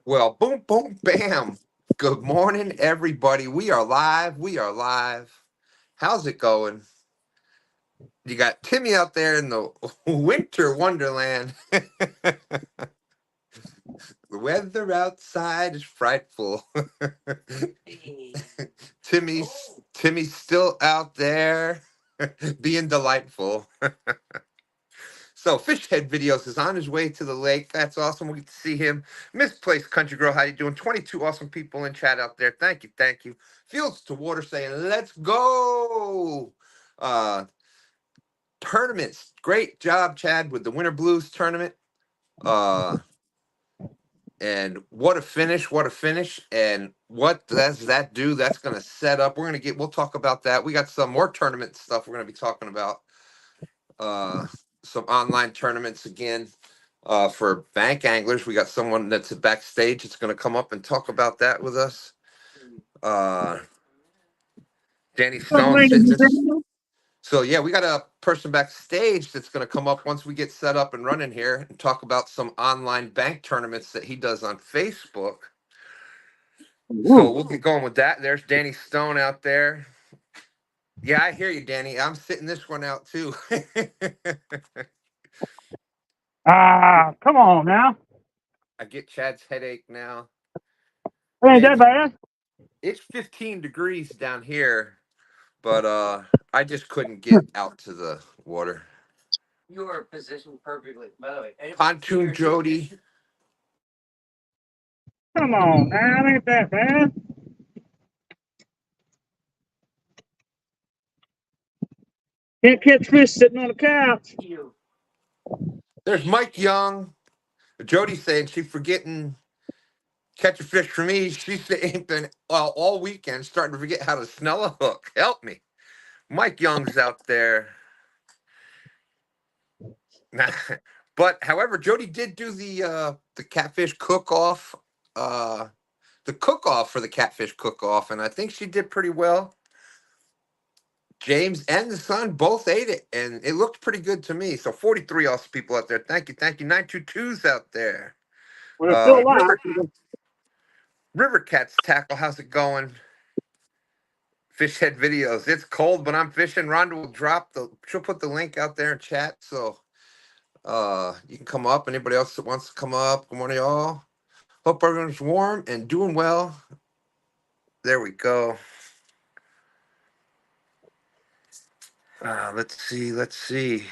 Well, boom, boom, bam. Good morning, everybody. We are live. We are live. How's it going? You got Timmy out there in the winter wonderland. The weather outside is frightful. Timmy's still out there being delightful. So Fish Head Videos is on his way to the lake. That's awesome. We get to see him. Misplaced Country Girl, how you doing? 22 awesome people in chat out there. Thank you, thank you. Fields to Water saying, let's go. Tournaments. Great job, Chad, with the Winter Blues tournament. And what a finish, what a finish. And what does that do? That's going to set up. We'll talk about that. We got some more tournament stuff we're going to be talking about. Some online tournaments again for bank anglers. We got someone that's backstage that's going to come up and talk about that with us. Danny Stone. So yeah, we got a person backstage that's going to come up once we get set up and running here and talk about some online bank tournaments that he does on Facebook. So we'll get going with that. There's Danny Stone out there. Yeah, I hear you, Danny. I'm sitting this one out too. Come on now. I get Chad's headache now. It ain't that bad. It's 15 degrees down here, but I just couldn't get out to the water. You are positioned perfectly. By the way, Pontoon Jody. Come on now, it ain't that bad. Can't catch fish sitting on the couch. There's Mike Young. Jody saying she's forgetting catch a fish for me. She's been all weekend starting to forget how to snell a hook. Help me. Mike Young's out there. But however, Jody did do the catfish cook-off, the cook-off for the catfish cook-off, and I think she did pretty well. James and the son both ate it, and it looked pretty good to me. So 43 awesome people out there. Thank you, thank you. 922's out there. Well, it's still alive. River Cats Tackle, how's it going? Fish Head Videos. It's cold, but I'm fishing. Rhonda will she'll put the link out there in chat, so you can come up. Anybody else that wants to come up, good morning, y'all. Hope everyone's warm and doing well. There we go. Let's see.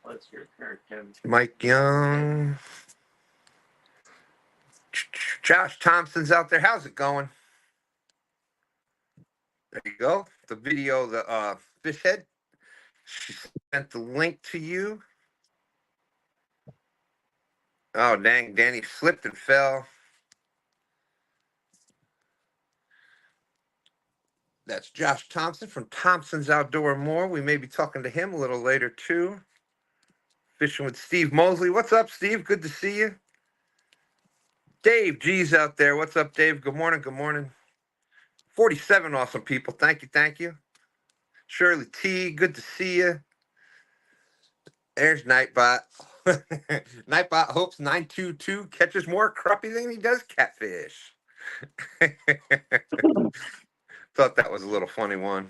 what's your current Tim? Mike Young. Josh Thompson's out there. How's it going? There you go. The video, the Fish Head. She sent the link to you. Oh, dang. Danny slipped and fell. That's Josh Thompson from Thompson's Outdoor and More. We may be talking to him a little later, too. Fishing with Steve Mosley. What's up, Steve? Good to see you. Dave G's out there. What's up, Dave? Good morning. Good morning. 47 awesome people. Thank you. Thank you. Shirley T. Good to see you. There's Nightbot. Nightbot hopes 922 catches more crappie than he does catfish. Thought that was a little funny one.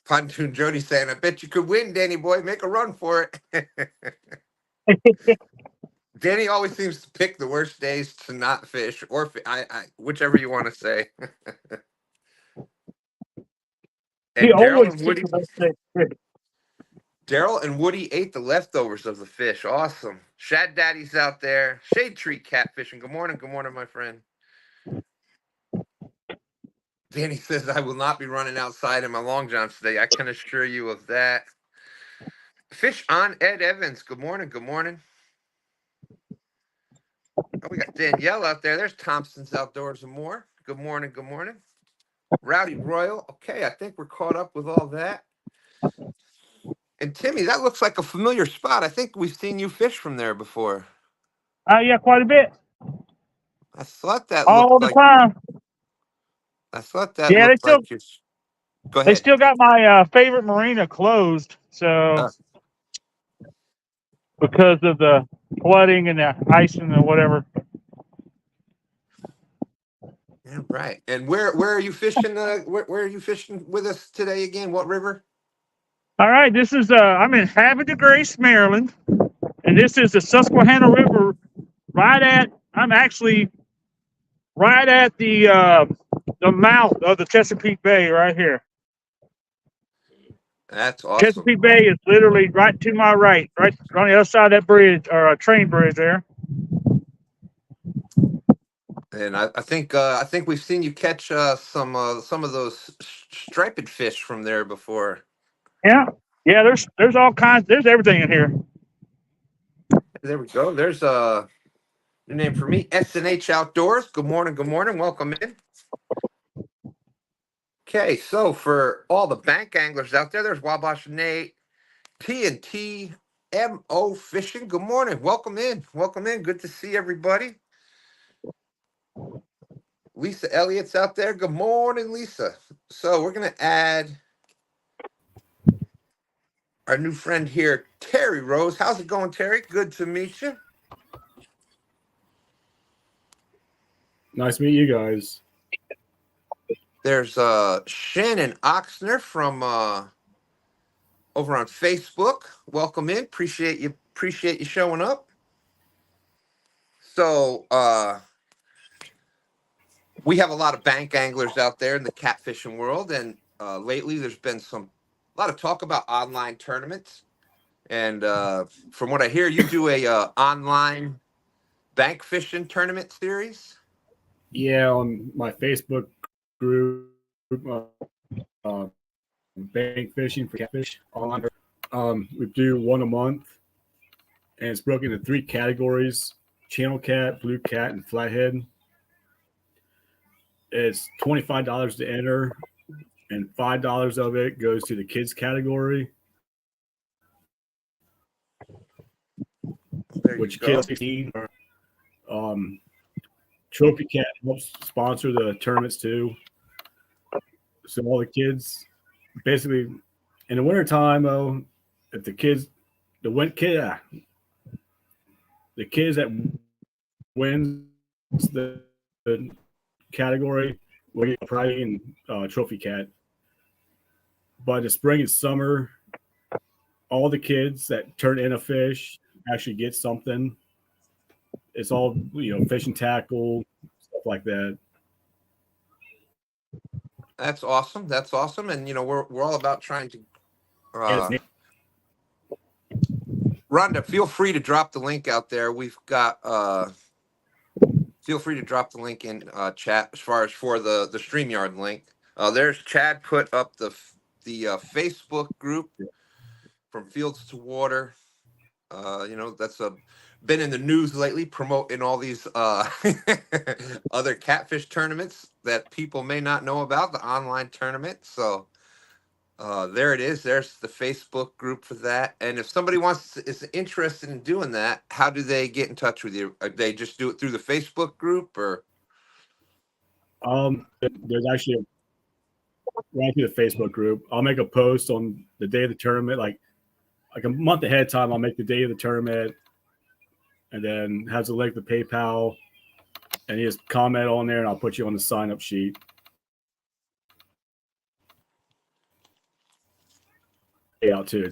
Pontoon Jody saying, I bet you could win, Danny boy. Make a run for it. Danny always seems to pick the worst days to not fish, or whichever you want to say. And Daryl and Woody ate the leftovers of the fish. Awesome. Shad Daddy's out there. Shade Tree catfishing. Good morning, my friend. Danny says, I will not be running outside in my long johns today. I can assure you of that. Fish on Ed Evans. Good morning. Good morning. Oh, we got Danielle out there. There's Thompson's Outdoors and More. Good morning. Good morning. Rowdy Royal. Okay, I think we're caught up with all that. And Timmy, that looks like a familiar spot. I think we've seen you fish from there before. Yeah, quite a bit. I thought that all looked the like time. I thought that Yeah, looked like you. Go they ahead. still got my favorite marina closed. So Uh, because of the flooding and the ice and the whatever. yeah, right. And where are you fishing? Where are you fishing with us today again? What river? All right, this is I'm in Havre de Grace, Maryland, and this is the Susquehanna River. I'm actually right at the mouth of the Chesapeake Bay right here. That's awesome. Chesapeake Bay is literally right to my right on the other side of that bridge or a train bridge there. And I think we've seen you catch some of those striped fish from there before. Yeah, yeah. There's all kinds. There's everything in here. There we go. There's a new name for me, S&H Outdoors. Good morning. Good morning. Welcome in. Okay, so for all the bank anglers out there, there's Wabash Nate, T&T MO Fishing. Good morning. Welcome in. Welcome in. Good to see everybody. Lisa Elliott's out there. Good morning, Lisa. So we're going to add our new friend here, Terry Rose. How's it going, Terry? Good to meet you. Nice to meet you guys. There's Shannon Oxner from over on Facebook. Welcome in. Appreciate you showing up. So we have a lot of bank anglers out there in the catfishing world, and lately there's been a lot of talk about online tournaments. And from what I hear, you do a online bank fishing tournament series. Yeah, on my Facebook group, uh, bank fishing for catfish online. We do one a month, and it's broken into 3 categories: channel cat, blue cat, and flathead. It's $25 to enter, and $5 of it goes to the kids category, There you which go. kids 16 are. Trophy Cat helps sponsor the tournaments too. So all the kids, basically, in the wintertime, though, if the kids, the win kid, the kids that wins the category will get a prize and trophy cat. But in the spring and summer, all the kids that turn in a fish actually get something. It's all fishing tackle, stuff like that. That's awesome. That's awesome. And we're all about trying to And Rhonda, feel free to drop the link out there. We've got feel free to drop the link in chat as far as for the StreamYard link. There's Chad put up the Facebook group from Fields to Water. That's been in the news lately, promoting all these other catfish tournaments that people may not know about, the online tournament. So there it is. There's the Facebook group for that. And if somebody is interested in doing that, how do they get in touch with you? They just do it through the Facebook group, or there's actually right through the Facebook group. I'll make a post on the day of the tournament, like a month ahead of time. I'll make the day of the tournament, and then has a link to PayPal, and you just comment on there, and I'll put you on the sign up sheet. Out too.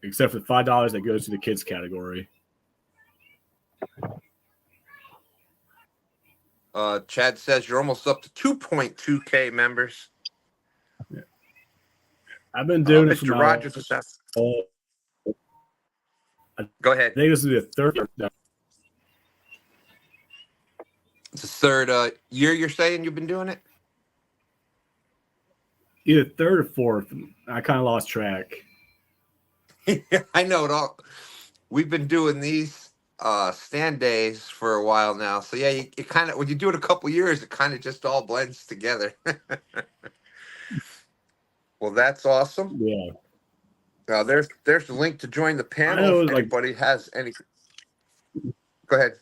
Except for $5 that goes to the kids category. Chad says you're almost up to 2.2K members. Yeah. I've been doing it for Mr. Rogers is that. Go ahead. I think this is the third. It's the third year you're saying you've been doing it? Either third or fourth. I kind of lost track. I know it all. We've been doing these stand days for a while now. So yeah, it kind of, when you do it a couple years, it kind of just all blends together. Well, that's awesome. Yeah. There's the link to join the panel if anybody has any. Go ahead.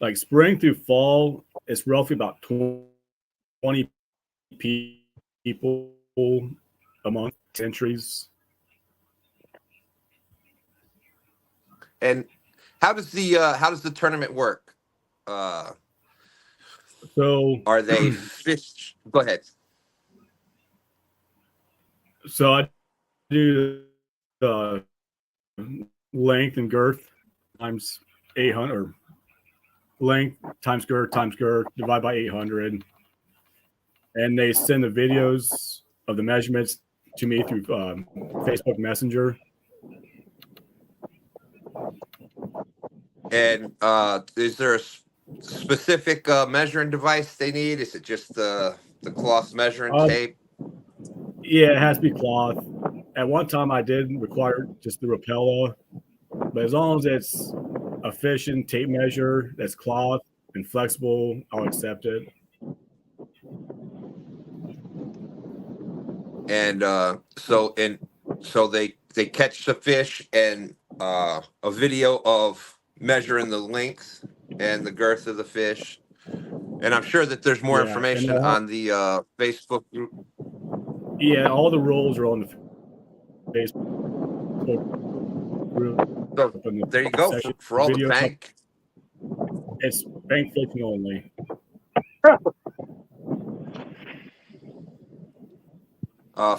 like spring through fall, it's roughly about 20 people a month entries. And how does the tournament work? So Are they fish? Go ahead. so I do the length and girth times 800, or length times girth divide by 800, and they send the videos of the measurements to me through Facebook Messenger. And is there a specific measuring device they need? Is it just the cloth measuring tape? Yeah, it has to be cloth. At one time, I did require just the Rapella, but as long as it's a fishing tape measure that's cloth and flexible, I'll accept it. And so they catch the fish, and a video of measuring the length and the girth of the fish. And I'm sure that there's more Yeah, and information on the Facebook group. yeah, all the rules are on the Facebook group. So there you go for all the Video bank. It's bank fishing only.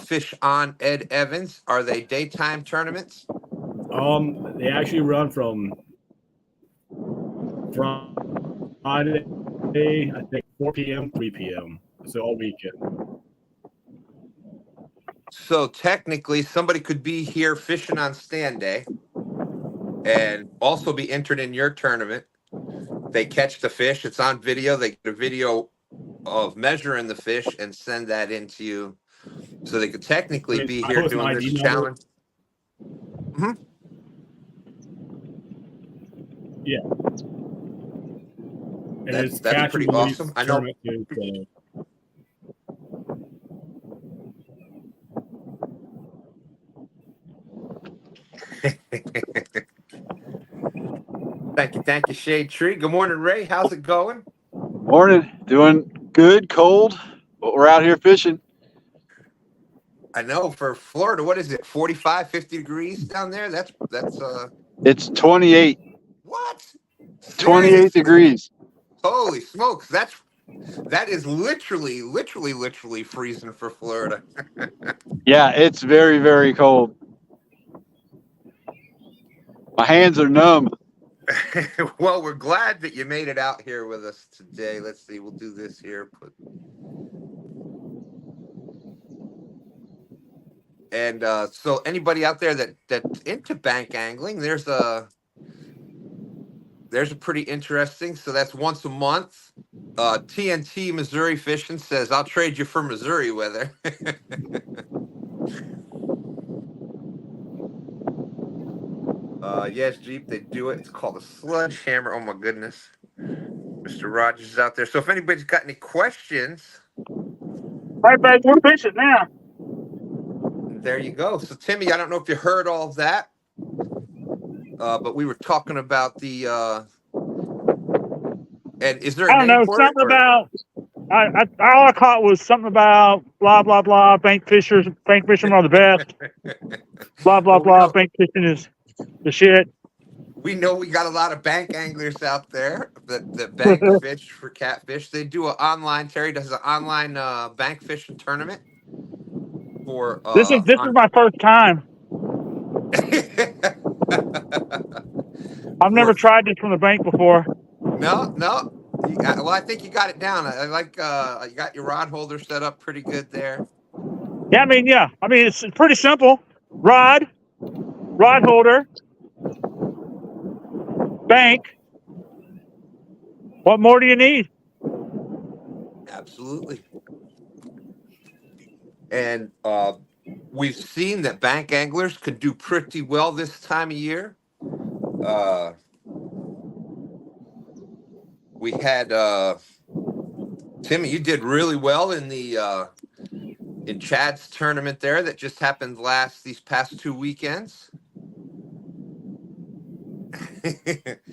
Fish on Ed Evans. Are they daytime tournaments? They actually run from Friday, I think 4 p.m., 3 p.m. So all weekend. So technically, somebody could be here fishing on stand day and also be entered in your tournament. They catch the fish. It's on video. They get a video of measuring the fish and send that into you. So they could technically be here doing this challenge. Mm-hmm. Yeah. And that's pretty awesome. I know. Too, so. Thank you, Shade Tree. Good morning, Ray. How's it going? Morning. Doing good, cold, but we're out here fishing. I know for Florida, what is it? 45, 50 degrees down there? That's It's 28. What? 28 Seriously? degrees. Holy smokes. That is literally freezing for Florida. Yeah, it's very, very cold. My hands are numb. Well, we're glad that you made it out here with us today. Let's see. We'll do this here. And so anybody out there that's into bank angling, there's a pretty interesting. So that's once a month. TNT Missouri Fishing says, I'll trade you for Missouri weather. Yes, Jeep, they do it. It's called a sledgehammer. Oh my goodness. Mr. Rogers is out there. So if anybody's got any questions. Right back, we're fishing now. There you go. So Timmy, I don't know if you heard all of that. But we were talking about the and is there a I don't name know, for something it, about all I caught was something about blah blah blah. Bank fishermen are the best. Blah blah Well, blah. Bank fishing is the shit. we know we got a lot of bank anglers out there that bank fish for catfish. They do an online. Terry does an online bank fishing tournament for. This is my first time. I've never tried this from the bank before. No. Well, I think you got it down. I like you got your rod holder set up pretty good there. Yeah, I mean it's pretty simple. Rod holder, bank. What more do you need? Absolutely. And we've seen that bank anglers could do pretty well this time of year. We had Timmy, you did really well in the in Chad's tournament there that just happened these past 2 weekends.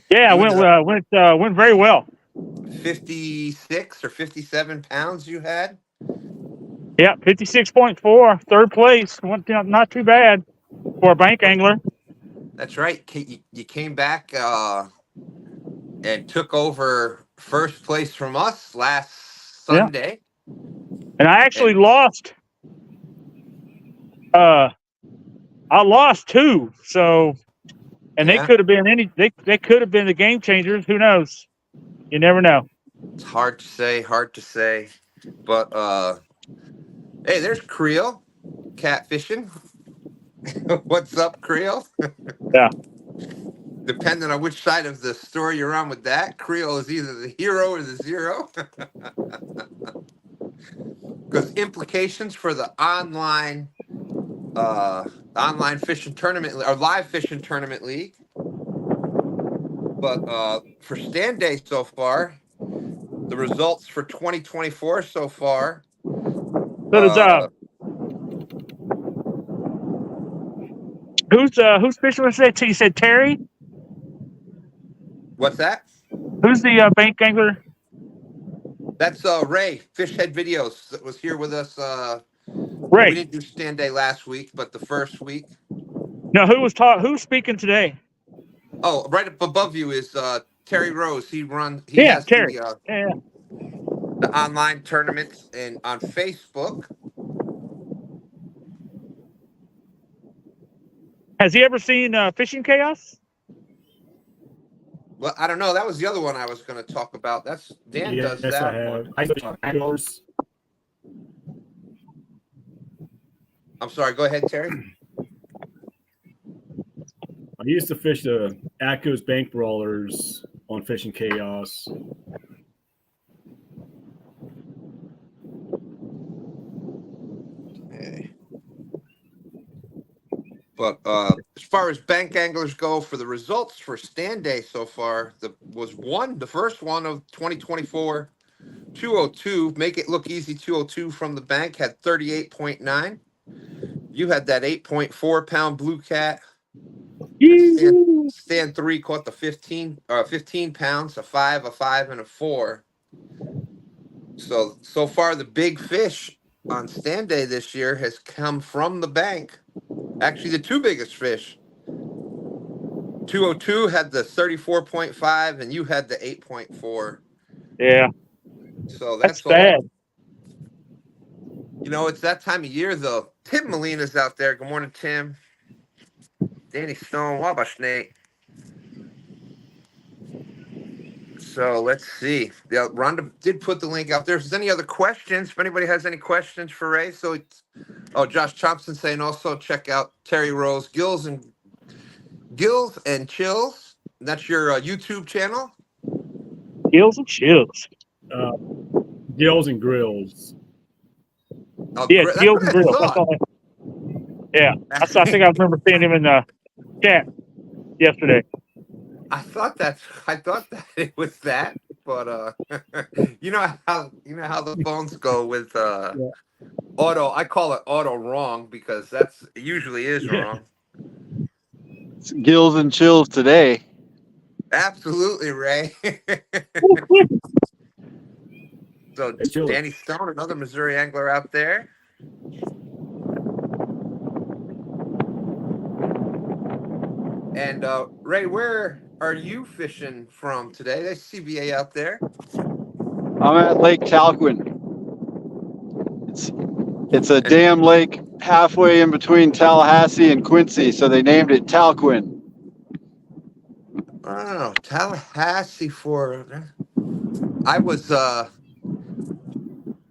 Yeah, You ended up went very well. 56 or 57 pounds you had. Yeah, 56.4, third place. Went down, not too bad for a bank angler. That's right. You came back and took over first place from us last Yeah, Sunday. and I actually And lost. I lost two. So, and they yeah, could have been any. They could have been the game changers. Who knows? You never know. it's hard to say, hard to say. But hey, there's Creel catfishing. What's up, Creel? Yeah. Depending on which side of the story you're on with that, Creel is either the hero or the zero. Because implications for the online fishing tournament or live fishing tournament league. But for stand day so far, the results for 2024 so far. So does who's fishing with that? You said Terry. What's that? Who's the bank angler? That's Ray Fishhead Videos that was here with us. We Ray. didn't do stand day last week, but the first week. No, who's speaking today? Oh, right up above you is Terry Rose. He Yeah, has Terry. Yeah. the online tournaments and on Facebook. Has he ever seen Fishing Chaos? Well, I don't know. That was the other one I was going to talk about. That's Dan does Yes, I that have. one. I fish on anglers. I'm sorry. Go ahead, Terry. I used to fish the Atco's bank brawlers on Fishing Chaos. Okay. But as far as bank anglers go, for the results for stand day so far, the first one of 2024, 202. Make it look easy. 202 from the bank had 38.9. You had that 8.4 pound blue cat. And stand three caught the 15 pounds, a 5, and a 4. So far the big fish on stand day this year has come from the bank. Actually, the two biggest fish. 202 had the 34.5 and you had the 8.4. Yeah, So that's that's all. bad. You know, it's that time of year though. Tim Molina's out there. Good morning, Tim. Danny Stone, Wabash Nate. So let's see. Yeah, Rhonda did put the link out there. If there's any other questions, if anybody has any questions for Ray, Josh Thompson saying also check out Terry Rose Gills and Chills. That's your YouTube channel. Gills and chills. Gills and grills. Oh, Yeah, that's Gills what and I grills. That's thought. all. Yeah, I think I remember seeing him in the chat yesterday. I thought that it was that, but you know how the phones go with Yeah. auto. I call it auto wrong because it usually is Yeah. wrong. It's Gills and Chills today. Absolutely, Ray. So It's chilly. Danny Stone, another Missouri angler out there. And Ray, where are you fishing from today? There's CBA out there. I'm at Lake Talquin. It's a dam lake halfway in between Tallahassee and Quincy, so they named it Talquin. Oh, Tallahassee I was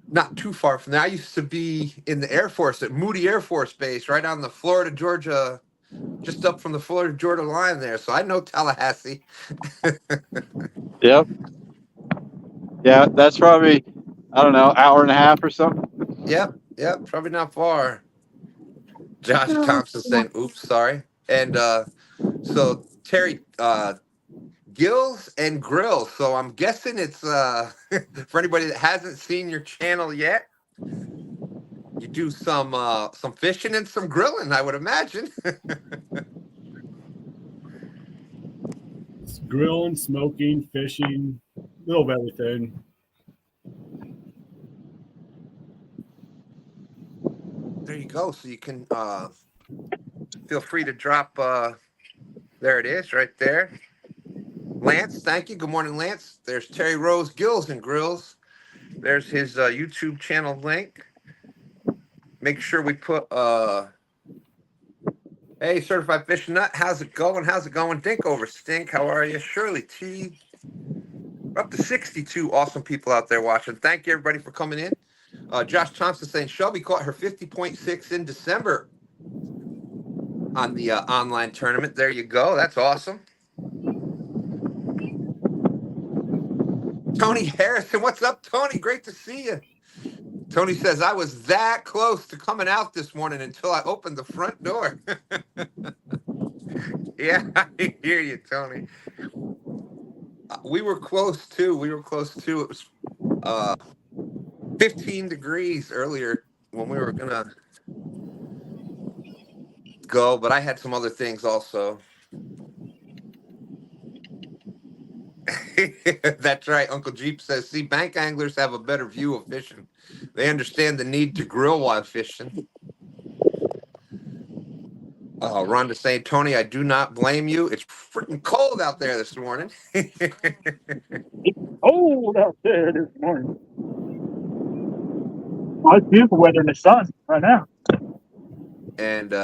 not too far from there. I used to be in the Air Force at Moody Air Force Base, right on the Florida-Georgia, just up from the Florida-Georgia line there. So I know Tallahassee. Yep. Yeah, that's probably, I don't know, hour and a half or something. Yep, probably not far. Josh Thompson saying, oops, sorry. And so Terry, Gills and Grills. So I'm guessing it's for anybody that hasn't seen your channel yet. You do some fishing and some grilling, I would imagine. grilling, smoking, fishing, a little of everything. There you go. So you can feel free to drop. There it is, right there. Lance, thank you. Good morning, Lance. There's Terry Rose Gills and Grills. There's his YouTube channel link. Make sure we put hey, Certified Fish Nut, how's it going? How's it going? Dink over Stink, how are you? Shirley T. We're up to 62 awesome people out there watching. Thank you, everybody, for coming in. Josh Thompson saying Shelby caught her 50.6 in December on the online tournament. There you go. That's awesome. Tony Harrison, what's up, Tony? Great to see you. Tony says, I was that close to coming out this morning until I opened the front door. Yeah, I hear you, Tony. We were close, too. It was 15 degrees earlier when we were going to go, but I had some other things also. That's right. Uncle Jeep says, see, bank anglers have a better view of fishing. They understand the need to grill while fishing. Rhonda saying, Tony, I do not blame you. It's freaking cold out there this morning. It's cold out there this morning. Well, it's beautiful weather in the sun right now. And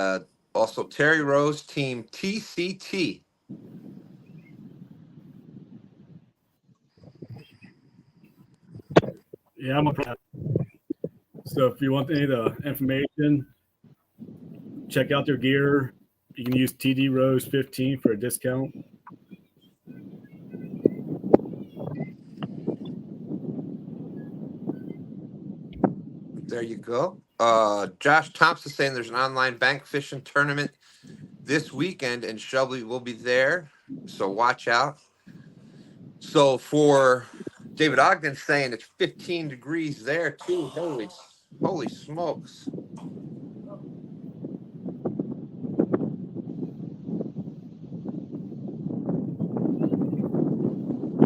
also Terry Rose, team TCT. Yeah, I'm a pro. So if you want any of the information, check out their gear. You can use TD Rose 15 for a discount. There you go. Josh Thompson saying there's an online bank fishing tournament this weekend, and Shelby will be there. So watch out. So for David Ogden saying it's 15 degrees there too. Holy smokes.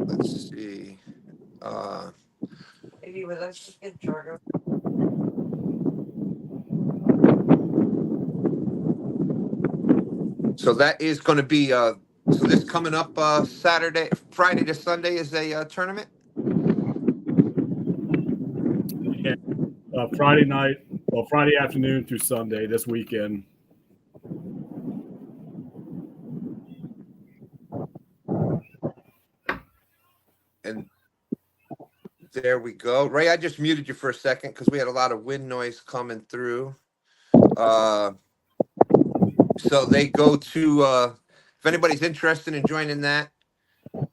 Let's see. Maybe with us just get Jordan. So that is going to be so this coming up Friday to Sunday is a tournament. Yeah. Friday night, well, Friday afternoon through Sunday this weekend. And there we go. Ray, I just muted you for a second because we had a lot of wind noise coming through. So they go to if anybody's interested in joining that,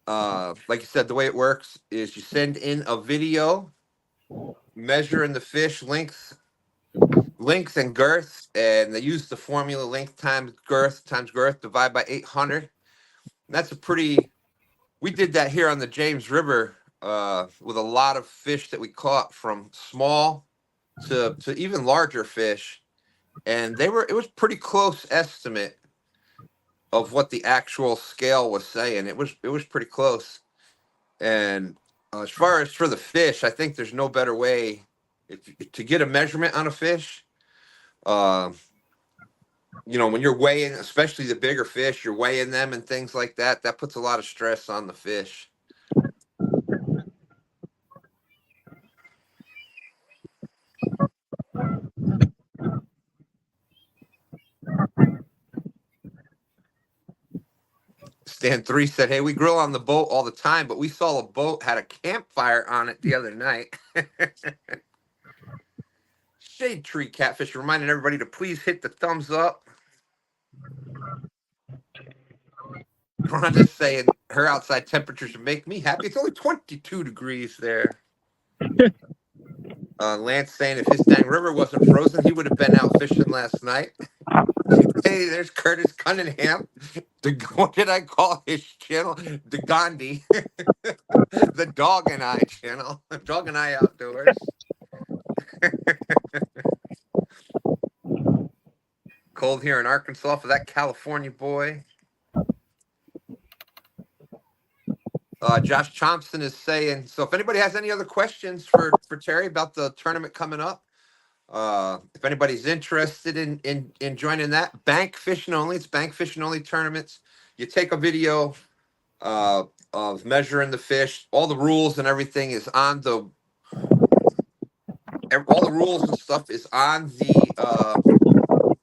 like you said, the way it works is you send in a video measuring the fish length and girth, and they use the formula length times girth divide by 800. And that's we did that here on the James River with a lot of fish that we caught, from small to even larger fish, and it was pretty close estimate of what the actual scale was saying. It was pretty close. And as far as for the fish, I think there's no better way to get a measurement on a fish. When you're weighing, especially the bigger fish, you're weighing them and things like that. That puts a lot of stress on the fish. Stan 3 said, hey, we grill on the boat all the time, but we saw a boat had a campfire on it the other night. Shade Tree Catfish reminding everybody to please hit the thumbs up. Rhonda's saying her outside temperature should make me happy. It's only 22 degrees there. Lance saying if his dang river wasn't frozen, he would have been out fishing last night. Hey, there's Curtis Cunningham. What did I call his channel? The Gandhi. The Dog and I channel. Dog and I Outdoors. Cold here in Arkansas for that California boy. Josh Thompson is saying, so if anybody has any other questions for Terry about the tournament coming up, if anybody's interested in joining that, bank fishing only, it's bank fishing only tournaments. You take a video of measuring the fish, all the rules and everything is on all the rules and stuff is on the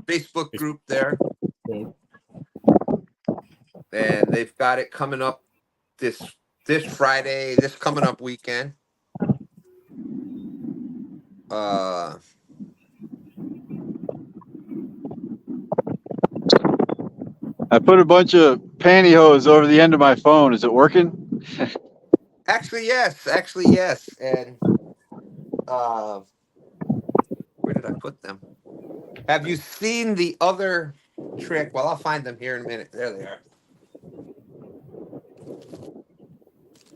Facebook group there. And they've got it coming up this Friday, this coming up weekend. I put a bunch of pantyhose over the end of my phone. Is it working? Actually, yes. And where did I put them? Have you seen the other trick? Well, I'll find them here in a minute. There they are.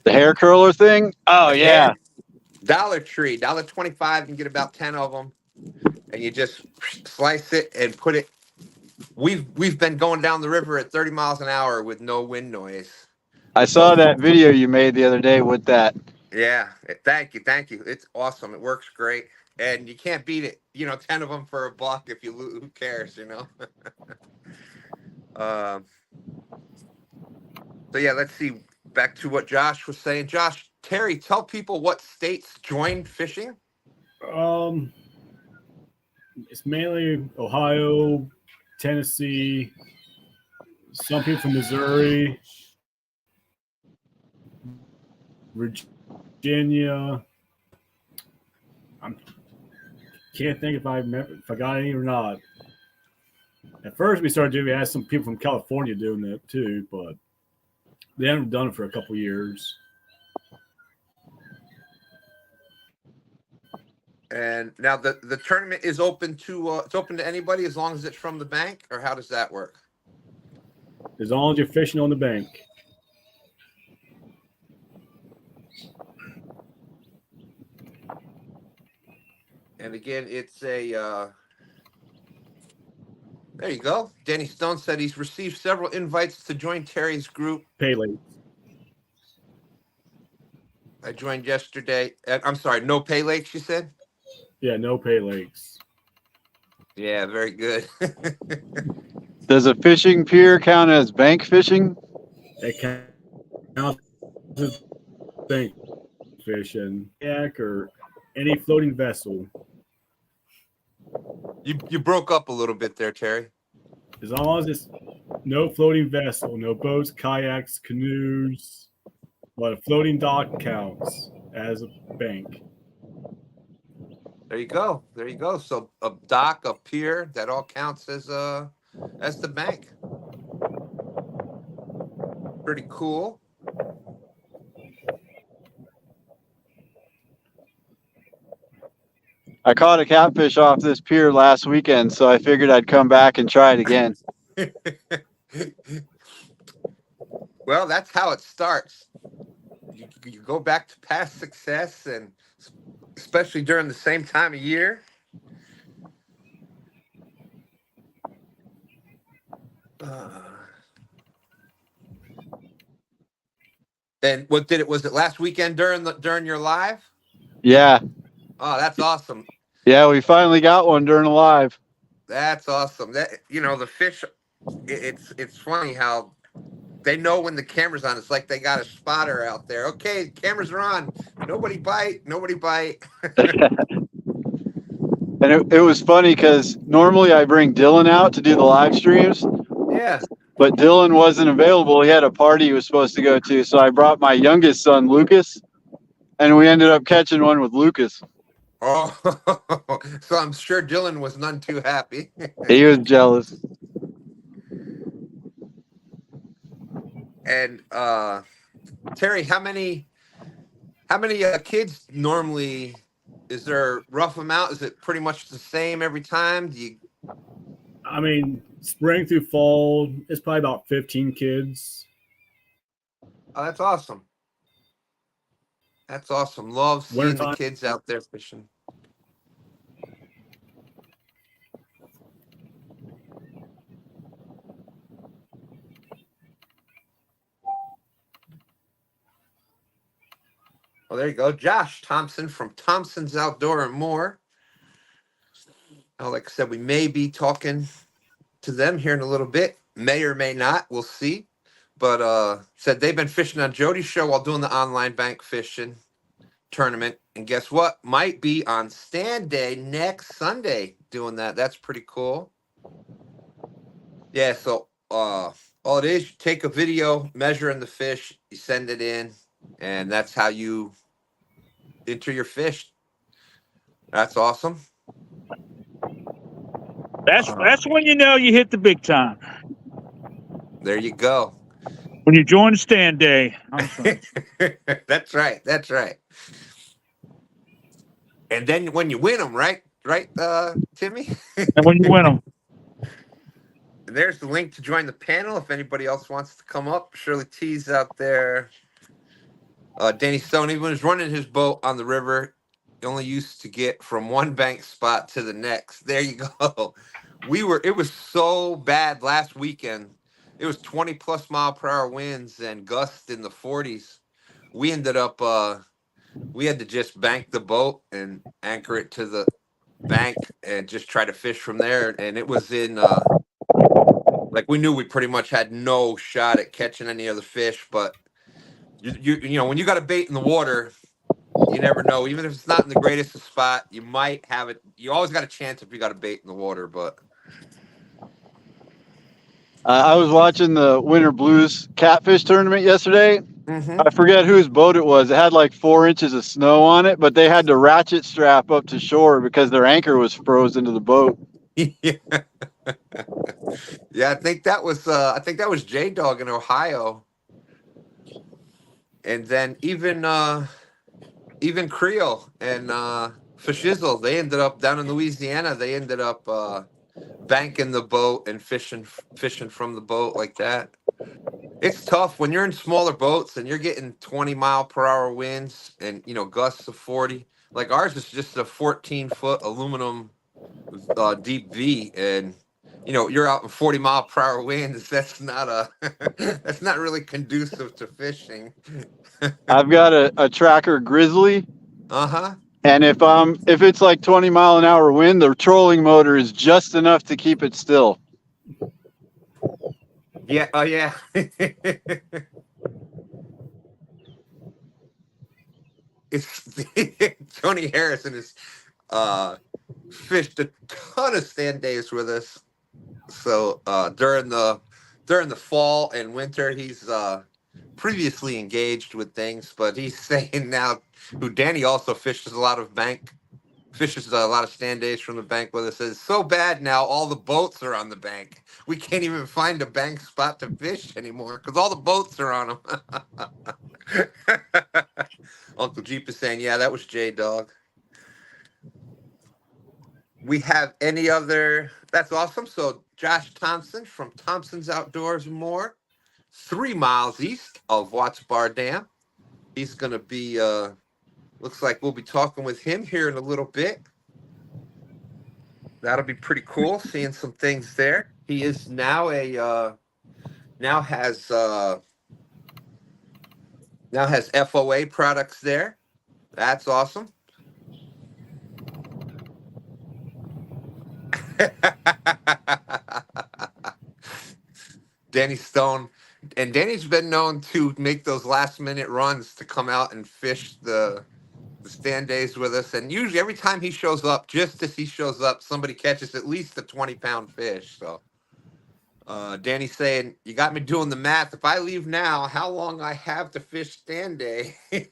The hair curler thing? Oh, yeah. Dollar Tree, $1.25. You can get about 10 of them, and you just slice it and put it. We've been going down the river at 30 miles an hour with no wind noise. I saw that video you made the other day with that. Yeah, thank you. It's awesome. It works great, and you can't beat it. 10 of them for $1 if you lose. Who cares? So yeah, let's see. Back to what Josh was saying. Josh, Terry, tell people what states joined fishing. It's mainly Ohio, Tennessee, some people from Missouri, Virginia. I can't think if I got any or not. At first, we had some people from California doing it too, but they haven't done it for a couple years. And now the tournament is open to anybody as long as it's from the bank, or how does that work? As long as you're fishing on the bank. And again, it's a there you go. Danny Stone said he's received several invites to join Terry's group. Pay late. I joined yesterday. I'm sorry, no pay lakes, you said? Yeah, no pay lakes. Yeah, very good. Does a fishing pier count as bank fishing? It counts as bank fishing, kayak, or any floating vessel. You broke up a little bit there, Terry. As long as it's no floating vessel, no boats, kayaks, canoes, but a floating dock counts as a bank. There you go. So a dock, a pier, that all counts as the bank. Pretty cool. I caught a catfish off this pier last weekend, so I figured I'd come back and try it again. Well, that's how it starts. You go back to past success, and especially during the same time of year. And what did it? Was it last weekend during your live? Yeah. Oh, that's awesome. Yeah, we finally got one during a live. That's awesome. That the fish. It's funny how they know when the camera's on. It's like they got a spotter out there. Okay, cameras are on. Nobody bite. And it was funny because normally I bring Dylan out to do the live streams. Yeah. But Dylan wasn't available. He had a party he was supposed to go to. So I brought my youngest son, Lucas, and we ended up catching one with Lucas. Oh, so I'm sure Dylan was none too happy. He was jealous. And Terry, how many kids normally? Is there a rough amount? Is it pretty much the same every time? Spring through fall, it's probably about 15 kids. Oh, that's awesome. Love seeing Wintertime. the kids out there fishing. Well, there you go. Josh Thompson from Thompson's Outdoor and More. Like I said, we may be talking to them here in a little bit. May or may not. We'll see. But said they've been fishing on Jody's show while doing the online bank fishing tournament. And guess what? Might be on STANday next Sunday doing that. That's pretty cool. Yeah, so all it is, you take a video measuring the fish, you send it in, and that's how you enter your fish. That's awesome. That's when you know you hit the big time. There you go. When you join STANday. I'm sorry. That's right. That's right. And then when you win them, right? Right, Timmy? And when you win them. And there's the link to join the panel if anybody else wants to come up. Shirley T's out there. Danny Stone, even when he's running his boat on the river, he only used to get from one bank spot to the next. There you go. It was so bad last weekend. It was 20 plus mile per hour winds and gusts in the 40s. We ended up, we had to just bank the boat and anchor it to the bank and just try to fish from there. And it was in, like we knew we pretty much had no shot at catching any other fish, but you know, when you got a bait in the water, you never know. Even if it's not in the greatest of spot, you might have it. You always got a chance if you got a bait in the water. But I was watching the Winter Blues Catfish tournament yesterday. I forget whose boat it was. It had like 4 inches of snow on it, but they had to ratchet strap up to shore because their anchor was frozen to the boat. yeah, I think that was J Dog in Ohio, and then even Creole and Fashizzle, they ended up down in Louisiana. They ended up banking the boat and fishing from the boat like that. It's tough when you're in smaller boats and you're getting 20 mile per hour winds and gusts of 40. Like ours is just a 14-foot aluminum deep V, and you're out in 40 mile per hour winds. That's not that's not really conducive to fishing. I've got a tracker Grizzly. Uh-huh. And if it's like 20 mile an hour wind, the trolling motor is just enough to keep it still. Yeah. Oh, yeah. It's Tony Harrison has fished a ton of STANdays with us. So during the fall and winter, he's previously engaged with things, but he's saying now, who Danny also fishes a lot of STANdays from the bank with us. It's so bad now, all the boats are on the bank. We can't even find a bank spot to fish anymore because all the boats are on them. Uncle Jeep is saying, yeah, that was J Dog. We have any other? That's awesome. So Josh Thompson from Thompson's Outdoors and More, 3 miles east of Watts Bar Dam. He's going to be, looks like we'll be talking with him here in a little bit. That'll be pretty cool, seeing some things there. He is now has FOA products there. That's awesome. Danny Stone, and Danny's been known to make those last minute runs to come out and fish the STANdays with us, and usually every time he shows up, just as he shows up, somebody catches at least a 20-pound fish. So Danny's saying, you got me doing the math. If I leave now, how long I have to fish STANday? You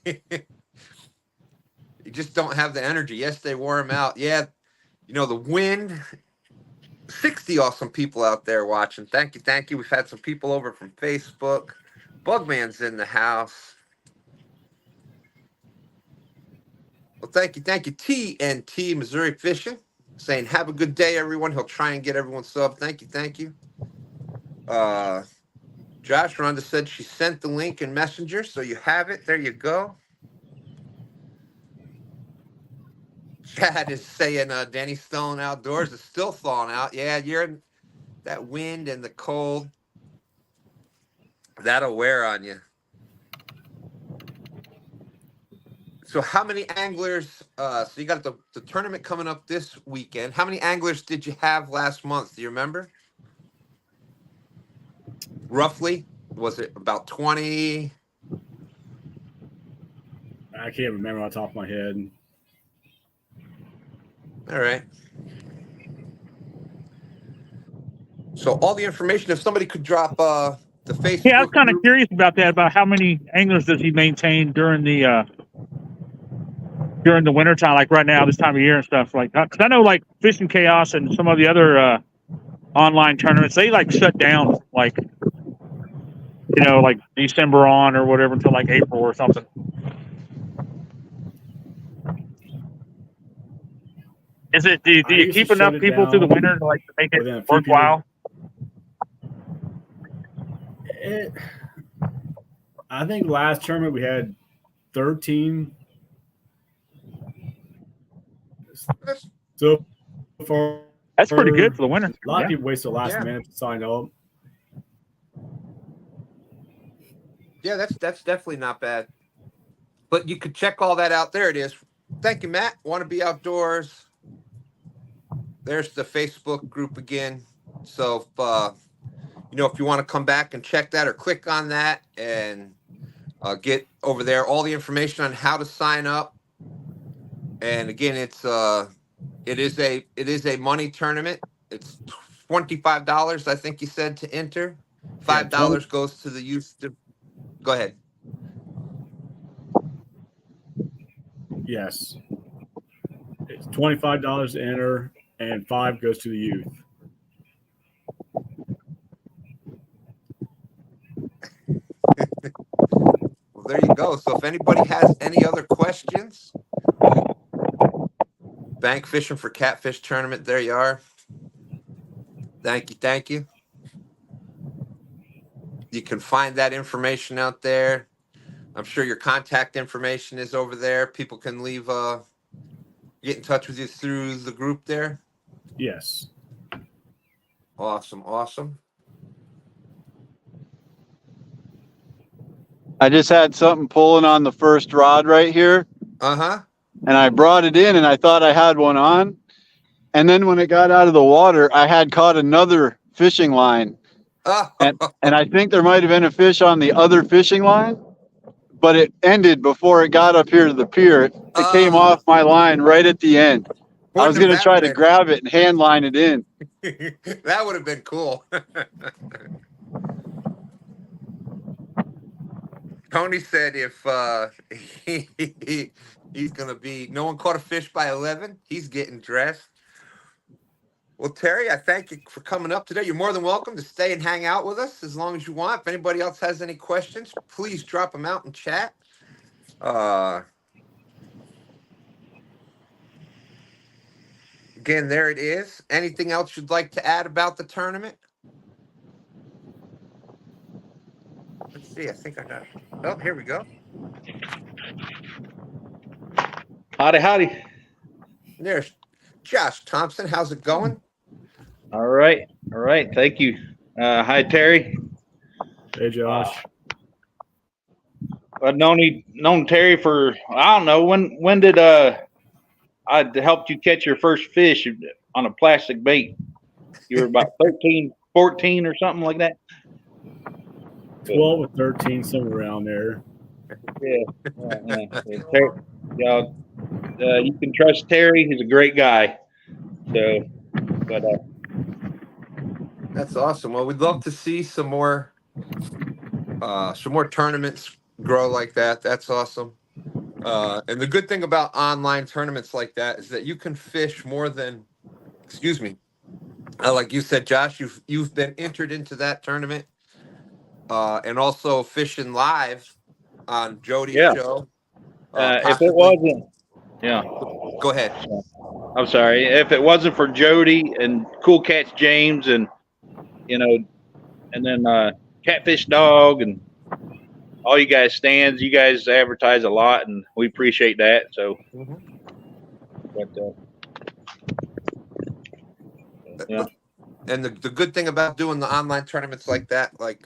just don't have the energy. Yes, they wore him out. Yeah, the wind. 60 awesome people out there watching. Thank you. We've had some people over from Facebook. Bugman's in the house. Well, thank you. TNT Missouri Fishing saying, have a good day, everyone. He'll try and get everyone sub. Thank you. Josh Rhonda said she sent the link in Messenger, so you have it. There you go. Chad is saying Danny Stone Outdoors is still thawing out. Yeah, you're in that wind and the cold. That'll wear on you. So how many anglers? So you got the tournament coming up this weekend. How many anglers did you have last month? Do you remember? Roughly, was it about 20? I can't remember on top of my head. All right. So all the information, if somebody could drop the Facebook. Yeah, I was kind of group. curious about that. About how many anglers does he maintain during the wintertime, like right now, this time of year and stuff like that? Because I know like Fishing Chaos and some of the other online tournaments, they like shut down like like December on or whatever until like April or something. Is it? Do I you used to keep enough shut it people through the down winter to like to make it within a few people. worthwhile? I think last tournament we had 13. So far, That's pretty good for the winter. A lot Yeah. of people wait till last Yeah. minute to sign up. Yeah, that's definitely not bad. But you could check all that out. There it is. Thank you, Matt. Want to be outdoors? There's the Facebook group again. So if you want to come back and check that or click on that and get over there all the information on how to sign up. And again, it is a money tournament. It's $25, I think you said, to enter. $5 goes to the youth. Go ahead. Yes. It's $25 to enter, and $5 goes to the youth. Well, there you go. So if anybody has any other questions, bank fishing for catfish tournament, there you are. Thank you. You can find that information out there. I'm sure your contact information is over there. People can get in touch with you through the group there. Yes. Awesome. I just had something pulling on the first rod right here. Uh-huh. And I brought it in and I thought I had one on. And then when it got out of the water, I had caught another fishing line. Oh. And I think there might have been a fish on the other fishing line, but it ended before it got up here to the pier. It came off my line right at the end. I was going to try to grab it and hand line it in. That would have been cool. Tony said if he's going to be, no one caught a fish by 11, he's getting dressed. Well, Terry, I thank you for coming up today. You're more than welcome to stay and hang out with us as long as you want. If anybody else has any questions, please drop them out in chat. Again, there it is. Anything else you'd like to add about the tournament? Let's see. I think I got it. Oh, here we go. Howdy. There's Josh Thompson. How's it going? All right. Thank you. Hi, Terry. Hey, Josh. I've known Terry for, I don't know, when did I helped you catch your first fish on a plastic bait? You were about 13, 14 or something like that? 12 or 13, somewhere around there. Yeah. Terry, you can trust Terry. He's a great guy. So, but that's awesome. Well, we'd love to see some more tournaments grow like that. That's awesome. And the good thing about online tournaments like that is that you can fish more than, like you said, Josh, you've been entered into that tournament, and also fishing live on Jody's show. if it wasn't, go ahead. I'm sorry. If it wasn't for Jody and Cool Cats James and then Catfish Dog and all you guys stands, you guys advertise a lot, and we appreciate that. So, And the good thing about doing the online tournaments like that, like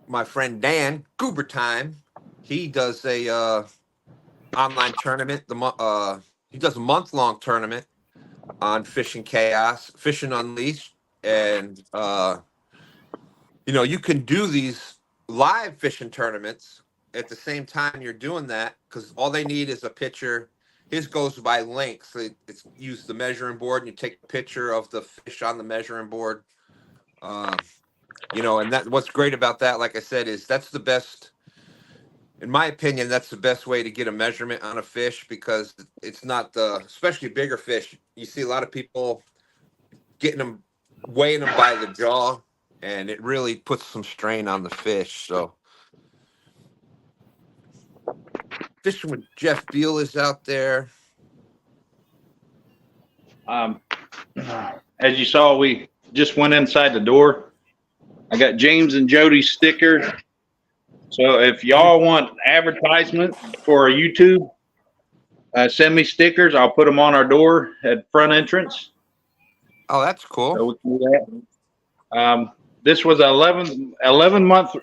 my friend Dan Goober Time, he does a online tournament. He does a month-long tournament on Fishing Chaos, Fishing Unleashed, and you can do these live fishing tournaments at the same time you're doing that, because all they need is a picture. His goes by length, so it's use the measuring board, and you take a picture of the fish on the measuring board. And that what's great about that, like I said, is that's the best. In my opinion, that's the best way to get a measurement on a fish, because it's not especially bigger fish. You see a lot of people getting them, weighing them by the jaw, and it really puts some strain on the fish. So, Fishing with Jeff Beal is out there. As you saw, we just went inside the door. I got James and Jody's sticker. So if y'all want advertisement for YouTube, send me stickers. I'll put them on our door at front entrance. Oh, that's cool. So we can do that. This was an 11-month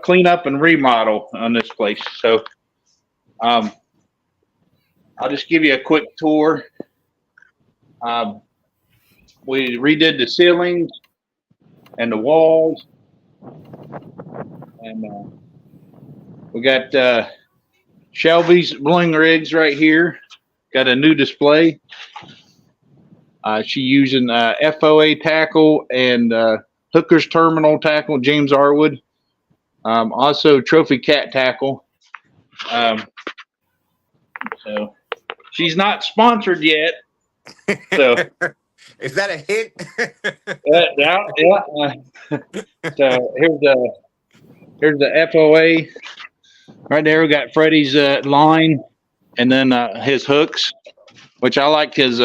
cleanup and remodel on this place. So I'll just give you a quick tour. We redid the ceilings and the walls, and we got Shelby's bling rigs right here. Got a new display. She using FOA tackle and Hooker's Terminal tackle, James Arwood. Also Trophy Cat tackle. So she's not sponsored yet. So is that a hint? yeah. So here's the FOA. Right there, we got Freddie's line, and then his hooks, which I like his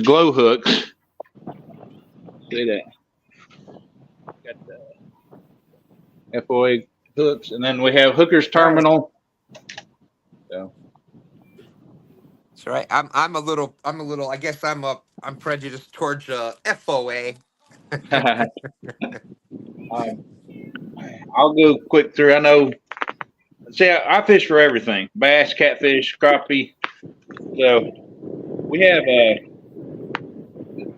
glow hooks. See that? Got the FOA hooks, and then we have Hooker's Terminal. So that's right. I'm a little. I guess I'm prejudiced towards FOA. I'll go quick through. I know. See, I fish for everything: bass, catfish, crappie. So we have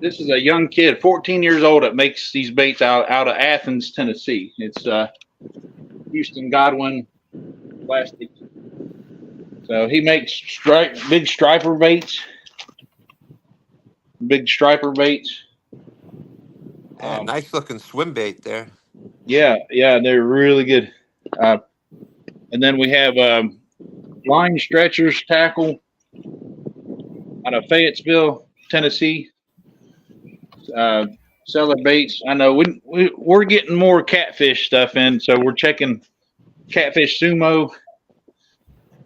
this is a young kid, 14 years old, that makes these baits out of Athens, Tennessee. It's Houston Godwin Plastic. So he makes big striper baits. Yeah, nice looking swim bait there. Yeah, they're really good. And then we have line stretchers tackle out of Fayetteville, Tennessee. Cellar baits. I know we're getting more catfish stuff in, so we're checking Catfish Sumo.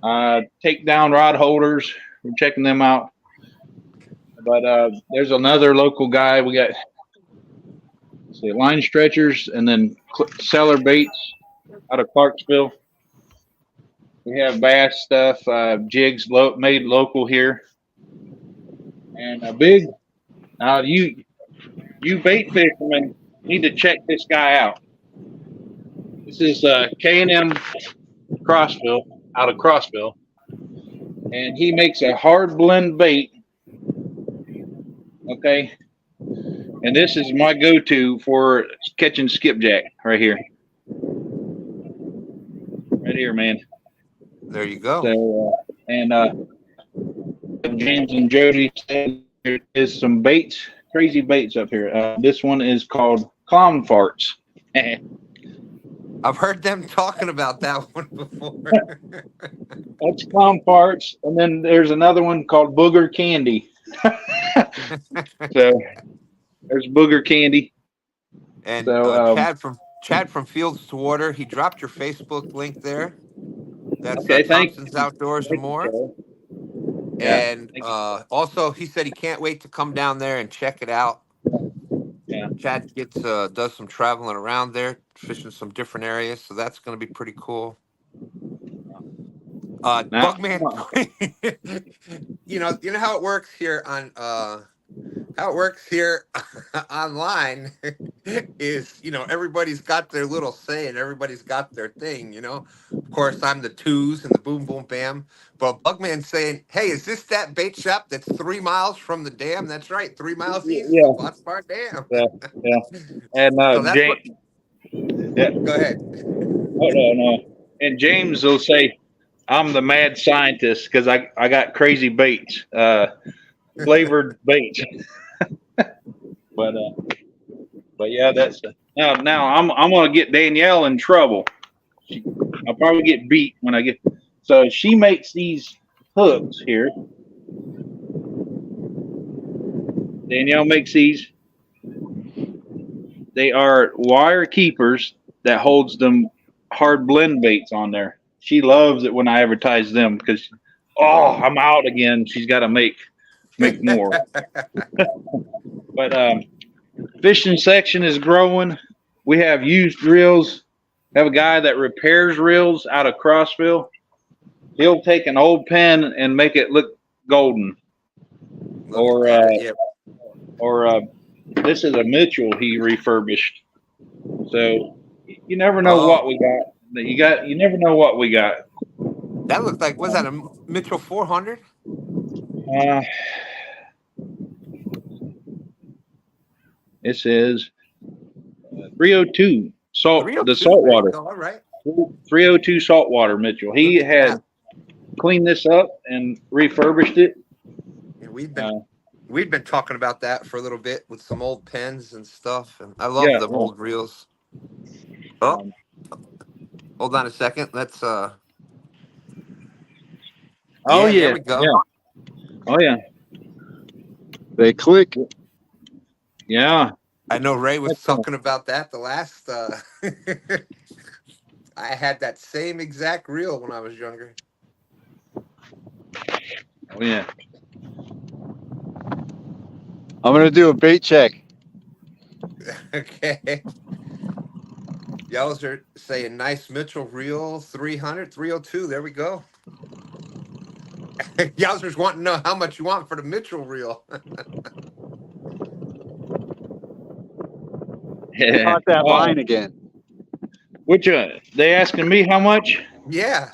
Takedown rod holders. We're checking them out. But there's another local guy. We got line stretchers, and then cellar baits out of Clarksville. We have bass stuff, jigs made local here, and a big. Now you bait fishermen need to check this guy out. This is K&M Crossville, out of Crossville, and he makes a hard blend bait. Okay, and this is my go-to for catching skipjack right here. Right here, man. There you go. So, and James and Jody said there is some baits, crazy baits up here. This one is called clown farts. I've heard them talking about that one before. That's clown farts, and then there's another one called booger candy. So there's booger candy. And so, Chad from Fields to Water, he dropped your Facebook link there. That's okay, Thompson's Outdoors and More. Yeah, and also, he said he can't wait to come down there and check it out. Yeah. Chad does some traveling around there, fishing some different areas, so that's going to be pretty cool. Bugman, you know how it works here on online is, everybody's got their little say and everybody's got their thing, Of course, I'm the twos and the boom, boom, bam. But Bugman's saying, hey, is this that bait shop that's 3 miles from the dam? That's right, 3 miles east Yeah, of Watts Bar Dam. yeah, yeah. And So that's what. James, yeah, Go ahead. oh, no. And James will say, "I'm the mad scientist because I got crazy baits, flavored baits." But yeah, that's now I'm gonna get Danielle in trouble. I'll probably get beat when I get. So she makes these hooks here. Danielle makes these. They are wire keepers that holds them hard blend baits on there. She loves it when I advertise them because, oh, I'm out again. She's got to make more. But fishing section is growing. We have used reels. We have a guy that repairs reels out of Crossville. He'll take an old pen and make it look golden. Look at that, yeah. Or this is a Mitchell he refurbished. So you never know what we got. You never know what we got. That looks like, was that a Mitchell 400? It says 302 salt. 302, The saltwater. all right. 302 saltwater Mitchell. He Look at had that. cleaned this up and refurbished it. Yeah, we've been talking about that for a little bit with some old pens and stuff, and I love them old reels. Oh, hold on a second. Let's Oh yeah, yeah. there we go. Yeah. Oh yeah. They click. Yeah. I know Ray was talking about that the last I had that same exact reel when I was younger. Oh yeah. I'm gonna do a bait check. Okay. Y'all are saying nice Mitchell reel 300, 302. There we go. Yowzers want to know how much you want for the Mitchell reel. Caught that line again. Which they asking me how much? Yeah.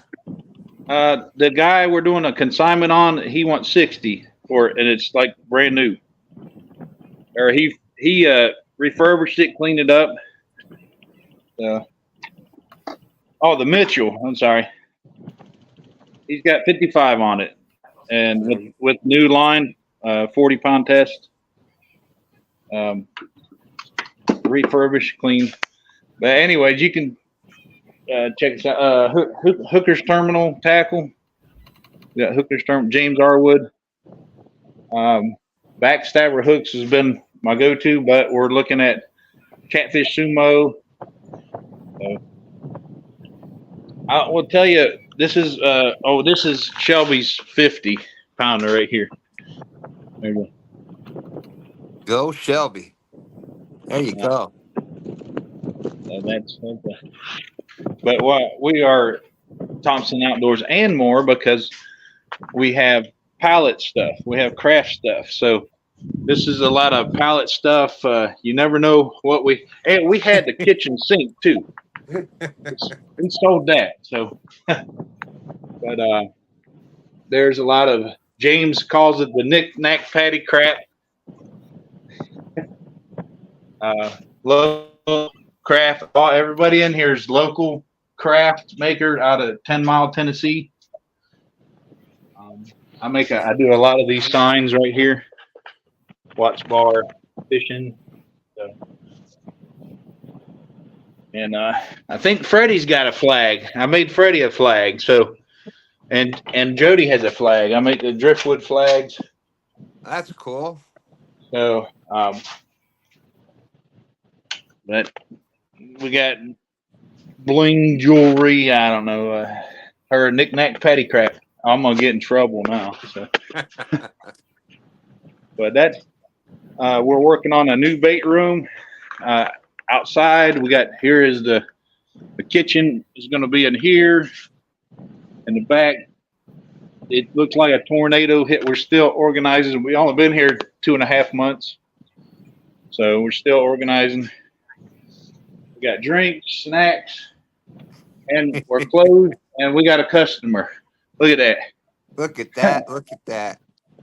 The guy we're doing a consignment on, he wants 60 for it, and it's like brand new. Or he refurbished it, cleaned it up. The Mitchell. I'm sorry. He's got 55 on it, and with new line, 40-pound test. Refurbished, clean. But anyways, you can check us out. Hooker's Terminal Tackle. We got Hooker's Terminal. James Arwood. Backstabber hooks has been my go-to, but we're looking at Catfish Sumo. I will tell you, this is Shelby's 50-pounder right here. There you go. Go Shelby. There you go. But we are Thompson Outdoors and more because we have pallet stuff. We have craft stuff. So this is a lot of pallet stuff. You never know what we had the kitchen sink too. We sold that. So, but there's a lot of, James calls it the knick-knack patty crap. Local craft. Everybody in here is local craft maker out of 10 Mile, Tennessee. I do a lot of these signs right here. Watts Bar Fishing. So. And I think Freddie's got a flag. I made Freddie a flag. So, and Jody has a flag. I make the driftwood flags. That's cool. So, but we got bling jewelry. I don't know. Her knick-knack patty crap. I'm gonna get in trouble now. So. But that's we're working on a new bait room. Outside, we got here is the kitchen is going to be in here. In the back, it looks like a tornado hit. We're still organizing. We only been here 2.5 months, so we're still organizing. We got drinks, snacks, and we're closed and we got a customer. Look at that. Look at that. Look at that.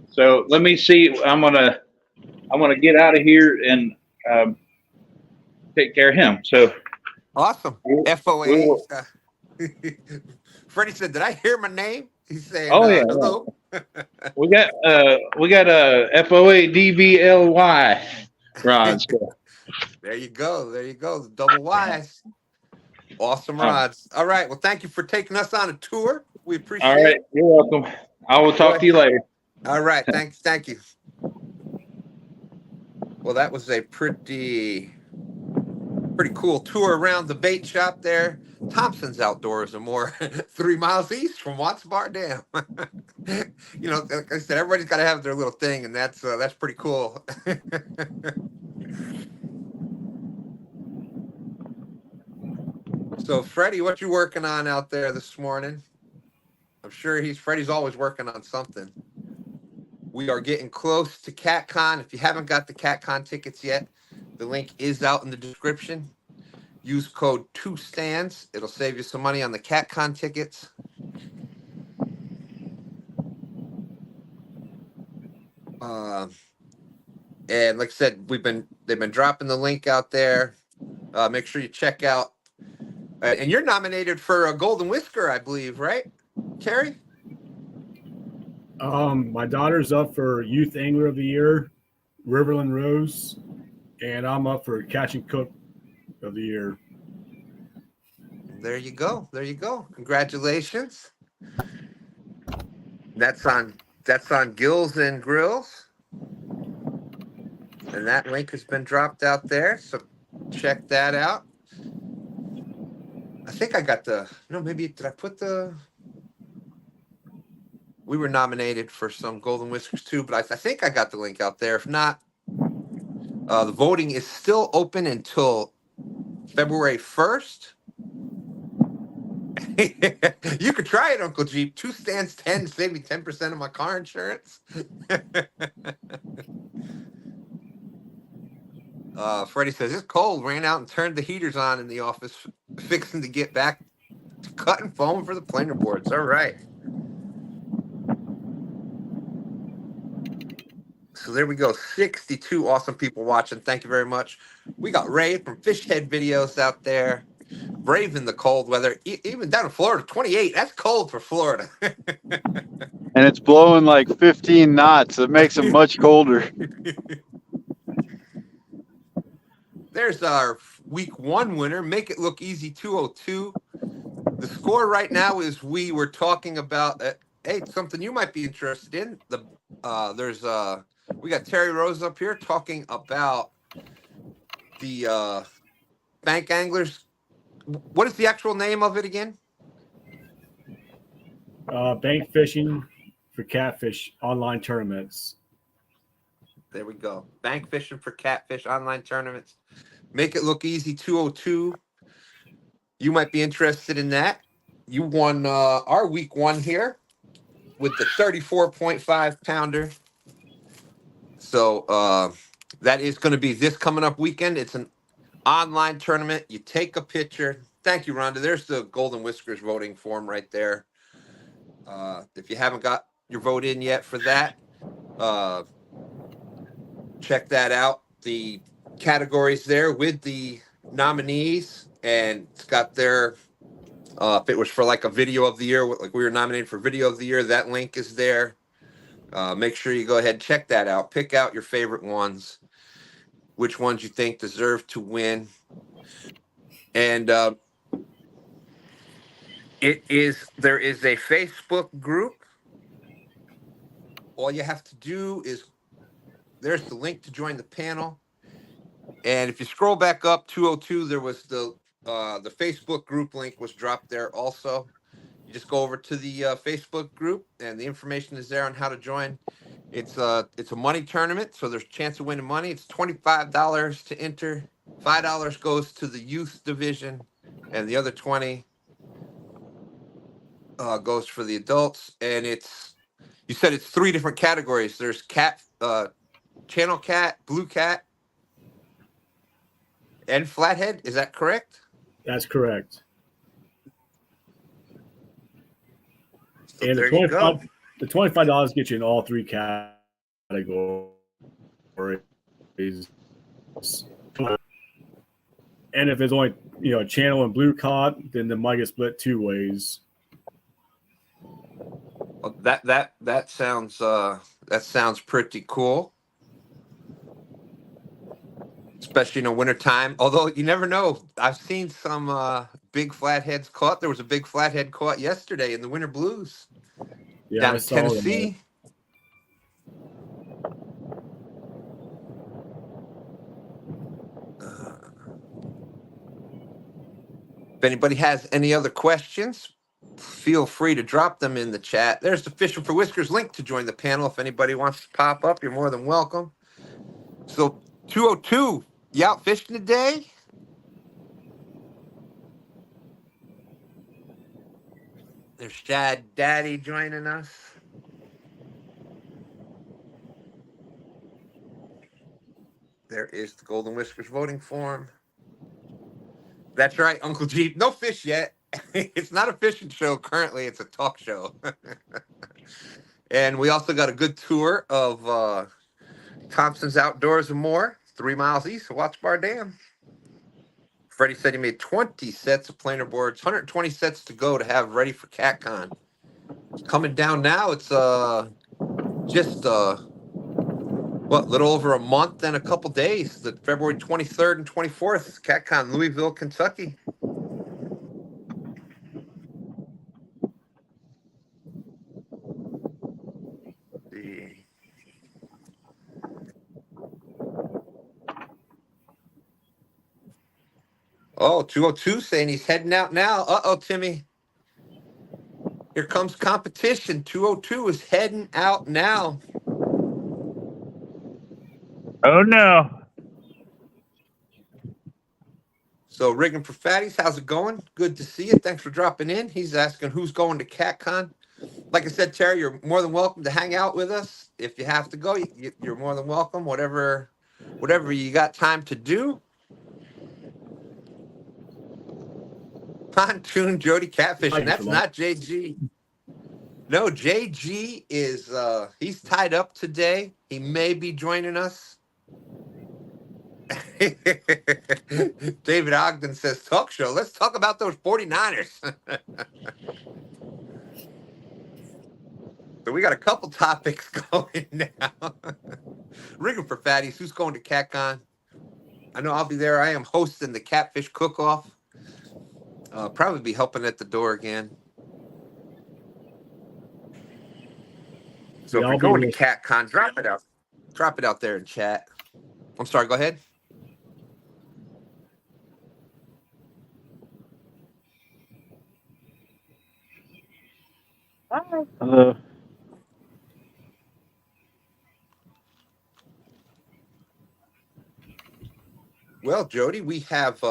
So let me see. I'm gonna get out of here and take care of him. So Awesome. we FOA. will. Freddie said, "Did I hear my name?" He's saying, Oh yeah, "Hello." we got a FOA DVLY rods. There you go. There you go. The double Y's. Awesome Um, rods. All right. Well, thank you for taking us on a tour. We all appreciate right, it. you're welcome. I will talk to you later. All right. Thanks. Thank you. Well, that was a pretty cool tour around the bait shop there. Thompson's Outdoors are more 3 miles east from Watts Bar Dam. You know, like I said, everybody's got to have their little thing, and that's pretty cool. So, Freddie, what you working on out there this morning? I'm sure Freddie's always working on something. We are getting close to CatCon. If you haven't got the CatCon tickets yet, the link is out in the description. Use code 2STANDS. It'll save you some money on the CatCon tickets. And like I said, they've been dropping the link out there. Make sure you check out. And you're nominated for a Golden Whisker, I believe, right, Terry? My daughter's up for Youth Angler of the Year, Riverland Rose, and I'm up for Catch and Cook of the Year. There you go. There you go. Congratulations. That's on Gills and Grills. And that link has been dropped out there. So check that out. I think I got maybe did I put we were nominated for some Golden Whiskers too, but I think I got the link out there. If not, the voting is still open until February 1st. You could try it, Uncle Jeep. 2 stands 10 save me 10% of my car insurance. Freddie says it's cold. Ran out and turned the heaters on in the office, fixing to get back to cutting foam for the planer boards. All right. So there we go. 62 awesome people watching. Thank you very much. We got Ray from Fishhead Videos out there. Braving the cold weather, even down in Florida, 28. That's cold for Florida. And it's blowing like 15 knots. It makes it much colder. There's our week 1 winner. Make it look easy 202. The score right now is we were talking about something you might be interested in. We got Terry Rose up here talking about the bank anglers. What is the actual name of it again? Bank fishing for catfish online tournaments. There we go. Bank fishing for catfish online tournaments. Make it look easy 202. You might be interested in that. You won our week 1 here with the 34.5 pounder. So that is going to be this coming up weekend. It's an online tournament. You take a picture. Thank you, Rhonda. There's the Golden Whiskers voting form right there. If you haven't got your vote in yet for that, check that out. The categories there with the nominees, and it's got their if it was for like a video of the year, like we were nominated for video of the year, that link is there. Make sure you go ahead and check that out. Pick out your favorite ones, which ones you think deserve to win. And there is a Facebook group. All you have to do is there's the link to join the panel. And if you scroll back up 202, there was the Facebook group link was dropped there also. You just go over to the Facebook group, and the information is there on how to join. It's a money tournament, so there's a chance of winning money. It's $25 to enter. $5 goes to the youth division, and the other 20 goes for the adults. And you said it's 3 different categories. There's cat, channel cat, blue cat, and flathead. Is that correct? That's correct. So And there you go. the $25 gets you in all three categories. And if it's only a channel and blue cod, then the might get split two ways. Well, that sounds pretty cool, especially in the wintertime. Although you never know. I've seen some big flatheads caught. There was a big flathead caught yesterday in the winter blues Yeah, down I in saw them. Tennessee. If anybody has any other questions, feel free to drop them in the chat. There's the Fishing for Whiskers link to join the panel. If anybody wants to pop up, you're more than welcome. So 202, you out fishing today? There's Shad Daddy joining us. There is the Golden Whiskers voting form. That's right, Uncle Jeep. No fish yet. It's not a fishing show currently. It's a talk show. And we also got a good tour of Thompson's Outdoors and More, 3 miles east of Watts Bar Dam. Freddie said he made 20 sets of planer boards, 120 sets to go to have ready for CatCon. It's coming down now. It's just little over a month and a couple days. The February 23rd and 24th, CatCon, Louisville, Kentucky. Oh, 202 saying he's heading out now. Uh-oh, Timmy. Here comes competition. 202 is heading out now. Oh no. So Rigging for Fatties, how's it going? Good to see you. Thanks for dropping in. He's asking who's going to CatCon. Like I said, Terry, you're more than welcome to hang out with us. If you have to go, you're more than welcome. Whatever you got time to do. Pontoon Jody catfishing. That's not JG. No, JG is he's tied up today. He may be joining us. David Ogden says, talk show. Let's talk about those 49ers. So we got a couple topics going now. Rigging for Fatties. Who's going to CatCon? I know I'll be there. I am hosting the Catfish Cook-Off. Probably be helping at the door again. So if you're going to CatCon, drop it out. Drop it out there in chat. I'm sorry, go ahead. Hello. Well, Jody, we have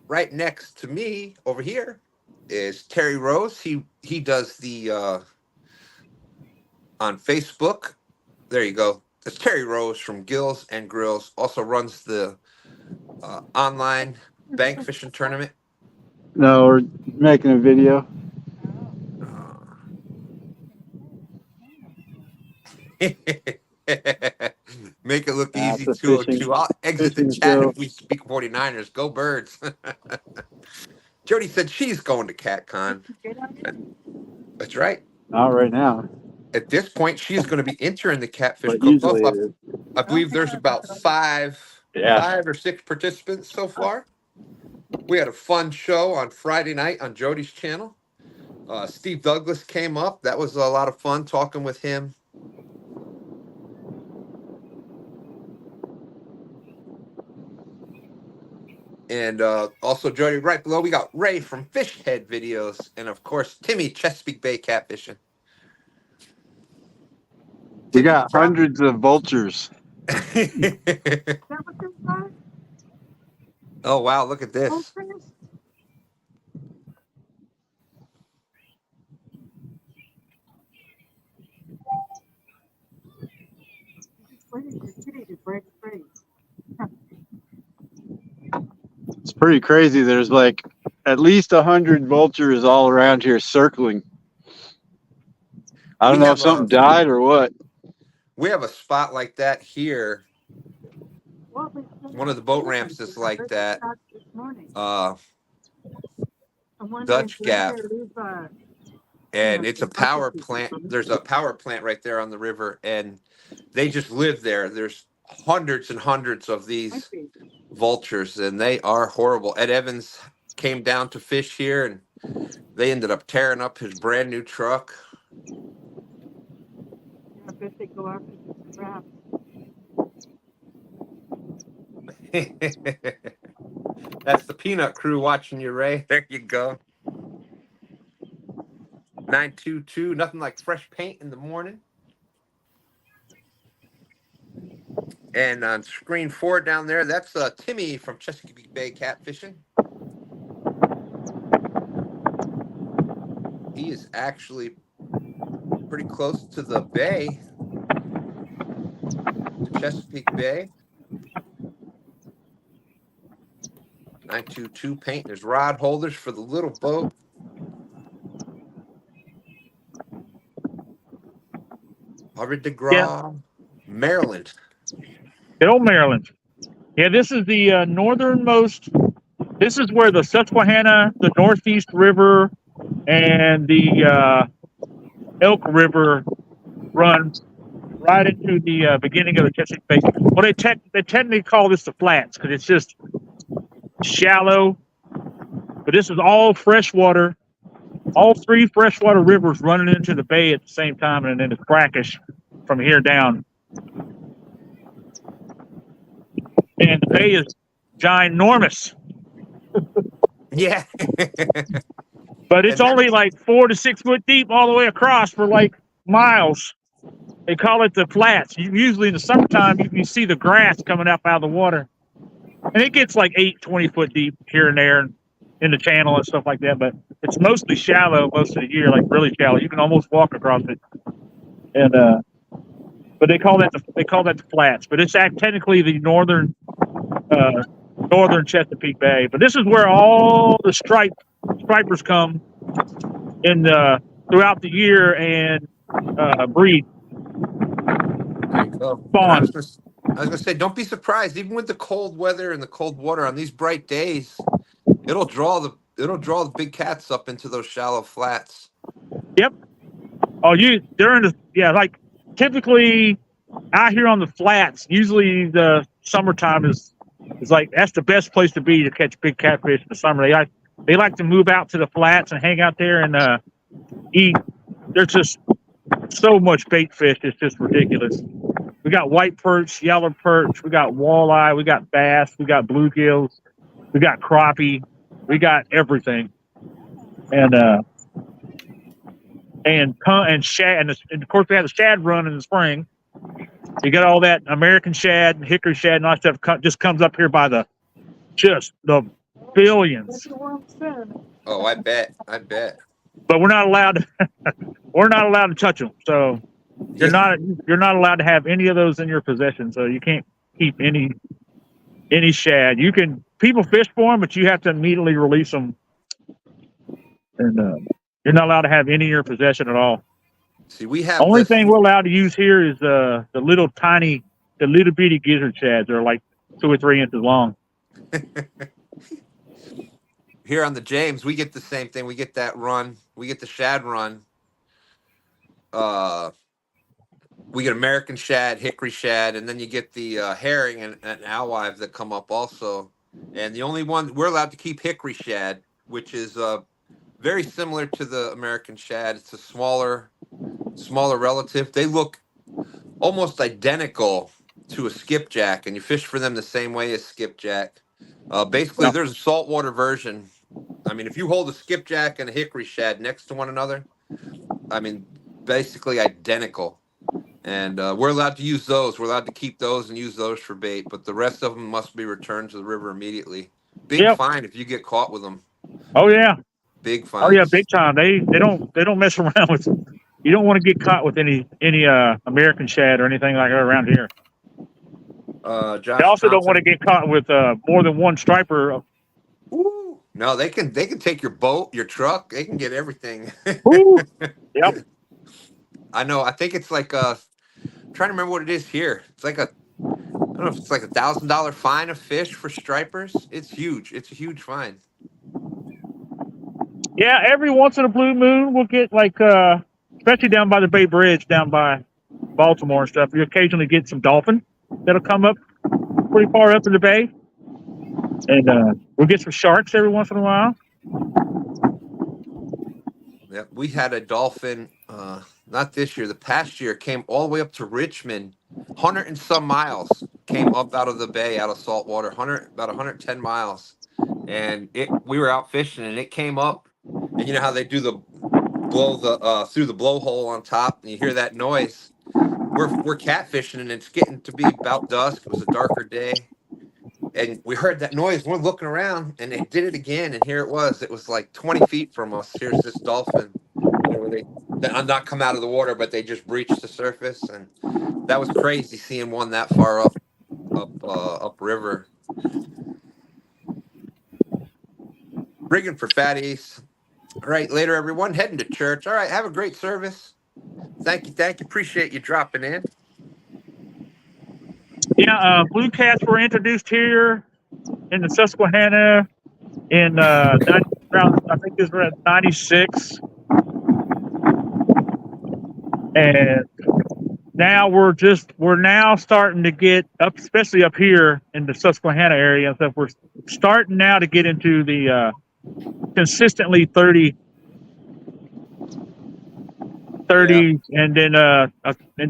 right next to me over here is Terry Rose. He does the on Facebook. There you go. That's Terry Rose from Gills and Grills. Also runs the online bank fishing tournament. No, we're making a video. Make it look Nah, easy. it's a 202. fishing- I'll exit the fishing chat show. if we speak 49ers. Go Birds. Jody said she's going to CatCon. That's right. Not right now, At this point, she is going to be entering the Catfish but Cook-Off. usually it is. I believe there's about five or six participants so far. We had a fun show on Friday night on Jody's channel. Steve Douglas came up. That was a lot of fun talking with him. And also, Jody, right below, we got Ray from Fish Head Videos. And, of course, Timmy, Chesapeake Bay Catfishing. We got hundreds of vultures. Oh, wow, look at this. It's pretty crazy. There's like at least 100 vultures all around here circling. I don't We know if have something a died or what. we have a spot like that here. One of the boat ramps is like that. Dutch Gap, and it's a power plant. There's a power plant right there on the river, and they just live there. There's hundreds and hundreds of these vultures, and they are horrible. Ed Evans came down to fish here, and they ended up tearing up his brand new truck. I bet they go after the crab. That's the peanut crew watching you, Ray. There you go. 922, nothing like fresh paint in the morning. And on screen 4 down there, that's Timmy from Chesapeake Bay Catfishing. He is actually pretty close to the bay, to Chesapeake Bay. 922 painting his rod holders for the little boat. Harvard DeGraw, Maryland. Good old Maryland. Yeah, this is the northernmost. This is where the Susquehanna, the Northeast River, and the Elk River run right into the beginning of the Chesapeake Bay. Well, they technically call this the flats because it's just shallow. But this is all freshwater. All 3 freshwater rivers running into the bay at the same time, and then it's brackish from here down. And the bay is ginormous. Yeah. But it's only like 4 to 6 foot deep all the way across for like miles. They call it the flats. Usually in the summertime, you see the grass coming up out of the water. And it gets like 20 foot deep here and there in the channel and stuff like that. But it's mostly shallow most of the year, like really shallow. You can almost walk across it. And but they call that the flats. But it's technically the northern Chesapeake Bay. But this is where all the stripers come in throughout the year and breed. There you go. Spawn. I was gonna say, don't be surprised. Even with the cold weather and the cold water on these bright days, it'll draw the big cats up into those shallow flats. Yep. Oh, like typically out here on the flats. Usually the summertime is like that's the best place to be to catch big catfish in the summer. They like to move out to the flats and hang out there and eat. There's just so much bait fish. It's just ridiculous. We got white perch, yellow perch. We got walleye. We got bass. We got bluegills. We got crappie. We got everything. And shad. And of course, we have the shad run in the spring. You got all that American shad and hickory shad and all that stuff just comes up here by the billions. Oh, I bet. But we're not allowed to touch them. So you're not allowed to have any of those in your possession. So you can't keep any shad. People fish for them, but you have to immediately release them. And you're not allowed to have any in your possession at all. See, we have Only thing we're allowed to use here is the little bitty gizzard shads. They're like 2 or 3 inches long. Here on the James, we get the same thing. We get that run. We get the shad run. We get American shad, hickory shad, and then you get the herring and alewives that come up also. And the only one we're allowed to keep hickory shad, which is very similar to the American shad. It's a smaller relative. They look almost identical to a skipjack, and you fish for them the same way as skipjack. Basically, there's a saltwater version. I mean, if you hold a skipjack and a hickory shad next to one another, I mean, basically identical. And we're allowed to use those. We're allowed to keep those and use those for bait, but the rest of them must be returned to the river immediately. Big fine if you get caught with them. Oh yeah. Big fine. Oh yeah, big time. They don't mess around with. You don't want to get caught with any American shad or anything like that around here. Josh They also Thompson. don't want to get caught with more than one striper. Ooh, No, they can take your boat, your truck. They can get everything. Woo. Yep. I know. I think it's like trying to remember what it is here. It's like I don't know if it's like $1,000 fine of fish for stripers. It's huge. It's a huge fine. Yeah, every once in a blue moon, we'll get like, especially down by the Bay Bridge, down by Baltimore and stuff. You occasionally get some dolphin that'll come up pretty far up in the bay, and we'll get some sharks every once in a while. Yeah, we had a dolphin. Not this year. The past year came all the way up to Richmond, 100 and some miles. Came up out of the bay, out of saltwater, about 110 miles, and we were out fishing, and it came up, and you know how they do the blow the through the blowhole on top, and you hear that noise. We're catfishing, and it's getting to be about dusk. It was a darker day, and we heard that noise. We're looking around, and they did it again, and here it was. It was like 20 feet from us. Here's this dolphin. You know, where they not come out of the water, but they just breached the surface, and that was crazy seeing one that far up river. Rigging for fatties. All right, later everyone. Heading to church. All right, have a great service. Thank you. Appreciate you dropping in. Yeah, blue cats were introduced here in the Susquehanna in around, I think this was around 96, and now we're now starting to get up, especially up here in the Susquehanna area and stuff. We're starting now to get into the consistently 30, Yeah. and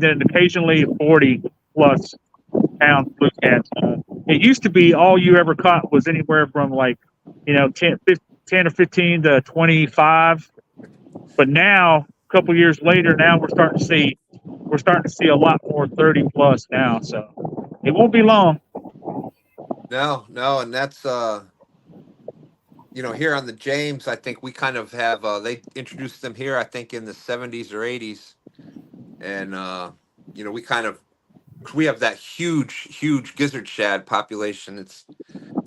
then occasionally 40 plus pound blue cats. It used to be all you ever caught was anywhere from like, 10 or 15 to 25. But now, a couple years later, now we're starting to see a lot more 30 plus now. So it won't be long. No, and that's here on the James, I think we kind of have they introduced them here, I think in the 70s or 80s, and we have that huge gizzard shad population.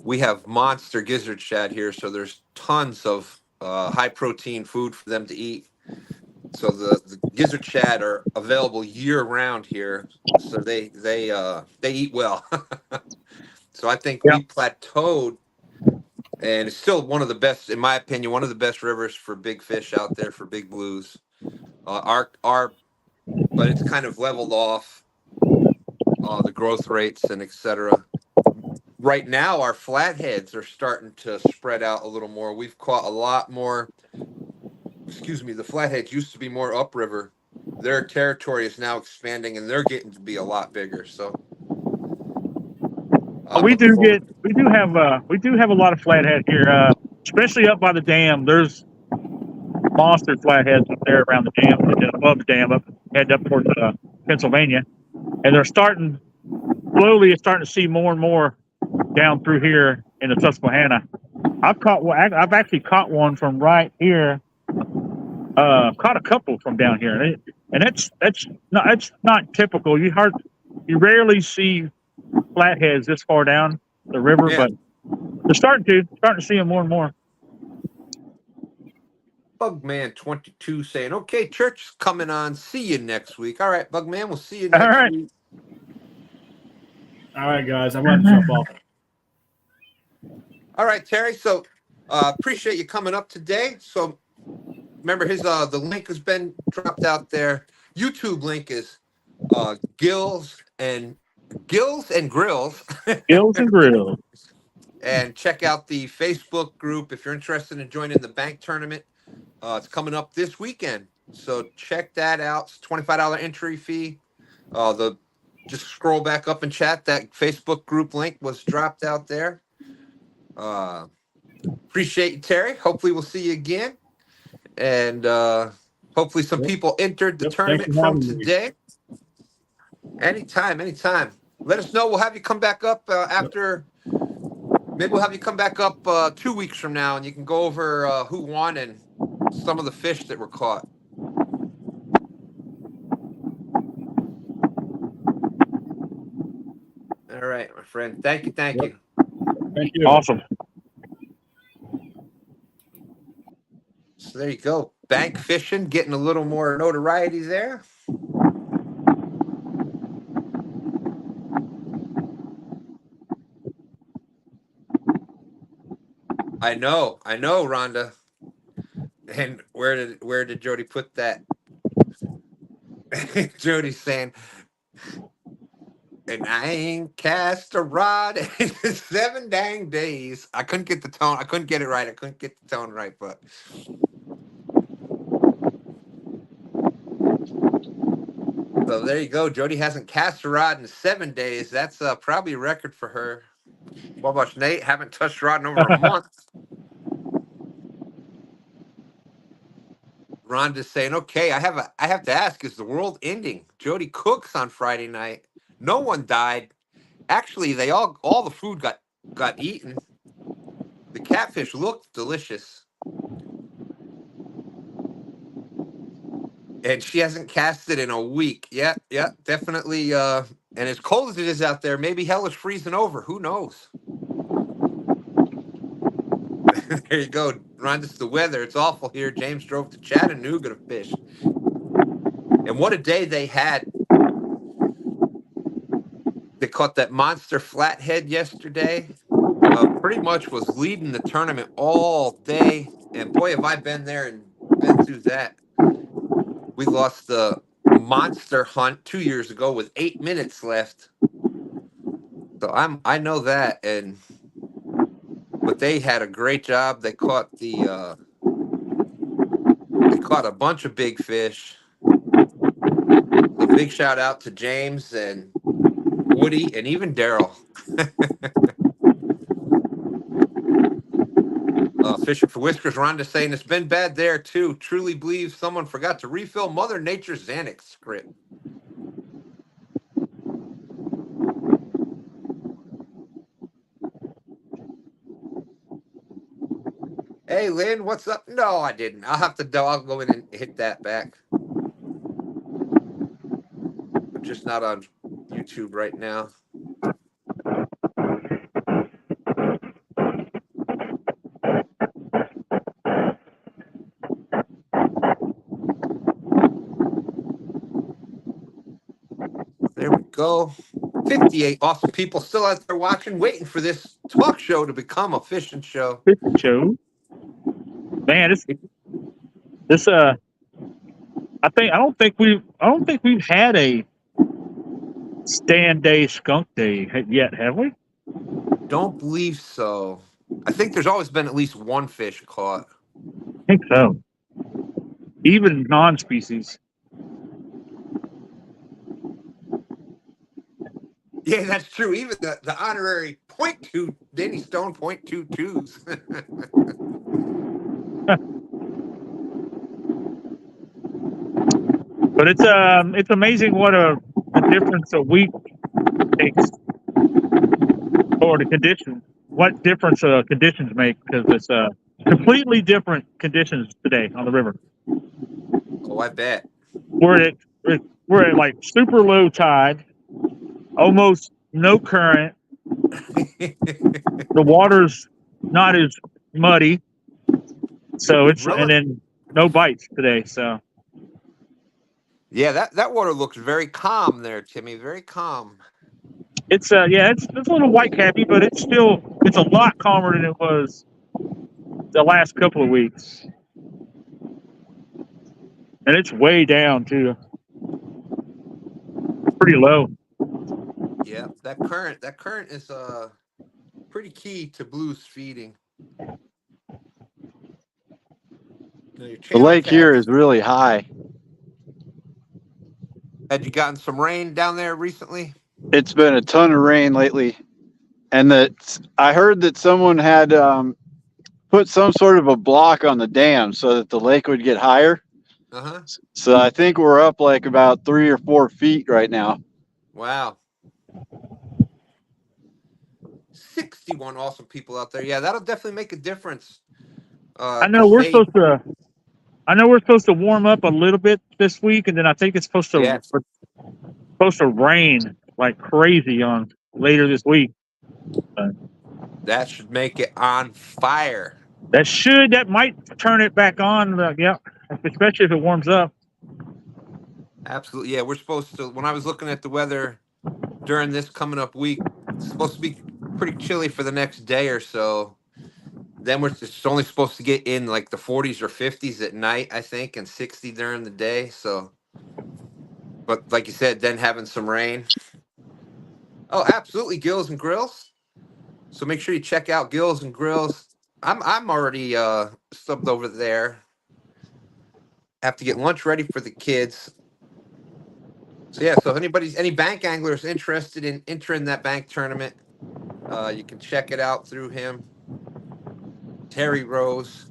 We have monster gizzard shad here, so there's tons of high protein food for them to eat. So the gizzard shad are available year round here, so they eat well. So I think we plateaued, and it's still one of the best, in my opinion, one of the best rivers for big fish out there, for big blues. But it's kind of leveled off, the growth rates and etc. Right now, our flatheads are starting to spread out a little more. We've caught a lot more. Excuse me, the flatheads used to be more upriver. Their territory is now expanding, and they're getting to be a lot bigger. So We do have a lot of flathead here, especially up by the dam. There's monster flatheads up there around the dam, and then above the dam, heading up towards Pennsylvania, and they're starting slowly. It's starting to see more and more down through here in the Susquehanna. I've actually caught one from right here. Caught a couple from down here, and that's not typical. You rarely see flatheads this far down the river, Yeah. but they're starting to see them more and more. Bugman22 saying, "Okay, church is coming on. See you next week." All right, Bugman, we'll see you next All right. week. All right, guys, I'm going to jump off. All right, Terry. So appreciate you coming up today. So remember, the link has been dropped out there. YouTube link is Gills and Grills. Gills and Grills. And check out the Facebook group if you're interested in joining the bank tournament. It's coming up this weekend, so check that out. It's $25 entry fee. Just scroll back up and chat. That Facebook group link was dropped out there. Appreciate you, Terry. Hopefully we'll see you again, and hopefully some people entered the tournament from today. Anytime. Let us know. We'll have you come back up after. Maybe we'll have you come back up 2 weeks from now, and you can go over who won and some of the fish that were caught. All right, my friend. Thank you. Thank you. Awesome. So there you go. Bank fishing, getting a little more notoriety there. I know, Rhonda. And where did Jody put that? Jody's saying, and I ain't cast a rod in 7 dang days. I couldn't get the tone. I couldn't get it right. I couldn't get the tone right, but so there you go. Jody hasn't cast a rod in 7 days. That's probably a record for her. What about Nate? Haven't touched a rod in over a month. Rhonda's saying, okay, I have to ask, is the world ending? Jody cooks on Friday night. No one died. Actually, all the food got eaten. The catfish looked delicious. And she hasn't cast it in a week. Yeah, definitely. And as cold as it is out there, maybe hell is freezing over. Who knows? There you go. Ron, it's the weather. It's awful here. James drove to Chattanooga to fish. And what a day they had. They caught that monster flathead yesterday. Pretty much was leading the tournament all day. And boy, have I been there and been through that. We lost the monster hunt 2 years ago with 8 minutes left. So I know that, but they had a great job. They caught a bunch of big fish. A big shout out to James and Woody and even Daryl. Fishing for Whiskers, Rhonda saying it's been bad there too. Truly believe someone forgot to refill Mother Nature's Xanax script. Hey Lynn, what's up? No, I didn't. I'll go in and hit that back. I'm just not on YouTube right now. There we go. 58 awesome people still out there watching, waiting for this talk show to become a fishing show. Fishing show. Man, I don't think we've had a STANday skunk day yet, have we? Don't believe so. I think there's always been at least one fish caught. I think so. Even non-species. Yeah, that's true. Even the honorary .2 Danny Stone .22s. But it's amazing what a difference a week makes, or the conditions. What difference conditions make, because it's completely different conditions today on the river. Oh, I bet. We're at like super low tide, almost no current. The water's not as muddy, so it's Really? and then no bites today. So Yeah, that water looks very calm there, Timmy. Very calm. it's a little white cappy, but it's a lot calmer than it was the last couple of weeks, and it's way down too. Pretty low. Yeah, that current is pretty key to blues feeding. The lake here is really high. Had you gotten some rain down there recently? It's been a ton of rain lately, and I heard that someone had put some sort of a block on the dam so that the lake would get higher. Uh-huh. So I think we're up like about 3 or 4 feet right now. Wow. 61 awesome people out there. Yeah, that'll definitely make a difference. I know we're supposed to warm up a little bit this week, and then I think it's supposed to rain like crazy on later this week. That should make it on fire. That might turn it back on. Yeah, especially if it warms up. Absolutely. Yeah, we're supposed to. When I was looking at the weather during this coming up week, it's supposed to be pretty chilly for the next day or so. Then it's only supposed to get in like the 40s or 50s at night, I think, and 60 during the day. So, but like you said, then having some rain. Oh, absolutely, Gills and Grills. So make sure you check out Gills and Grills. I'm already subbed over there. Have to get lunch ready for the kids. So yeah, so if any bank anglers interested in entering that bank tournament, you can check it out through him. Terry Rose.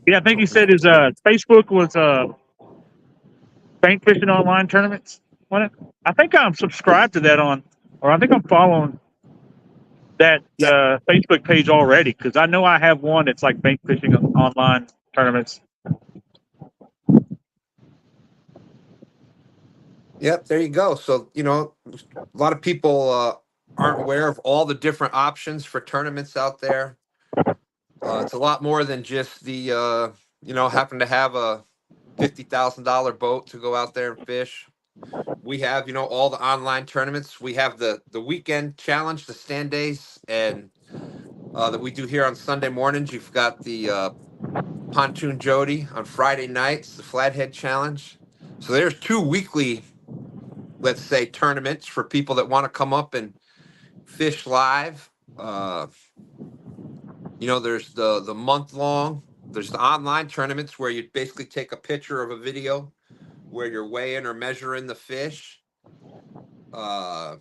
Yeah, I think he said his Facebook was bank fishing online tournaments. I think I'm subscribed to that or I think I'm following that Yeah. Facebook page already because I know I have one that's like bank fishing online tournaments. Yep, there you go. So, a lot of people aren't aware of all the different options for tournaments out there. It's a lot more than just the, happen to have a $50,000 boat to go out there and fish. We have, all the online tournaments. We have the weekend challenge, the STANdays, and that we do here on Sunday mornings. You've got the Pontoon Jody on Friday nights, the Flathead Challenge. So there's 2 weekly, let's say, tournaments for people that want to come up and fish live. There's the month long. There's the online tournaments where you basically take a picture of a video where you're weighing or measuring the fish, and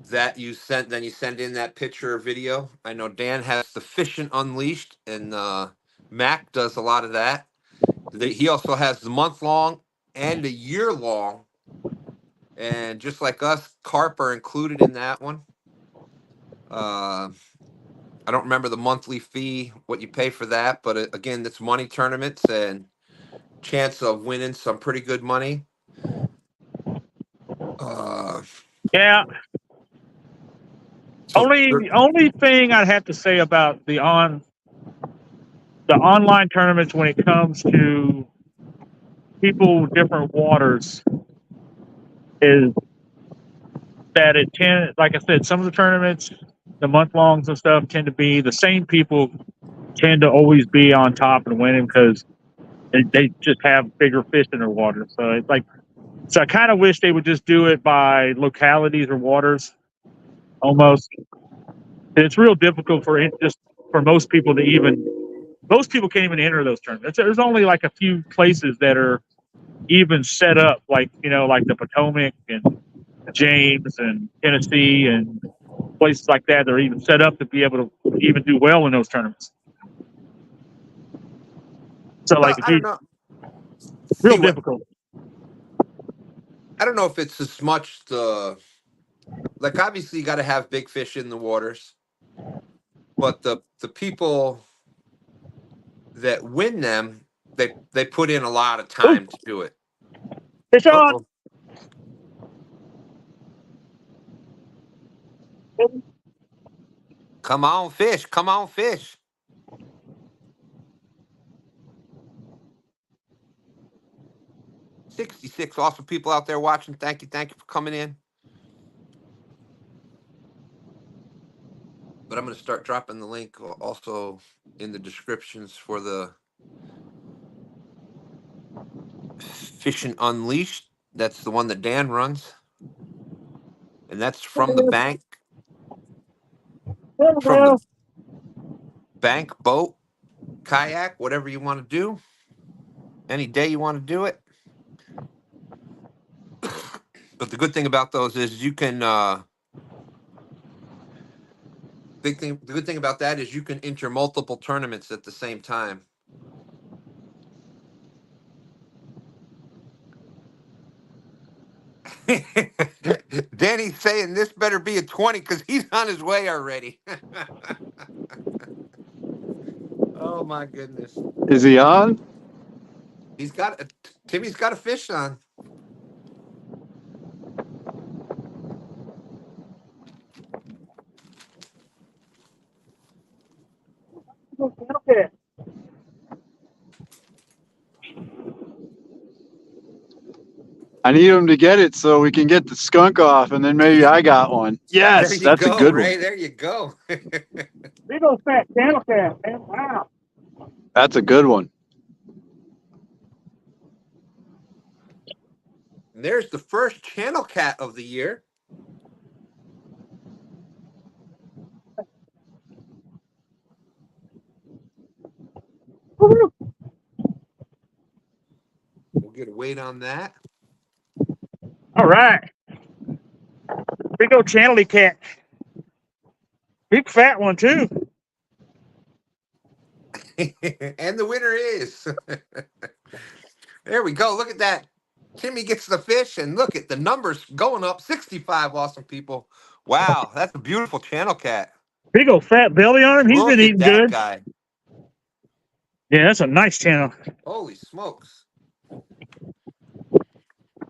that you send in that picture or video. I know Dan has the Fishing Unleashed, and Mac does a lot of that. He also has the month long and a year long, and just like us, Carp are included in that one. I don't remember the monthly fee, what you pay for that, but again, it's money tournaments and chance of winning some pretty good money. Yeah. So Only thing I'd have to say about the online tournaments when it comes to people different waters is that like I said, some of the tournaments, the month longs and stuff tend to be the same people tend to always be on top and winning because they just have bigger fish in their water. So it's like, so I kind of wish they would just do it by localities or waters almost. It's real difficult for most people most people can't even enter those tournaments. There's only like a few places that are even set up, like like the Potomac and James and Tennessee and places like that. They're even set up to be able to even do well in those tournaments. So like, I don't know. real difficult. I don't know if it's as much like obviously you got to have big fish in the waters, but the people that win them, they put in a lot of time to do it. Fish on. Come on, fish. Come on, fish. $66 awesome people out there watching. Thank you for coming in. But I'm going to start dropping the link also in the descriptions for the Fishing Unleashed. That's the one that Dan runs. And that's from the bank. From the bank, boat, kayak, whatever you want to do. Any day you want to do it. But the good thing about those is you can the good thing about that is you can enter multiple tournaments at the same time. Danny's saying this better be a 20 because he's on his way already. Oh my goodness. Is he on? Timmy's got a fish on. I need him to get it so we can get the skunk off, and then maybe I got one. Yes, There you that's go, a good Ray. one. There you go. Big old fat channel cat, man. Wow. That's a good one. And there's the first channel cat of the year. Woo-hoo. We'll get a weight on that. All right. Big old channel cat. Big fat one, too. And the winner is. There we go. Look at that. Timmy gets the fish, and look at the numbers going up. 65 awesome people. Wow, that's a beautiful channel cat. Big old fat belly on him. He's Look been at eating that good. guy. Yeah, that's a nice channel. Holy smokes.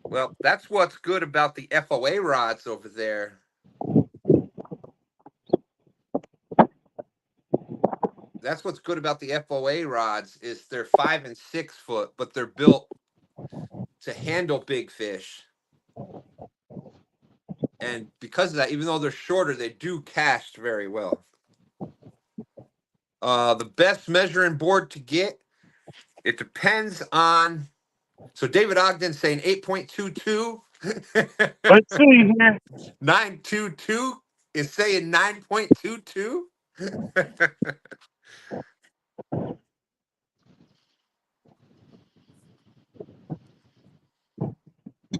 Well, that's what's good about the FOA rods over there. That's what's good about the FOA rods is they're 5 and 6 foot, but they're built to handle big fish. And because of that, even though they're shorter, they do cast very well. The best measuring board to get, it depends on. So David Ogden saying 8.22. Let's see here. 922 is saying 9.22.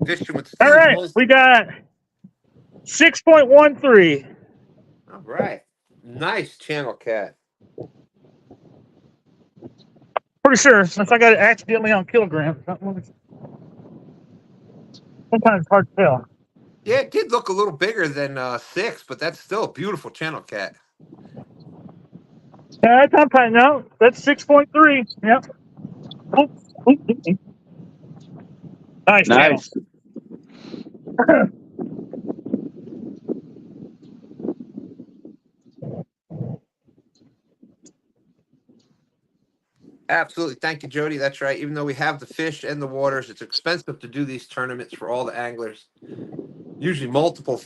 Fishing with All Steve right. Mosley. We got 6.13. All right. Nice channel cat. Pretty sure, since I got it accidentally on kilograms. Sometimes it's hard to tell. Yeah, it did look a little bigger than 6, but that's still a beautiful channel cat. Yeah, that's on no, that's 6.3. Yep. Oops. Nice channel. Nice. Absolutely. Thank you, Jody. That's right. Even though we have the fish and the waters, it's expensive to do these tournaments for all the anglers. Usually multiple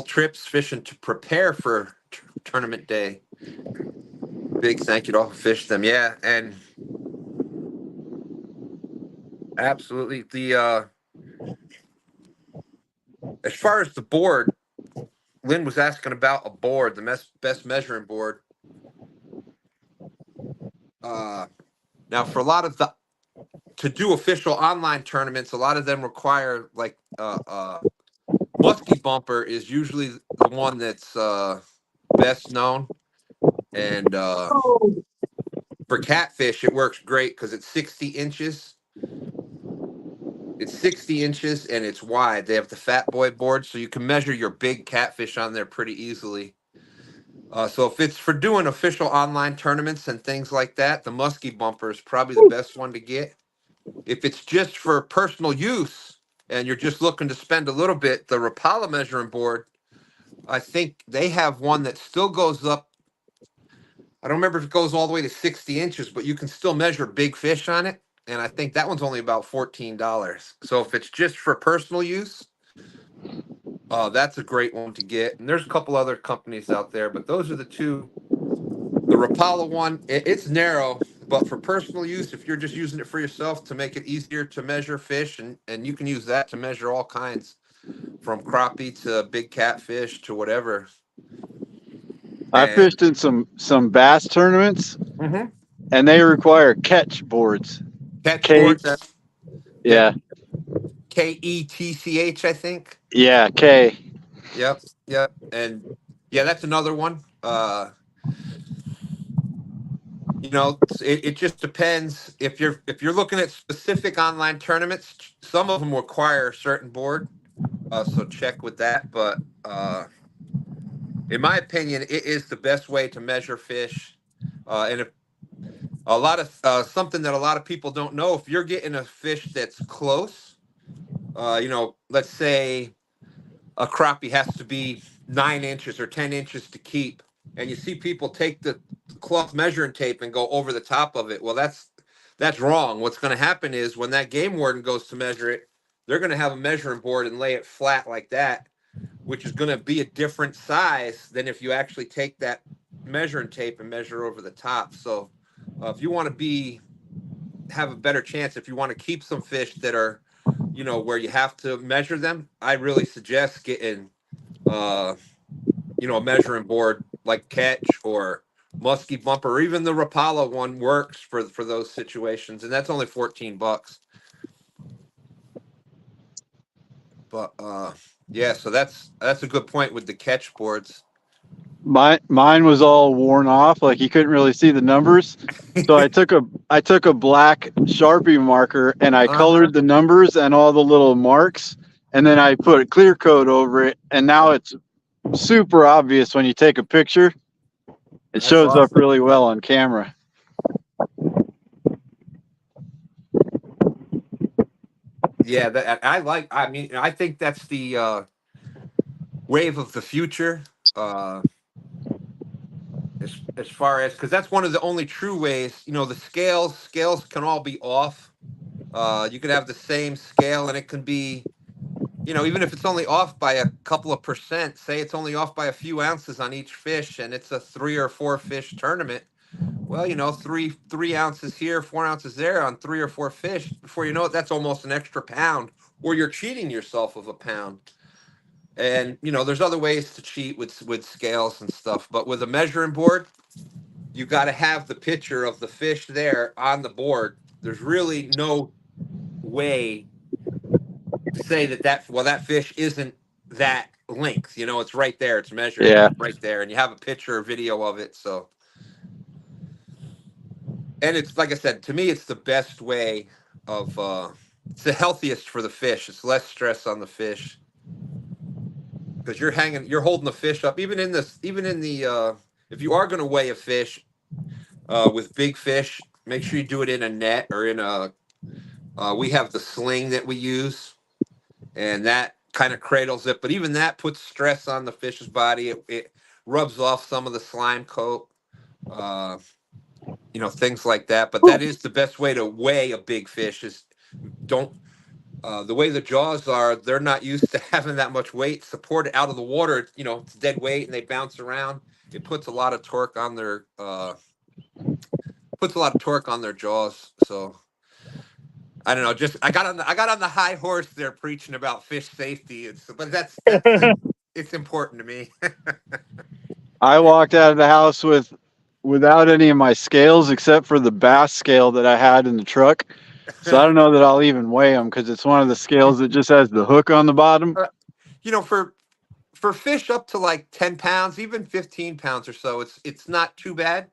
trips fishing to prepare for tournament day. Big thank you to all who fished them. Yeah, and absolutely. The as far as the board, Lynn was asking about a board, the best measuring board. Now for a lot of to do official online tournaments, a lot of them require like musky bumper is usually the one that's best known, and for catfish it works great because it's 60 inches. It's 60 inches and it's wide. They have the Fat Boy board, so you can measure your big catfish on there pretty easily. So if it's for doing official online tournaments and things like that, the musky bumper is probably the best one to get. If it's just for personal use and you're just looking to spend a little bit, the Rapala measuring board, I think they have one that still goes up. I don't remember if it goes all the way to 60 inches, but you can still measure big fish on it. And I think that one's only about $14. So if it's just for personal use, that's a great one to get. And there's a couple other companies out there, but those are the two. The Rapala one, it's narrow, but for personal use, if you're just using it for yourself to make it easier to measure fish, and you can use that to measure all kinds, from crappie to big catfish to whatever. I fished in some bass tournaments, and they require catch boards. Catch boards, that's Yeah. KETCH, I think. Yeah, K. Yep. And yeah, that's another one. It just depends if you're looking at specific online tournaments. Some of them require a certain board, so check with that. But in my opinion, it is the best way to measure fish. And if a lot of something that a lot of people don't know, if you're getting a fish that's close, let's say a crappie has to be 9 inches or 10 inches to keep, and you see people take the cloth measuring tape and go over the top of it. Well, that's wrong. What's going to happen is when that game warden goes to measure it, they're going to have a measuring board and lay it flat like that, which is going to be a different size than if you actually take that measuring tape and measure over the top. So if you want to have a better chance, if you want to keep some fish that are, where you have to measure them, I really suggest getting, a measuring board like Catch or Muskie Bumper, or even the Rapala one works for those situations. And that's only $14. But yeah, so that's a good point with the catch boards. Mine was all worn off, like you couldn't really see the numbers. So I took a black Sharpie marker and I colored the numbers and all the little marks, and then I put a clear coat over it, and now it's super obvious when you take a picture. It shows up really well on camera. Yeah, I think that's the wave of the future. As far as, because that's one of the only true ways. The scales can all be off. You could have the same scale and it can be, even if it's only off by a couple of percent, say it's only off by a few ounces on each fish, and it's a 3 or 4 fish tournament. Well, 3 ounces here, 4 ounces there on 3 or 4 fish. Before you know it, that's almost an extra pound, or you're cheating yourself of a pound. And there's other ways to cheat with scales and stuff, but with a measuring board, you got to have the picture of the fish there on the board. There's really no way to say that fish isn't that length. It's right there. It's measured right there, and you have a picture or video of it. So, and it's like I said, to me, it's the best way of. It's the healthiest for the fish. It's less stress on the fish because you're holding the fish up. Even in the if you are going to weigh a fish with big fish, make sure you do it in a net or in a. We have the sling that we use, and that kind of cradles it. But even that puts stress on the fish's body. It rubs off some of the slime coat, things like that. But that is the best way to weigh a big fish. The way the jaws are, they're not used to having that much weight supported out of the water. It's dead weight and they bounce around. It puts a lot of torque on their jaws. So I don't know. Just I got on the high horse there preaching about fish safety. But that's it's important to me. I walked out of the house without any of my scales except for the bass scale that I had in the truck. So I don't know that I'll even weigh them because it's one of the scales that just has the hook on the bottom. For fish up to like 10 pounds, even 15 pounds or so, it's not too bad.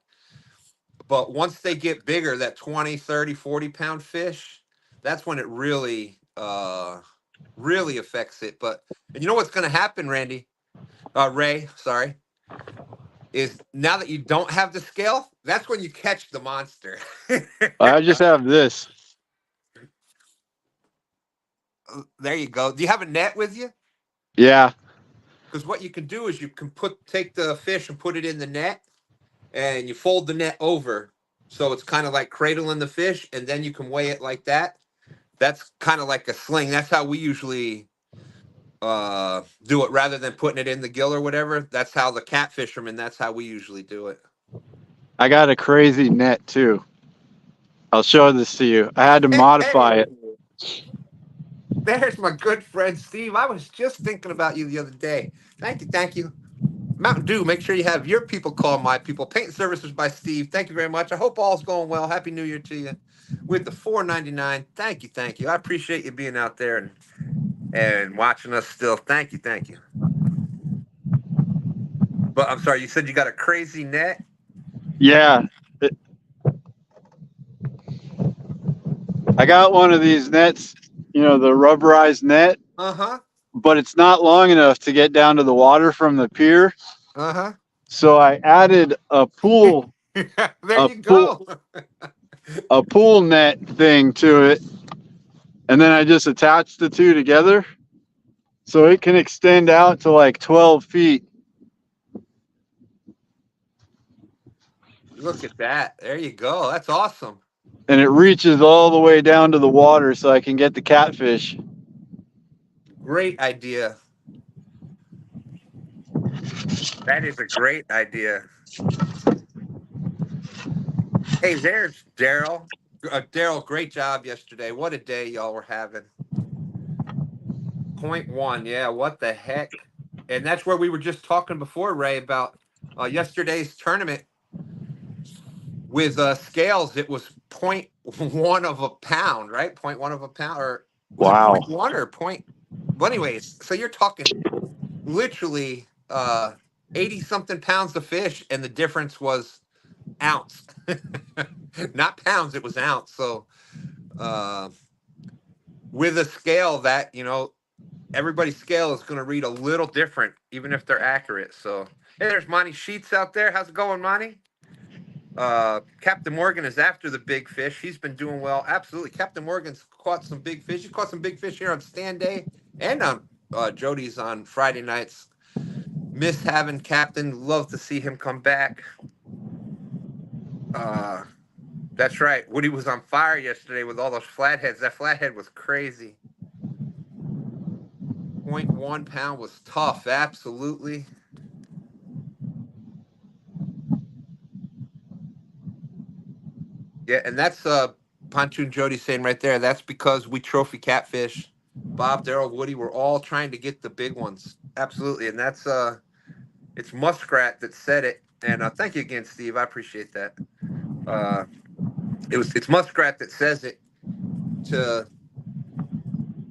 But once they get bigger, that 20, 30, 40-pound fish, that's when it really affects it. And you know what's going to happen, Ray, sorry, is now that you don't have the scale, that's when you catch the monster. I just have this. There you go. Do you have a net with you? Yeah. Because what you can do is you can take the fish and put it in the net, and you fold the net over, so it's kind of like cradling the fish, and then you can weigh it like that. That's kind of like a sling. That's how we usually do it, rather than putting it in the gill or whatever. That's how the catfishermen. That's how we usually do it. I got a crazy net too. I'll show this to you. I had to modify it. There's my good friend Steve. I was just thinking about you the other day. Thank you. Mountain Dew, make sure you have your people call my people. Paint Services by Steve. Thank you very much. I hope all's going well. Happy New Year to you. With the $4.99. Thank you. I appreciate you being out there and watching us still. Thank you. But I'm sorry, you said you got a crazy net? Yeah. I got one of these nets, the rubberized net. Uh-huh. But it's not long enough to get down to the water from the pier. Uh-huh. So I added a pool. There you go. A pool net thing to it. And then I just attached the two together. So it can extend out to like 12 feet. Look at that. There you go. That's awesome. And it reaches all the way down to the water so I can get the catfish. Great idea. That is a great idea. Hey, there's Daryl. Daryl, great job yesterday. What a day y'all were having. 0.1, yeah, what the heck? And that's where we were just talking before, Ray, about yesterday's tournament with scales. It was 0.1 of a pound, right? 0.1 of a pound, or was it Wow. 0.1 or point? Well, anyways, so you're talking literally 80 something pounds of fish, and the difference was ounce, not pounds, it was ounce. So with a scale that, everybody's scale is going to read a little different, even if they're accurate. So, hey, there's Monty Sheets out there. How's it going, Monty? Captain Morgan is after the big fish. He's been doing well. Absolutely. Captain Morgan's caught some big fish. He caught some big fish here on STANday and on Jody's on Friday nights. Miss having Captain. Love to see him come back. That's right. Woody was on fire yesterday with all those flatheads. That flathead was crazy. 0.1 pound was tough. Absolutely. Yeah, and that's Pontoon Jody saying right there. That's because we trophy catfish. Bob, Daryl, Woody, we're all trying to get the big ones. Absolutely, and that's it's Muskrat that said it. And thank you again, Steve. I appreciate that. It's Muskrat that says it.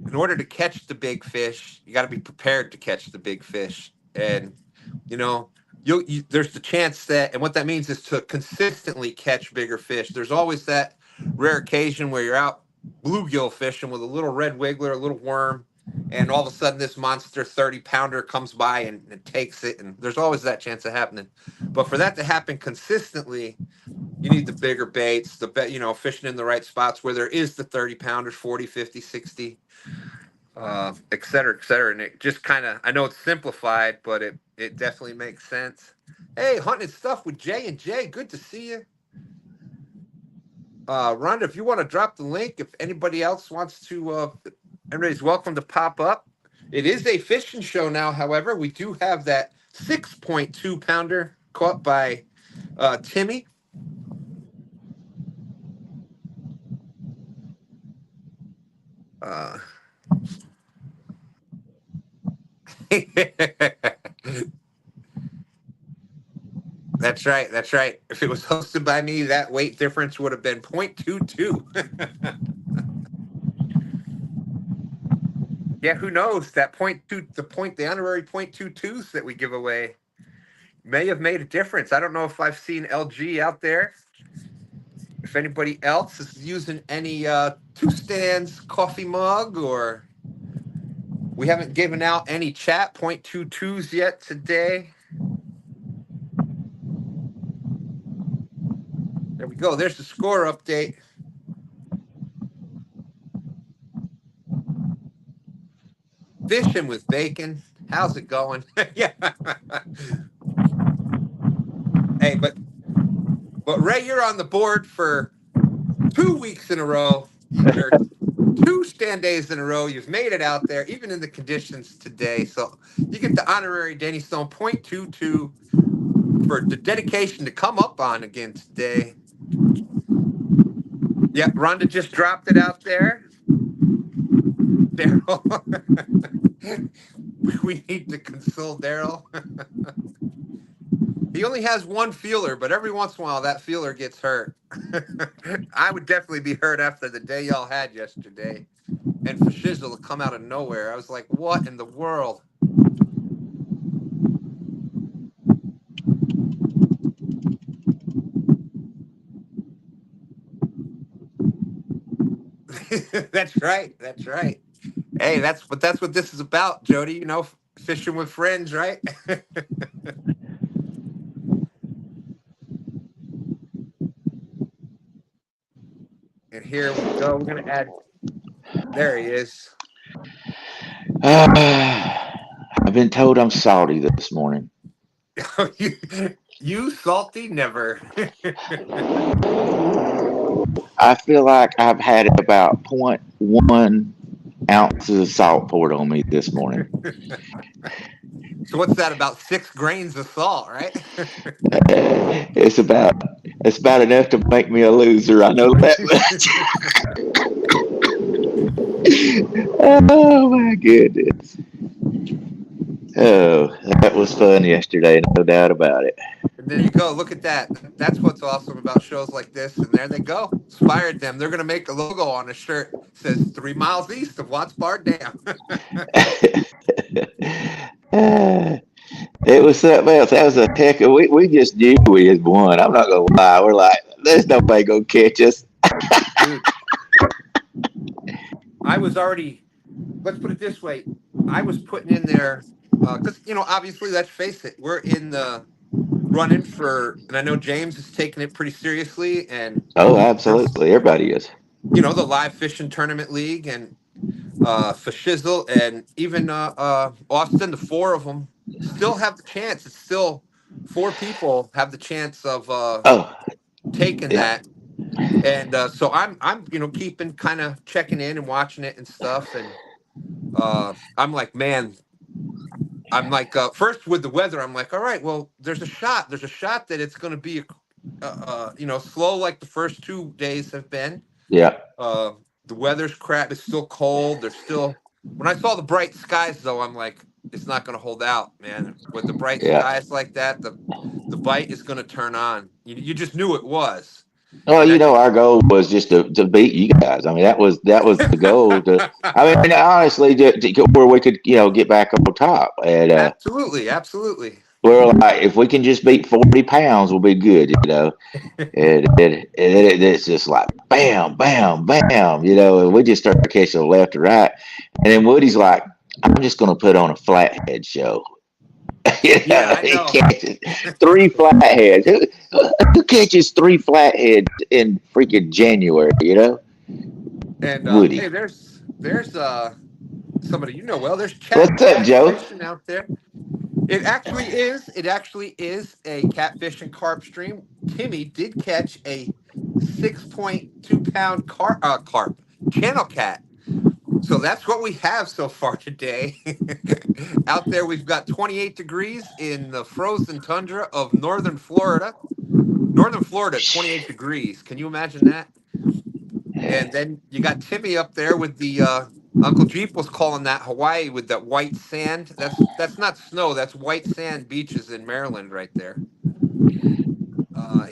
In order to catch the big fish, you got to be prepared to catch the big fish, and there's the chance that, and what that means is to consistently catch bigger fish. There's always that rare occasion where you're out bluegill fishing with a little red wiggler, a little worm, and all of a sudden this monster 30-pounder comes by and takes it, and there's always that chance of happening. But for that to happen consistently, you need the bigger baits, fishing in the right spots where there is the 30-pounders, 40, 50, 60, et cetera, et cetera. And it just kind of, I know it's simplified, but it definitely makes sense. Hey, Hunting Stuff with Jay and Jay. Good to see you. Rhonda, if you want to drop the link, if anybody else wants to, everybody's welcome to pop up. It is a fishing show now, however. We do have that 6.2-pounder caught by Timmy. That's right. That's right. If it was hosted by me, that weight difference would have been 0.22. Yeah, who knows? That the honorary 0.22s that we give away may have made a difference. I don't know if I've seen LG out there. If anybody else is using any Two Stands coffee mug, or we haven't given out any chat 0.22s yet today. There we go. There's the score update. Fishing with bacon. How's it going? Yeah. Hey, but Ray, you're on the board for 2 weeks in a row. Or 2 stand days in a row. You've made it out there, even in the conditions today. So you get the honorary Danny Stone 0.22 for the dedication to come up on again today. Yeah, Rhonda just dropped it out there. Daryl. We need to console Daryl. He only has one feeler, but every once in a while that feeler gets hurt. I would definitely be hurt after the day y'all had yesterday. And for Shizzle to come out of nowhere, I was like, what in the world? That's right. That's right. Hey, that's what this is about, Jody. Fishing with friends, right? And here we go. We're gonna add. There he is. I've been told I'm salty this morning. You salty? Never. I feel like I've had about 0.1 ounces of salt poured on me this morning. So what's that? About 6 grains of salt, right? It's about enough to make me a loser. I know that much. Oh my goodness. Oh, that was fun yesterday, no doubt about it. And there you go. Look at that. That's what's awesome about shows like this. And there they go. Inspired them. They're going to make a logo on a shirt that says 3 miles east of Watts Bar Dam. It was something else. That was a heck of, we just knew we had won. I'm not gonna lie. We're like, there's nobody gonna catch us. Dude, I was already, let's put it this way. I was putting in there, because, obviously, let's face it, we're in the running for, and I know James is taking it pretty seriously. And, Oh, absolutely. Everybody is. the live fishing tournament league and for Shizzle and even Austin, the 4 of them still have the chance. It's still 4 people have the chance of Oh, taking yeah. that. And so I'm keeping kind of checking in and watching it and stuff. And I'm like, man, first with the weather, I'm like, all right, well, there's a shot that it's going to be slow like the first 2 days have been. Yeah. The weather's crap. It's still cold. There's still. When I saw the bright skies, though, I'm like, it's not going to hold out, man. With the bright Yeah. skies like that, the bite is going to turn on. You just knew it was. Well, our goal was just to beat you guys. I mean, that was the goal. I mean, honestly, to where we could, get back on top. And Absolutely. we're like, if we can just beat 40 pounds, we'll be good, And it's just like bam, bam, bam, and we just start catching left to right. And then Woody's like, I'm just going to put on a flathead show. Yeah, I He know. catches 3 flatheads. Who catches 3 flatheads in freaking January, And Woody. hey, there's somebody well. There's What's up, Joe? fishing out there. It actually is a catfish and carp stream. Timmy did catch a 6.2 pound carp channel cat. So that's what we have so far today. Out there, we've got 28 degrees in the frozen tundra of northern Florida. Northern Florida, 28 degrees. Can you imagine that? And then you got Timmy up there with the Uncle Jeep was calling that Hawaii with that white sand. That's not snow. That's white sand beaches in Maryland right there.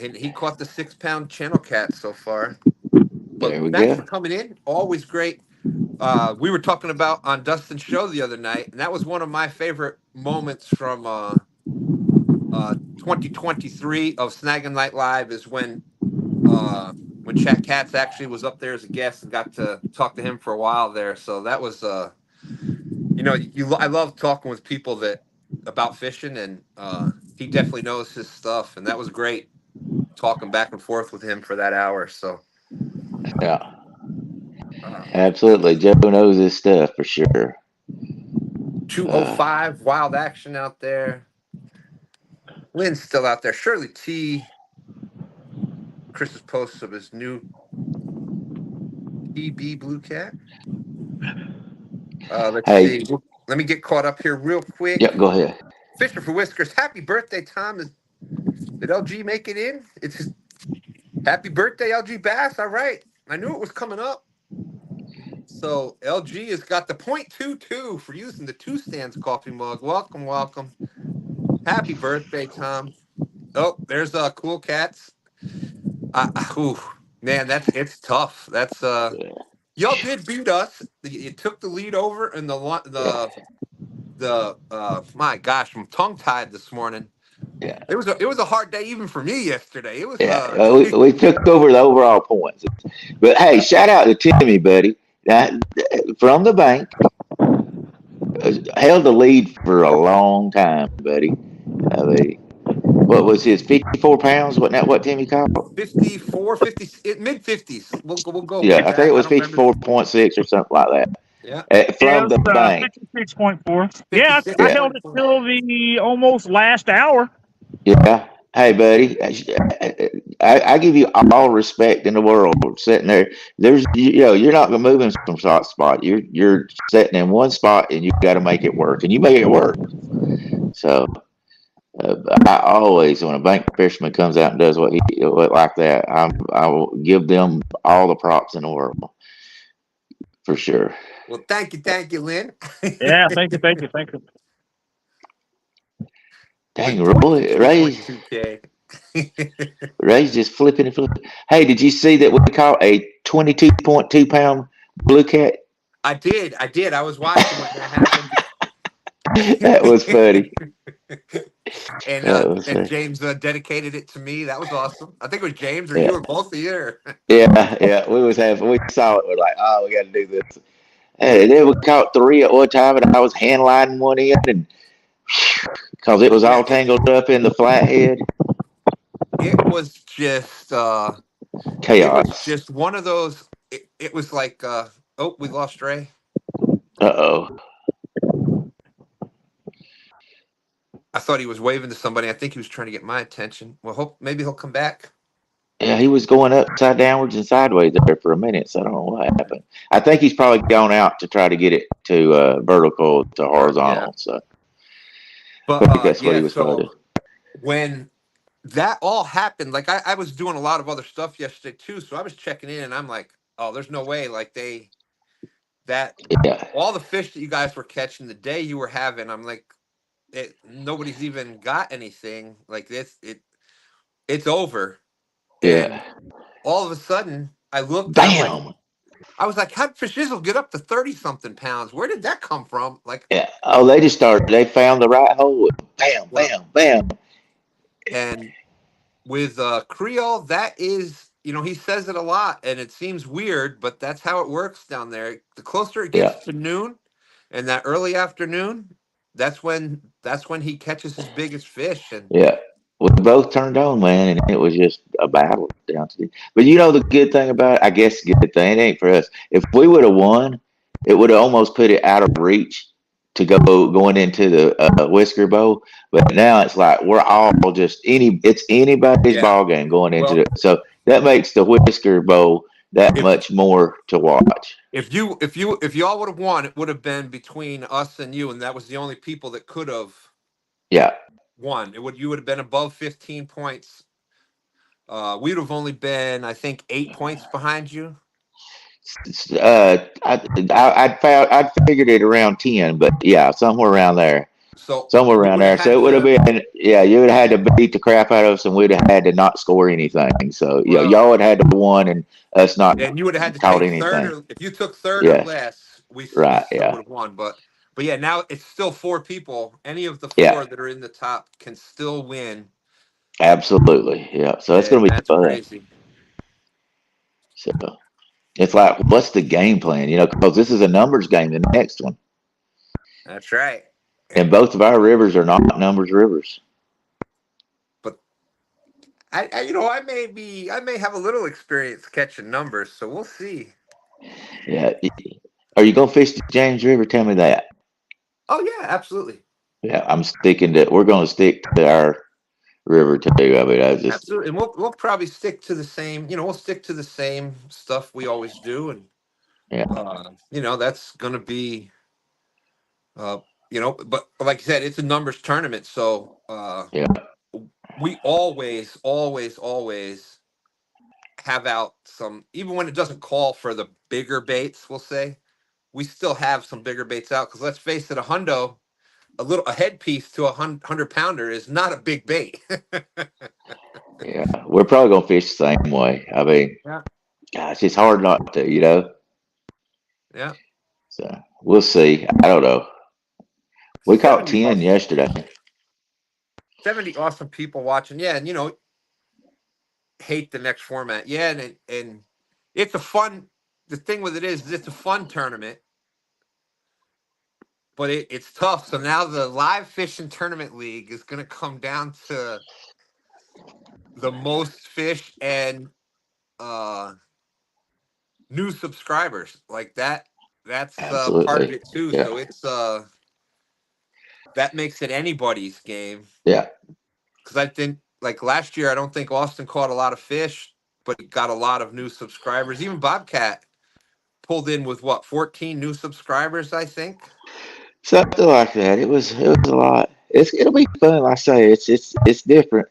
And he caught the 6-pound channel cat so far. But There we thanks go. for coming in. Always great. We were talking about on Dustin's show the other night, and that was one of my favorite moments from 2023 of Snagging Night Live is when Chat Katz actually was up there as a guest and got to talk to him for a while there. So that was I love talking with people about fishing, and he definitely knows his stuff, and that was great talking back and forth with him for that hour. So Yeah. Absolutely. Joe knows his stuff for sure. 205 wild action out there. Lynn's still out there. Shirley T. Chris's post of his new EB Blue Cat. Let's see. Let me get caught up here real quick. Yep, go ahead. Fisher for Whiskers. Happy birthday, Tom. Did LG make it in? It's his happy birthday, LG Bass. All right. I knew it was coming up. So LG has got the 0.22 for using the 2 Stands coffee mug. Welcome. Happy birthday, Tom. Oh, there's Cool Cats. Man, it's tough. That's y'all did beat us. You took the lead over in the my gosh, I'm tongue tied this morning. Yeah. It was a hard day even for me yesterday. It was we took over the overall points. But hey, shout out to Timmy, buddy. From the bank. Held the lead for a long time, buddy. What was his 54 pounds? Wasn't that what Timmy caught? 54, 50, mid-50s. We'll go. Yeah, I think it was 54.6 or something like that. Yeah. From the bank. 56.4. Yeah, I held it till the almost last hour. Yeah. Hey, buddy, I give you all respect in the world sitting there. You're not gonna move in from spot. You're sitting in one spot and you got to make it work, and you make it work. So I always, when a bank fisherman comes out and does what he like that, I will give them all the props in the world for sure. Well, thank you, Lynn. Yeah, thank you, thank you, thank you. Dang, With Ray's just flipping and flipping. Hey, did you see that we caught a 22.2 pound blue cat? I did. I was watching when that happened. That was funny. And James dedicated it to me. That was awesome. I think it was James or Yeah. you or both of you. Yeah. We saw it. We're like, oh, we got to do this. And then we caught 3 at one time, and I was hand lining one in, and because it was all tangled up in the flathead. It was just Chaos. one of those. It was like, oh, we lost Ray. Uh-oh. I thought he was waving to somebody. I think he was trying to get my attention. Well, maybe he'll come back. Yeah, he was going upside downwards and sideways there for a minute, so I don't know what happened. I think he's probably gone out to try to get it to vertical to horizontal. Yeah. So, But I think that's what he was trying to do. When that all happened, like I was doing a lot of other stuff yesterday too, so I was checking in, and I'm like, oh, there's no way, like Yeah. all the fish that you guys were catching the day you were having, I'm like, nobody's even got anything like this. It's over. And Yeah. all of a sudden, I looked. Bam. I was like, how'd fish will get up to 30-something pounds? Where did that come from? Like, Yeah. Oh, they just started. They found the right hole. Bam, bam, bam. and with Creole, that is, he says it a lot, and it seems weird, but that's how it works down there. The closer it gets to noon, and that early afternoon, that's when he catches his biggest fish. And Yeah. We both turned on, man, and it was just a battle down to the. But the good thing about it, I guess the good thing, it ain't for us. If we would have won, it would have almost put it out of reach to going into the Whisker Bowl. But now it's like we're all just it's anybody's ball game going into it. So that makes the Whisker Bowl that much more to watch. If y'all would have won, it would have been between us and you, and that was the only people that could have won. You would have been above 15 points. We would have only been, I think, 8 points behind you. I'd figured it around 10, but yeah, somewhere around there. So somewhere around there. So it would have been, you would have had to beat the crap out of us, and we'd have had to not score anything. So y'all would have had to won, and us not. And you would have had to caught take anything. third, or if you took third or less, we still would have won. But yeah, now it's still 4 people. Any of the 4 that are in the top can still win. Absolutely, yeah. So it's going to be fun. Crazy. So it's like, what's the game plan? Because this is a numbers game. The next one. That's right. And both of our rivers are not numbers rivers. But I may have a little experience catching numbers, so we'll see. Yeah. Are you gonna fish the James River? Tell me that. Oh yeah, absolutely. Yeah, we're gonna stick to our river too. I mean, absolutely, and we'll probably stick to the same. We'll stick to the same stuff we always do, and that's gonna be, but like you said, it's a numbers tournament, so we always have out some, even when it doesn't call for the bigger baits. We'll say we still have some bigger baits out, because let's face it, a headpiece to 100-pounder is not a big bait. Yeah, we're probably gonna fish the same way. I mean, gosh, it's hard not to, Yeah. So we'll see. I don't know. We caught 10 yesterday. 70 awesome people watching. Yeah, and hate the next format. Yeah, and it's a fun. The thing with it is, it's a fun tournament, but it's tough. So now the live fishing tournament league is going to come down to the most fish and new subscribers. Like that. That's part of it too. Yeah. So it's that makes it anybody's game. Yeah. Because I think like last year, I don't think Austin caught a lot of fish, but he got a lot of new subscribers. Even Bobcat pulled in with what, 14 new subscribers, I think. Something like that. It was a lot. It'll be fun. Like I say, it's different.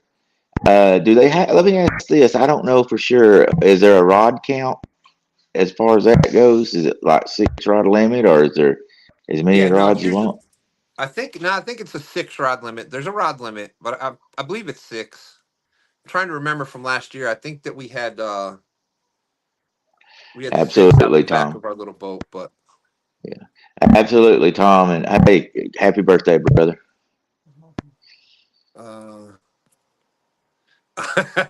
Do they have? Let me ask this. I don't know for sure. Is there a rod count as far as that goes? Is it like 6 rod limit, or is there as many Yeah, no, rods you usually want? I think no, I think it's a 6 rod limit. There's a rod limit, but I believe it's 6. I'm trying to remember from last year. I think that we had 6 out Absolutely, the back Tom. of our little boat, but Yeah, absolutely, Tom. And hey, happy birthday, brother. uh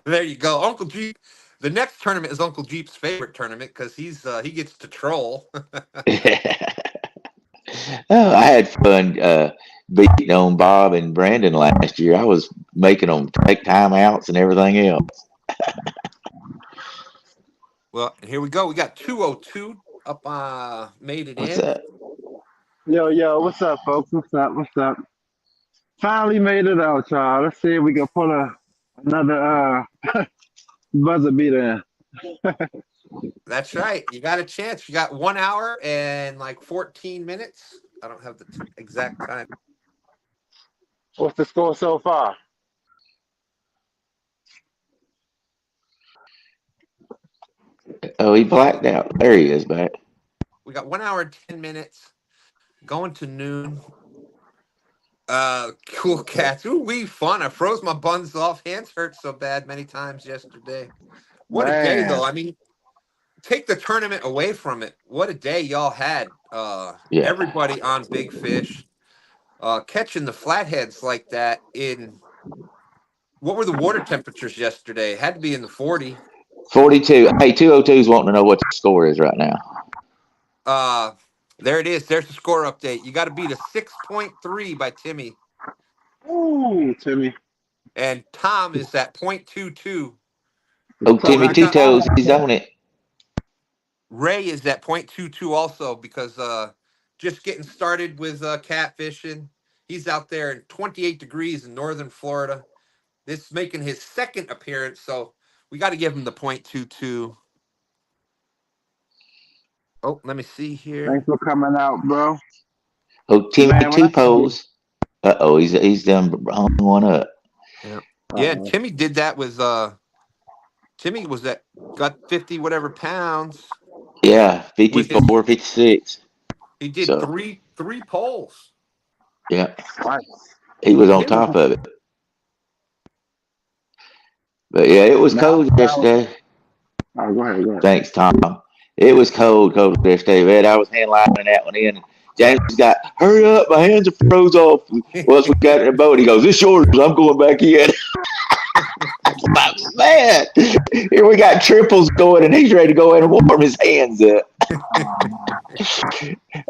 there you go. Uncle Jeep. The next tournament is Uncle Jeep's favorite tournament because he gets to troll. Oh, I had fun beating on Bob and Brandon last year. I was making them take timeouts and everything else. Well, here we go. We got 202 up made it What's in. that? Yo, what's up, folks? What's up? What's up? Finally made it out, y'all. Let's see if we can pull another buzzer beater in. That's right. You got a chance. You got 1 hour and like 14 minutes. I don't have the exact time. What's the score so far? Oh, he blacked out. There he is back. We got 1 hour and 10 minutes. Going to noon. Cool cats. Ooh, we fun. I froze my buns off. Hands hurt so bad many times yesterday. What a day Man, though. I mean, take the tournament away from it. What a day y'all had. Yeah, Everybody on big fish. Catching the flatheads like that in what were the water temperatures yesterday? Had to be in the 40. 42. Hey, 202's wanting to know what the score is right now. Uh there it is. There's the score update. You got to beat a 6.3 by Timmy. ooh, Timmy. And Tom is at 0.22. Oh, So Timmy Then we that's Two got Toes, he's on it. Ray is at 0.22 also because just getting started with catfishing. He's out there in 28 degrees in northern Florida. This is making his second appearance, so we got to give him the 0.22. Oh, let me see here. thanks for coming out, bro. Oh, Timmy Man, when I Two tell you, Pose. Uh-oh, he's done hung one up. Yeah. Yeah, and uh, Timmy did that with Timmy was at got 50 whatever pounds Yeah, with his 54, 56. he did So, three poles. yeah, right. he was on Timmy top of it. But yeah, it was Man, I'm cold proud. yesterday. Oh, go ahead, go ahead. Thanks, Tom. It was cold yesterday, man. I was hand lining that one in. And James got, hurry up, my hands are froze off. Once we got in the boat, he goes, it's yours, I'm going back in. Man, here we got triples going, and he's ready to go in and warm his hands up.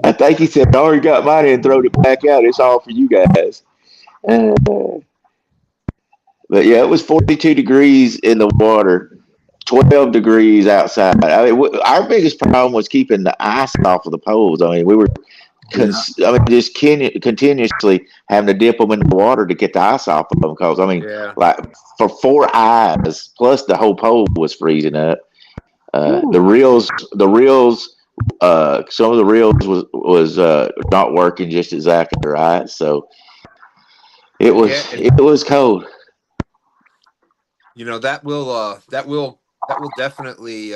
I think he said, I already got mine in and throwed it back out. It's all for you guys. Uh, but yeah, it was 42 degrees in the water, 12 degrees outside. I mean, our biggest problem was keeping the ice off of the poles. I mean, we were Yeah, just continuously having to dip them in the water to get the ice off of them. Because I mean, Yeah. like for 4 hours, plus the whole pole was freezing up. The ooh, reels, some of the reels was not working just exactly right. So Yeah, and it was cold. you know that will definitely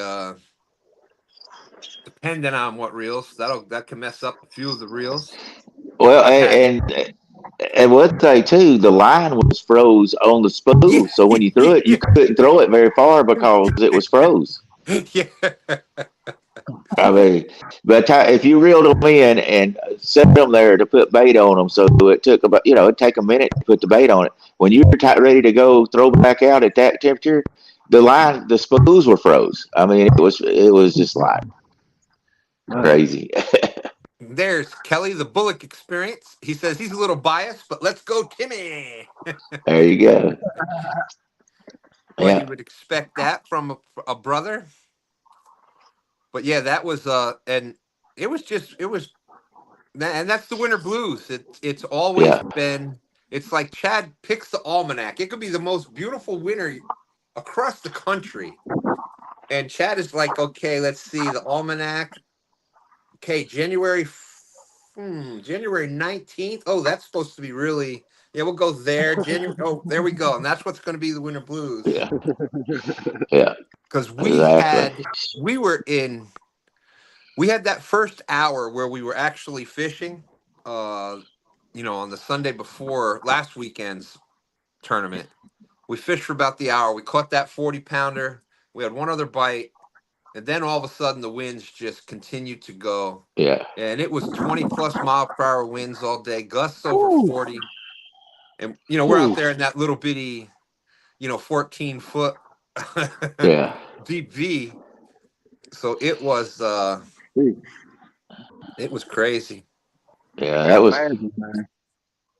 depending on what reels that can mess up a few of the reels. Well, I've had and one thing too, the line was froze on the yeah spool. So when you threw it, you couldn't throw it very far because it was froze. yeah I mean, but if you reeled them in and set them there to put bait on them, so it took about, it'd take a minute to put the bait on it. When you were ready to go throw back out at that temperature, the spools were froze. I mean, it was just like man. crazy. There's Kelly the Bullock experience. He says he's a little biased, but let's go Timmy. There you go. Well, you Yeah, would expect that from a brother. But yeah, that was and it was and that's the winter blues. It's always yeah, been It's like Chad picks the almanac. It could be the most beautiful winter across the country. And Chad is like, okay, let's see the almanac. Okay, January 19th. Oh, that's supposed to be really, yeah, we'll go there. January. Oh, there we go. And that's what's going to be the winter blues. Yeah. Yeah. Because Exactly. we had that first hour where we were actually fishing, on the Sunday before last weekend's tournament. We fished for about the hour. We caught that 40-pounder. We had one other bite. And then all of a sudden the winds just continued to go. Yeah. And it was 20+ mile per hour winds all day, gusts over 40. And, we're out there in that little bitty, 14-foot Yeah. deep V. So it was crazy. Yeah. I That was imagine, man.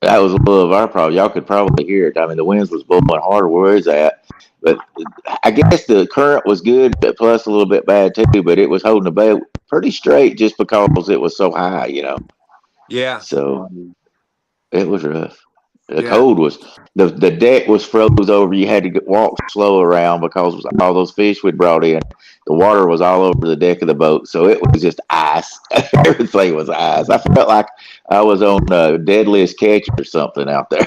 a little of our problem. Y'all could probably hear it. I mean, the winds was blowing harder where it's at, but I guess the current was good, but plus a little bit bad too. But it was holding the boat pretty straight just because it was so high, Yeah. So it was rough. The Yeah. cold was the deck was froze over. You had to walk slow around because all those fish we'd brought in. The water was all over the deck of the boat, so it was just ice. Everything was ice. I felt like I was on Deadliest Catch or something out there.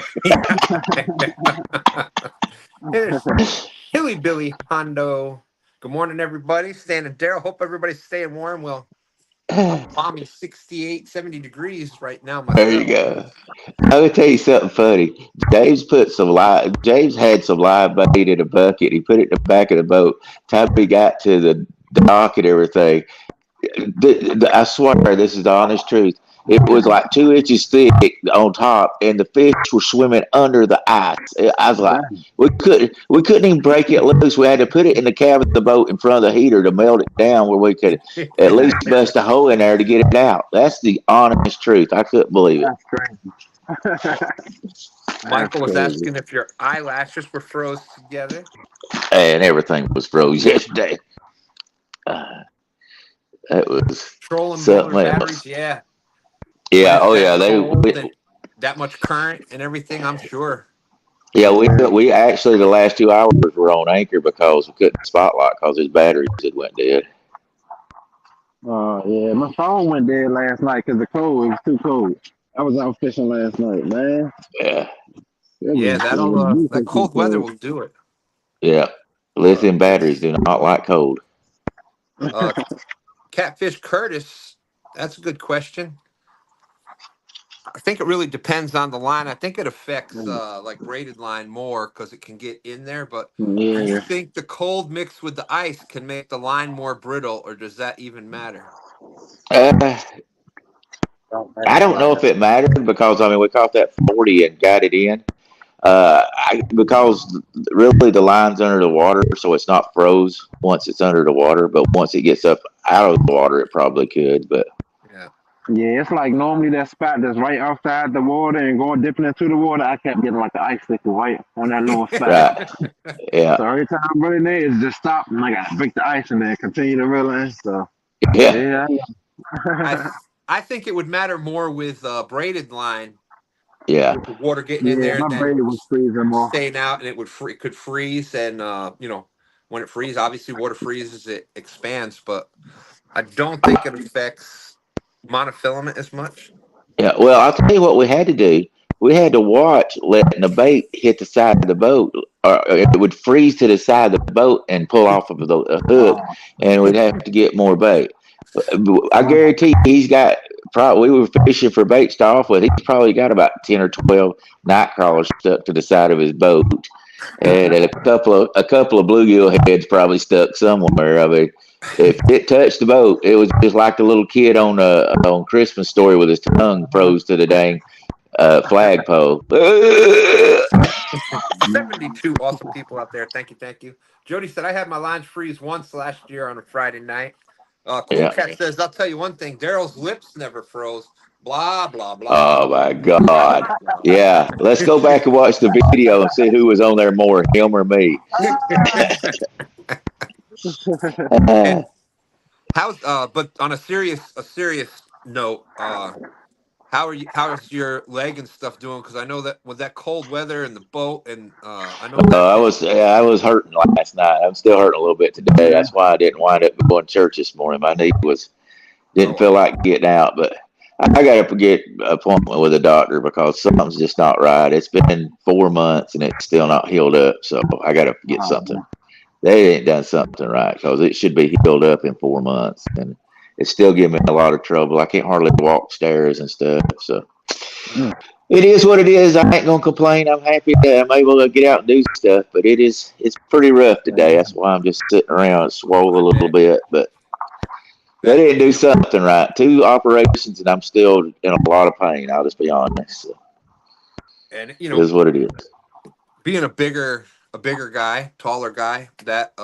Here's Hilly Billy Hondo. Good morning, everybody. Stan and Daryl. Hope everybody's staying warm. Well, I'm balmy 68, 70 degrees right now myself. There you go. I'm gonna tell you something funny. James had some live bait in a bucket. He put it in the back of the boat. Time we got to the dock and everything, I swear this is the honest truth. It was like 2 inches thick on top, and the fish were swimming under the ice. I was like, we couldn't even break it loose. We had to put it in the cab of the boat in front of the heater to melt it down, where we could at least bust a hole in there to get it out. That's the honest truth. I couldn't believe it. That's crazy. Michael was That's crazy. asking if your eyelashes were froze together. And everything was froze yesterday. That was Trolling something Miller else. batteries, yeah. Yeah. When it's Oh that yeah. cold and that much current and everything, I'm sure. Yeah, we actually the last 2 hours were on anchor because we couldn't spotlight because his batteries had went dead. Yeah, my phone went dead last night because the cold. It was too cold. I was out fishing last night, man. Yeah, Yeah, that cold weather will do it. yeah. Lithium batteries do not like cold. Catfish Curtis, that's a good question. I think it really depends on the line. I think it affects like braided line more because it can get in there. But do you think the cold mixed with the ice can make the line more brittle, or does that even matter? I don't know if it mattered because we caught that 40 and got it in. Because really the line's under the water, so it's not froze once it's under the water. But once it gets up out of the water, it probably could. But yeah, it's like normally that spot that's right outside the water and going dipping into the water. I kept getting like the icicle right on that little spot. Right. Yeah. So every time I'm running there, it's just stop and I gotta break the ice and then continue to reel in. So yeah. I think it would matter more with braided line. Yeah. With the water getting in there, my and braid was freezing more. Staying out, and it could freeze, and when it freezes, obviously water freezes, it expands, but I don't think it affects monofilament as much. Yeah. Well, I'll tell you what we had to do. We had to watch letting the bait hit the side of the boat, or it would freeze to the side of the boat and pull off of the hook, and we'd have to get more bait. I guarantee he's got. We were fishing for bait to off with. He's probably got about 10 or 12 night crawlers stuck to the side of his boat, and a couple of bluegill heads probably stuck somewhere. If it touched the boat, it was just like the little kid on Christmas Story with his tongue froze to the dang flagpole. 72 awesome people out there. Thank you. Jody said I had my lines freeze once last year on a Friday night. Cool Cat says, I'll tell you one thing, Daryl's lips never froze. Blah, blah, blah. Oh, my God. Yeah. Let's go back and watch the video and see who was on there more, him or me. But on a serious note, How are you? How's your leg and stuff doing? Because I know that with that cold weather and the boat, and I know that. I was hurting last night. I'm still hurting a little bit today. That's why I didn't wind up going to church this morning. My knee didn't feel like getting out, but I got to get an appointment with a doctor because something's just not right. It's been 4 months and it's still not healed up. So I got to get something. They ain't done something right because it should be healed up in 4 months, and it's still giving me a lot of trouble. I can't hardly walk stairs and stuff. So it is what it is. I ain't gonna complain. I'm happy that I'm able to get out and do stuff, but it's pretty rough today. That's why I'm just sitting around swole a little bit, but. They didn't do something right. 2 operations, and I'm still in a lot of pain. I'll just be honest. So, And it is what it is. being a bigger guy, taller guy, that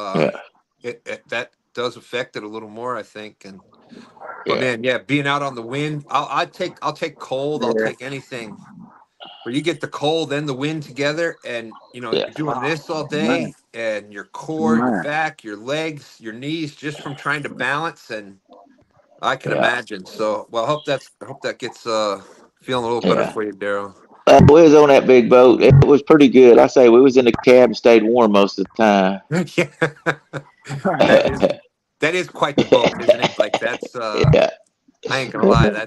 that does affect it a little more, I think. And but man, being out on the wind, I'll take cold. I'll take anything. Where you get the cold and the wind together, and you're doing this all day, and your core, your back, your legs, your knees, just from trying to balance, and I can imagine. So, well, I hope that gets feeling a little better for you, Daryl. We was on that big boat. It was pretty good. I say we was in the cab and stayed warm most of the time. that is quite the boat, isn't it? Like that's I ain't gonna lie,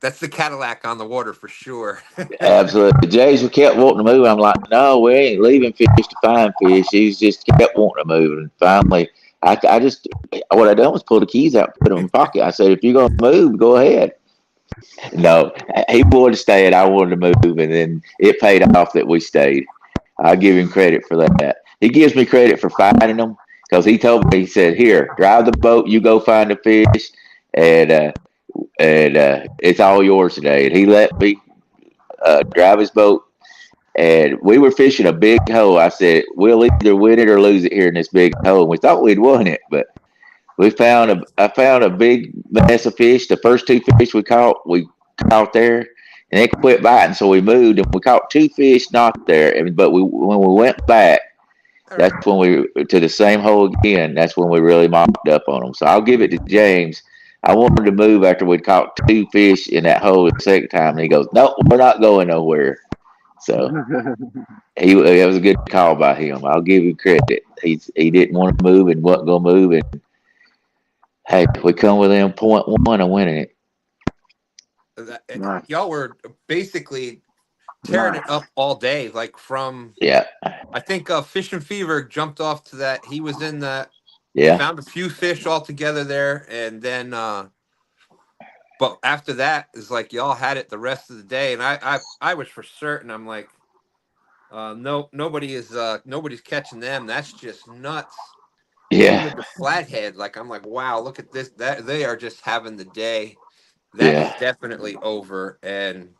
that's the Cadillac on the water for sure. Absolutely. Jays kept wanting to move. I'm like, no, we ain't leaving fish to find fish. He's just kept wanting to move. And finally, I just, what I done was pull the keys out, put them in my pocket. I said, if you're going to move, go ahead. No, he wanted to stay and I wanted to move. And then it paid off that we stayed. I give him credit for that. He gives me credit for finding them because he told me, he said, here, drive the boat, you go find the fish. And it's all yours today. And he let me drive his boat, and we were fishing a big hole. I said, we'll either win it or lose it here in this big hole. And we thought we'd won it, but I found a big mess of fish. The first 2 fish we caught there, and they quit biting, so we moved, and we caught 2 fish not there. But when we went back, that's when we to the same hole again. That's when we really mopped up on them. So I'll give it to James. I wanted to move after we'd caught 2 fish in that hole the second time, and he goes, "Nope, we're not going nowhere." So it was a good call by him. I'll give him credit. He didn't want to move and wasn't going to move, and hey, we come within 0.1 of winning it. Y'all were basically tearing it up all day, like from I think Fishing Fever jumped off to that. He was in that. Found a few fish all together there, and then but after that is like y'all had it the rest of the day, and I was for certain. I'm like, nobody's catching them. That's just nuts. Even with the flathead, like I'm like, wow, look at this. That they are just having the day. That is definitely over. And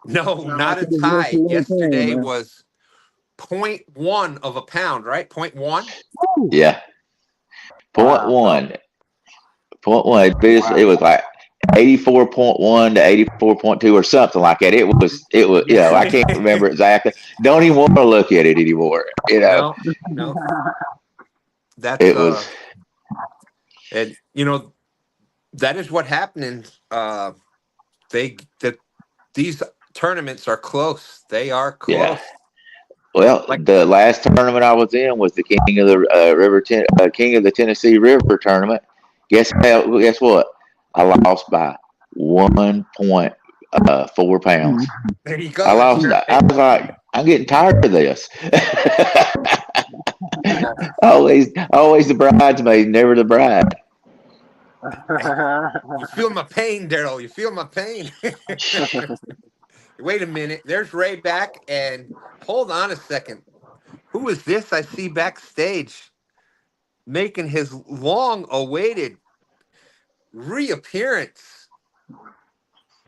no, not a tie. Yesterday was 0.1 of a pound, right? 0.1. Yeah. 0.1. 0.1. It was like 84.1 to 84.2 or something like that. It was I can't remember exactly. Don't even want to look at it anymore. No. That's it was and that is what happened. These tournaments are close. They are close. Yeah. Well, the last tournament I was in was the King of the King of the Tennessee River tournament. Guess what? I lost by 1.4 pounds. There you go. I lost. I was like, I'm getting tired of this. always the bridesmaid, never the bride. You feel my pain, Daryl. You feel my pain. Wait a minute. There's Ray back, and hold on a second. Who is this I see backstage making his long-awaited reappearance?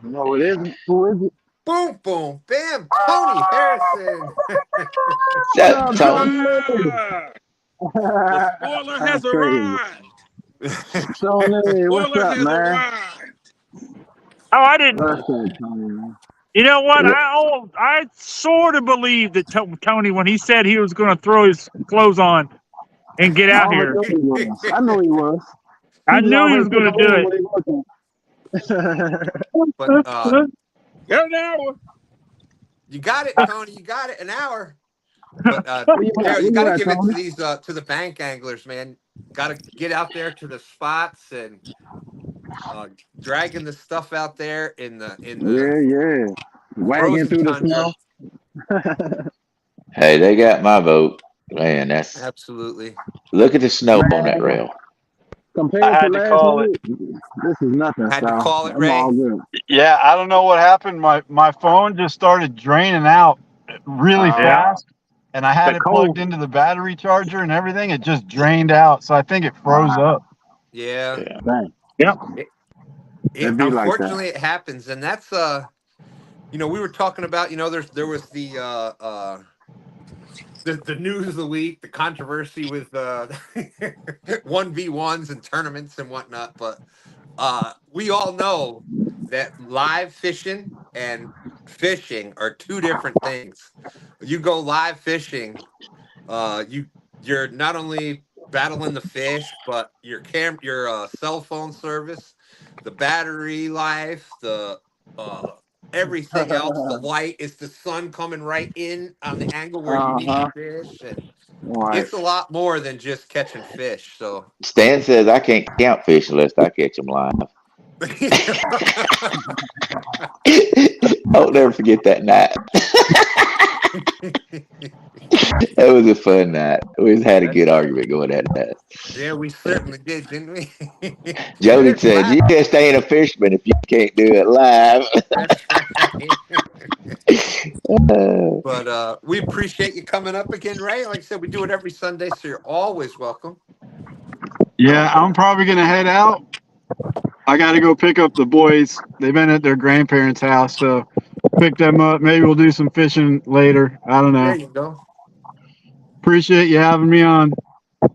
No, it isn't. Who is it? Boom, boom, bam, Tony Harrison. The spoiler has arrived. Tony, what's up, man? Oh, I didn't. You know what? I sort of believed that Tony, when he said he was going to throw his clothes on and get out here. I know he was. I knew he was going to do it. But Go now. you got it, Tony. You got it. An hour. But Where you at? Harold, you Where got you to at, give it to Tony? these to the bank anglers, man. Got to get out there to the spots and dragging the stuff out there in the Yeah. Wagging frozen through the tundra. snow. Hey, they got my vote. Man, that's Absolutely. look at the snow on that Man, rail. I compared to had to last call it. night, this is nothing, Had to so call it, I'm Ray. all good. Yeah, I don't know what happened. My phone just started draining out really Yeah. fast, and I had The it plugged cold. into the battery charger and everything. It just drained out, so I think it froze up. Yeah. Yeah. Dang. Yep. It be like that. Unfortunately, it happens, and that's we were talking about, there was the news of the week, the controversy with 1v1s and tournaments and whatnot, but we all know that live fishing and fishing are two different things. You go live fishing, you're not only battling the fish, but your cell phone service, the battery life, the everything else, the light, is the sun coming right in on the angle where you need to Uh-huh. fish, and Right. it's a lot more than just catching fish. So Stan says I can't count fish unless I catch them live. I'll never forget that night. That was a fun night. We had a That's good right. argument going at that. Yeah, we certainly did, didn't we? Jody There's said, "You laugh. just ain't a fisherman if you can't do it live." That's right. But we appreciate you coming up again, Ray. Like I said, we do it every Sunday, so you're always welcome. Yeah, I'm probably gonna head out. I got to go pick up the boys. They've been at their grandparents' house, so pick them up. Maybe we'll do some fishing later. I don't There know. you go. Appreciate you having me on.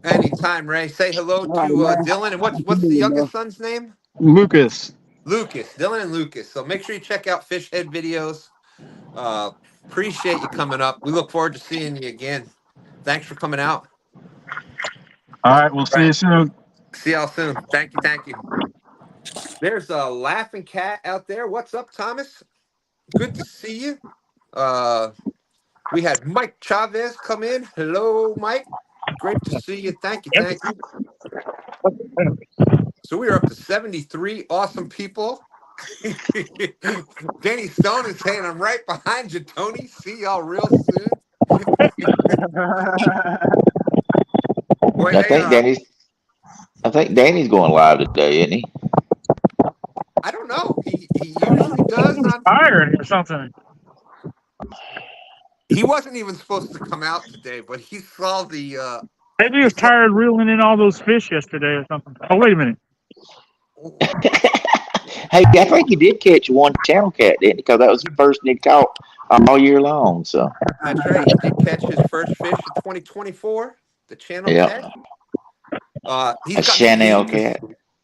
Anytime, Ray. Say hello All right, to man. Dylan. And what's There the you go. youngest son's name? Lucas. Lucas. Dylan and Lucas. So make sure you check out Fish Head videos. Appreciate you coming up. We look forward to seeing you again. Thanks for coming out. All right, we'll see you soon. See y'all soon. Thank you. Thank you. There's a laughing cat out there. What's up, Thomas? Good to see you. We had Mike Chavez come in. Hello, Mike. Great to see you. Thank you. Thank you. So we are up to 73 awesome people. Danny Stone is saying, "I'm right behind you, Tony. See y'all real soon." Boy, I think Danny's going live today, isn't he? I don't know. He usually does He was on. tired or something. He wasn't even supposed to come out today, but he saw the. Maybe he He was saw. tired reeling in all those fish yesterday or something. Oh, wait a minute. Hey, I think he did catch one channel cat, didn't he? Because that was the first he caught all year long. So That's right. He did catch his first fish in 2024. The channel yeah, cat. He's a got me Chanel beat 'cause cat.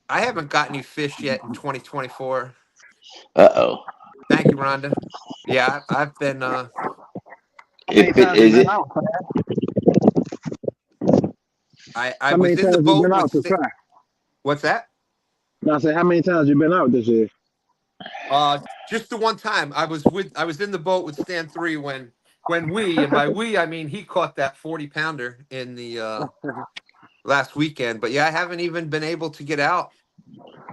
I haven't got any fish yet in 2024. Uh-oh. Thank you, Rhonda. Yeah, I've been. How many If it times you is been it, out, man? I How was many in the times you boat been with. out to try? What's that? No, I say how many times you been out this year? Just the one time I was in the boat with Stan 3 when we, and by we I mean he caught that 40-pounder in the last weekend. But yeah, I haven't even been able to get out.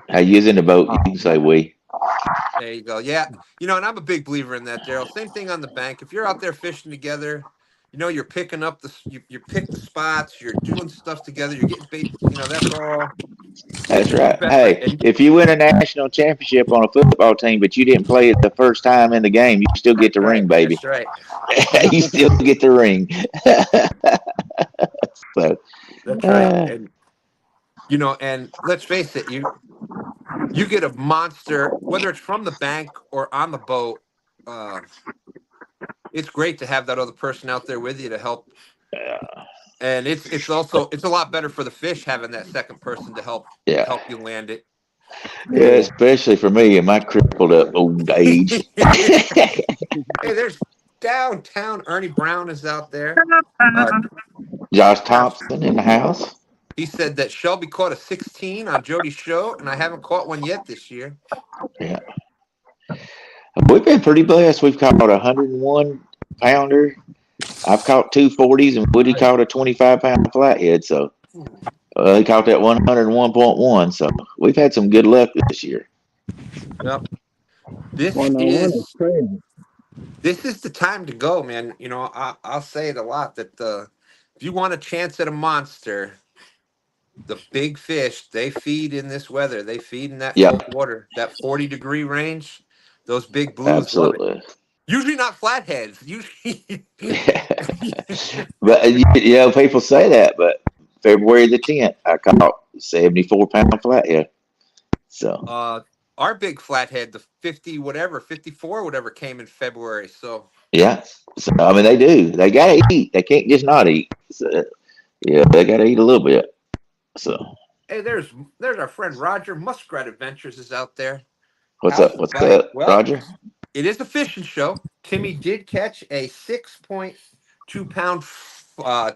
hey, you was in the boat, you can say we. There you go. Yeah, and I'm a big believer in that, Daryl. Same thing on the bank. If you're out there fishing together, you're picking up you pick the spots, you're doing stuff together, you're getting bait. That's all That's the right. best way. Hey, if you win a national championship on a football team, but you didn't play it the first time in the game, you still get the ring, baby. That's right. You still get the ring. So, That's right. And and let's face it, you get a monster, whether it's from the bank or on the boat. It's great to have that other person out there with you to help. And it's also a lot better for the fish having that second person to help yeah. you land it. Yeah, especially for me in my crippled up old age. Hey, there's downtown Ernie Brown is out there. Josh Thompson in the house. He said that Shelby caught a 16 on Jody's show, and I haven't caught one yet this year. Yeah. We've been pretty blessed. We've caught a 101 pounder. I've caught 240s, and Woody caught a 25-pound flathead. So he caught that 101.1. So we've had some good luck this year. Yep. This 101 is crazy. this is the time to go, man. You know, I'll say it a lot that if you want a chance at a monster, the big fish, they feed in this weather. They feed in that Yeah. cold water, that 40-degree range. Those big blues love it. Absolutely. Usually not flatheads. Usually, But people say that, but February the 10th, I caught 74-pound flathead. So our big flathead, the 54 whatever, came in February. So yeah, so I mean they do. They gotta eat. They can't just not eat. So, yeah, they gotta eat a little bit. So hey, there's our friend Roger. Muskrat Adventures is out there. what's How's up? the What's bite? up, Well, Roger? it is a fishing show. Timmy did catch a 6.2-pound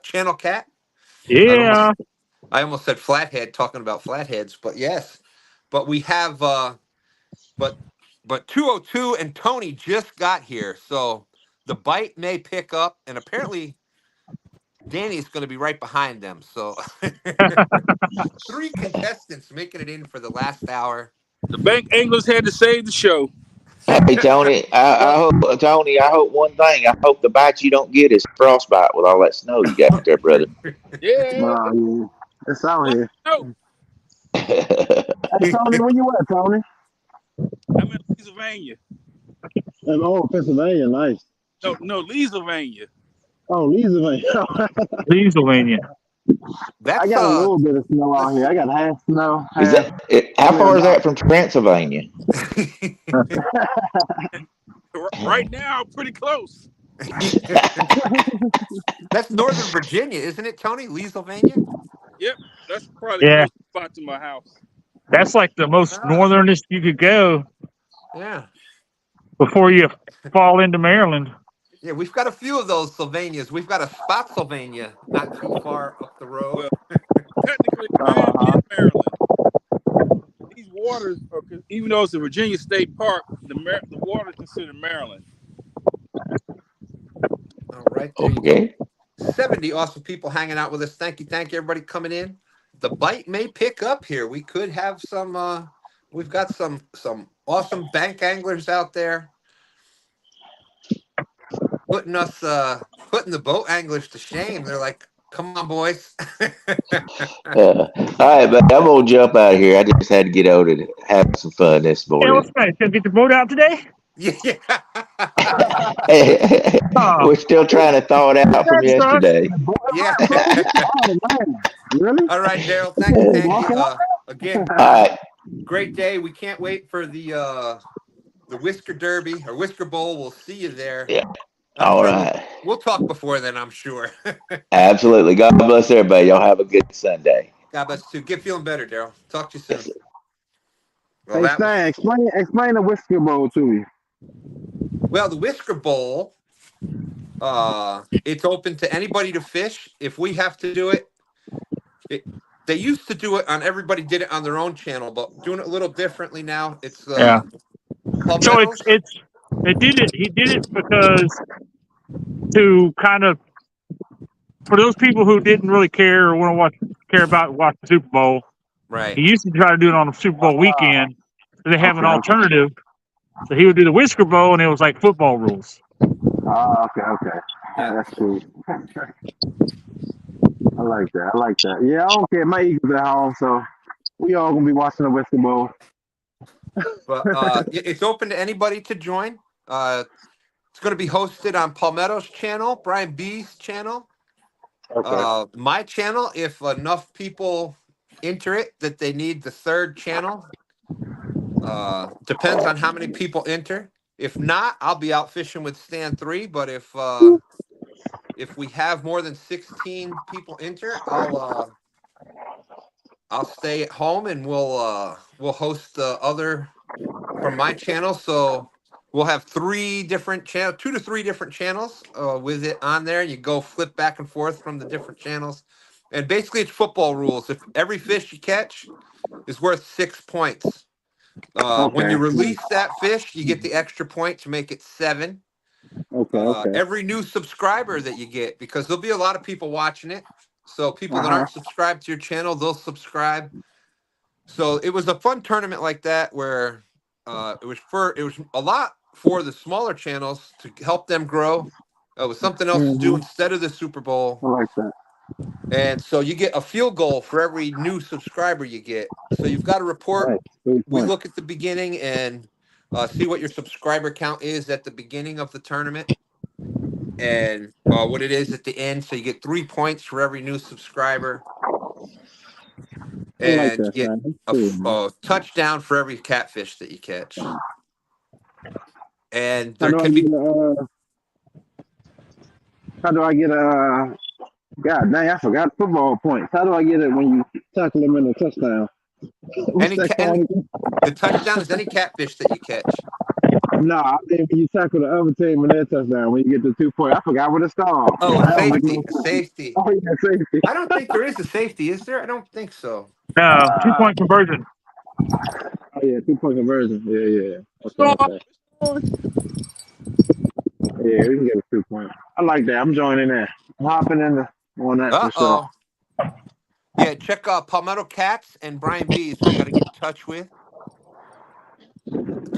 channel cat. Yeah. I almost said flathead, talking about flatheads, but yes. But we have but 202 and Tony just got here, so the bite may pick up, and apparently Danny's going to be right behind them. So 3 contestants making it in for the last hour. The bank anglers had to save the show. Hey Tony, I hope one thing. I hope the bite you don't get is frostbite with all that snow you got there, brother. Yeah. Yeah. It's out here. No, Hey, Tony, where you at, Tony? I'm in Pennsylvania. Oh, Pennsylvania, nice. No, Leesylvania. Oh, Leesville. Pennsylvania. That's I got a little bit of snow out here. I got half snow. Is that how far is that from Transylvania? Right now, pretty close. That's Northern Virginia, isn't it, Tony? Leesylvania? Yep, that's probably the closest spot to my house. That's like the most northernest you could go. Yeah. Before you fall into Maryland. Yeah, we've got a few of those Sylvanias. We've got a Spotsylvania not too far up the road. Well, technically, I am in Maryland. These waters, even though it's a Virginia State Park, the water is considered Maryland. All right, there you go. 70 awesome people hanging out with us. Thank you, everybody coming in. The bite may pick up here. We could have some. We've got some awesome bank anglers out there putting the boat anglers to shame. They're like, "Come on, boys." All right, but I'm gonna jump out of here. I just had to get out and have some fun this morning. Yeah, what's nice? Gonna get the boat out today? Yeah. We're still trying to thaw it out from yesterday. Yeah. Really? All right, Daryl. Thank you. Again, all right. Great day. We can't wait for the Whisker Derby or Whisker Bowl. We'll see you there. Yeah. All right. We'll talk before then, I'm sure. Absolutely. God bless everybody. Y'all have a good Sunday. God bless you too. Get feeling better, Daryl. Talk to you soon. Well, hey, Stan, explain the Whisker Bowl to me. Well, the Whisker Bowl, it's open to anybody to fish. If we have to do it, they used to do it on, everybody did it on their own channel, but doing it a little differently now. It's So he did it because to kind of, for those people who didn't really care or want to watch the Super Bowl. Right. He used to try to do it on the Super Bowl weekend. So they have an alternative. So he would do the Whisker Bowl, and it was like football rules. Oh, okay. Yeah, that's cool. I like that. Yeah, I don't care. My Eagles at home, so we all gonna be watching the Whisker Bowl. But it's open to anybody to join. It's going to be hosted on Palmetto's channel, Brian B's channel, my channel. If enough people enter it that they need the third channel, depends on how many people enter. If not, I'll be out fishing with Stan 3. But if we have more than 16 people enter, I'll stay at home and we'll host the other from my channel. So we'll have 3 different channels, 2 to 3 different channels with it on there. You go flip back and forth from the different channels. And basically, it's football rules. If every fish you catch is worth 6 points, when Okay. you release that fish, you get the extra point to make it 7. Okay. Every new subscriber that you get, because there'll be a lot of people watching it. So people that Uh-huh. aren't subscribed to your channel, they'll subscribe. So it was a fun tournament like that where it was a lot for the smaller channels to help them grow. It was something else to do Mm-hmm. instead of the Super Bowl. I like that. And so you get a field goal for every new subscriber you get. So you've got to report. Right. Good We point. look at the beginning and see what your subscriber count is at the beginning of the tournament and what it is at the end. So you get 3 points for every new subscriber. I like And you that, get man. That's cool, man. a touchdown for every catfish that you catch. And How there do I can be get a God dang, I forgot football points. How do I get it when you tackle them in a touchdown? What's that and called again? the touchdown is any catfish that you catch. No, I mean when you tackle the other team in their touchdown, when you get the 2 point. I forgot what it's called. Oh, a That don't make safety, no a sense. safety. Oh yeah, safety. I don't think there is a safety, is there? I don't think so. No, 2 point conversion. Oh yeah, 2 point conversion. Yeah. Okay. Yeah, we can get a 2 point. I like that. I'm joining that. I'm hopping in on that for sure. Uh-oh. Yeah, check Palmetto Cats and Brian B's. We got to get in touch with.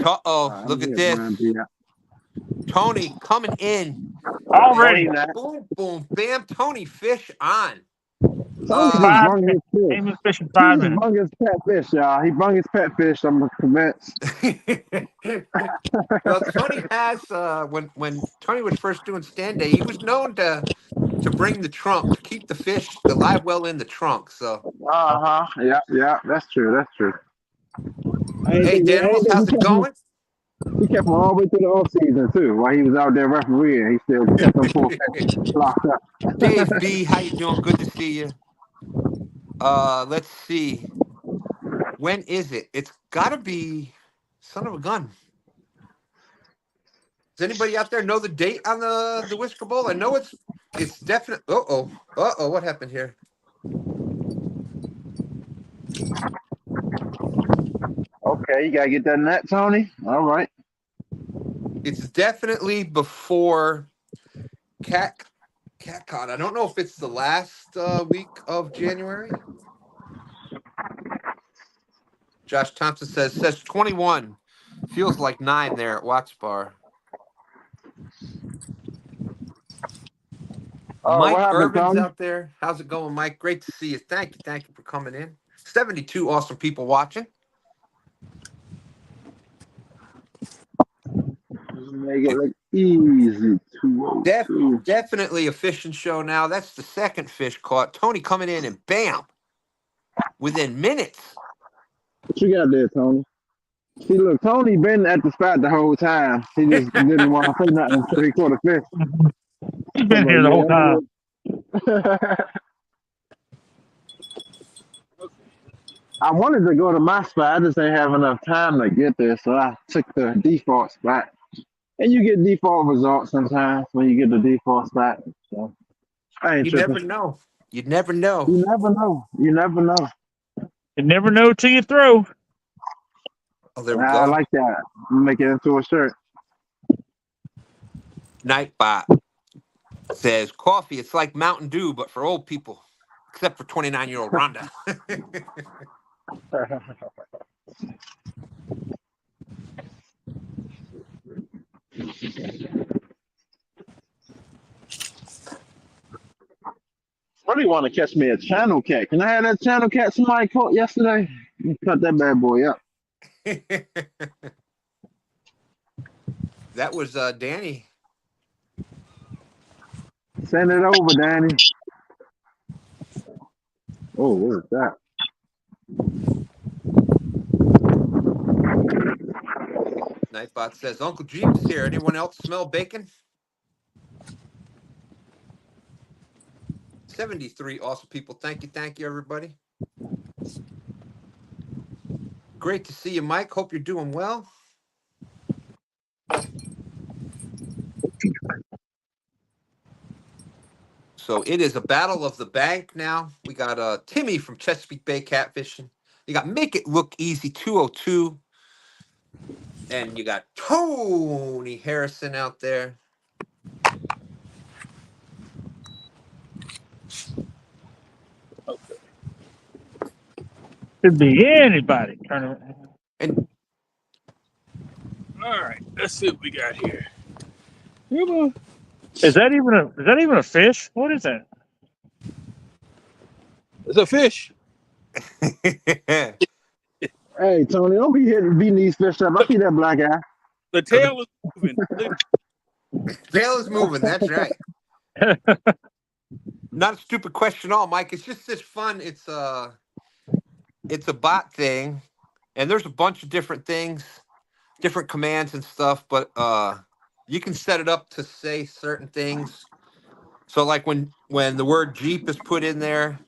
Uh-oh, I'm look at here, this. Brian B. Tony coming in. Already. Boom, boom, bam. Tony, fish on. Tony just 5 brung minutes. his fish. Game is fishing He 5 just minutes. brung his catfish, y'all. He brung his catfish. I'm convinced. Well, Tony has when Tony was first doing STANday, he was known to bring the trunk, to keep the live well in the trunk. So Yeah. That's true. I ain't hey, think Daniels, how's it going? he kept him all the way through the off season too. While he was out there refereeing, he still kept them poor fish locked up. Dave B, how you doing? Good to see you. Let's see. When is it? It's gotta be son of a gun. Does anybody out there know the date on the Whisker Bowl? I know it's definite. What happened here? Okay, you gotta get that net, Tony. All right. It's definitely before CatCon. I don't know if it's the last week of January. Josh Thompson says 21. Feels like 9 there at Watts Bar. What Mike happened, Irvin's Tony? out there. How's it going, Mike? Great to see you. Thank you for coming in. 72 awesome people watching. Make it look easy. 202. Definitely a fishing show now. That's the second fish caught. Tony coming in and bam, within minutes. What you got there, Tony? See, look, Tony been at the spot the whole time. He just didn't want to say nothing until he caught a fish. He's been here the whole time. I wanted to go to my spot. I just ain't have enough time to get there, so I took the default spot. And you get default results sometimes when you get the default spot. So I ain't You tripping. never know. You'd never know. You never know. You never know. You never know till you throw. Oh, there we I go. like that. Make it into a shirt. Nightbot says coffee. It's like Mountain Dew, but for old people, except for 29-year-old Rhonda. Really want to catch me a channel cat. Can I have that channel cat somebody caught yesterday? Cut that bad boy up. That was Danny. Send it over, Danny. Oh, what is that? Nightbot says Uncle Jeeves here. Anyone else smell bacon? 73 awesome people. Thank you, everybody. Great to see you, Mike. Hope you're doing well. So So it is a battle of the bank now. We got Timmy from Chesapeake Bay Catfishing. You got Make It Look Easy 202. And you got Tony Harrison out there. Could be anybody. Turn around. And All right, let's see what we got here. Come on. Is that even a fish? What is that? It's a fish. Hey, Tony, don't be beating these fish up. I see that black eye. The tail is moving. tail is moving. That's right. Not a stupid question at all, Mike. It's just this fun. It's a bot thing, and there's a bunch of different things, different commands and stuff. But you can set it up to say certain things. So, like when the word Jeep is put in there,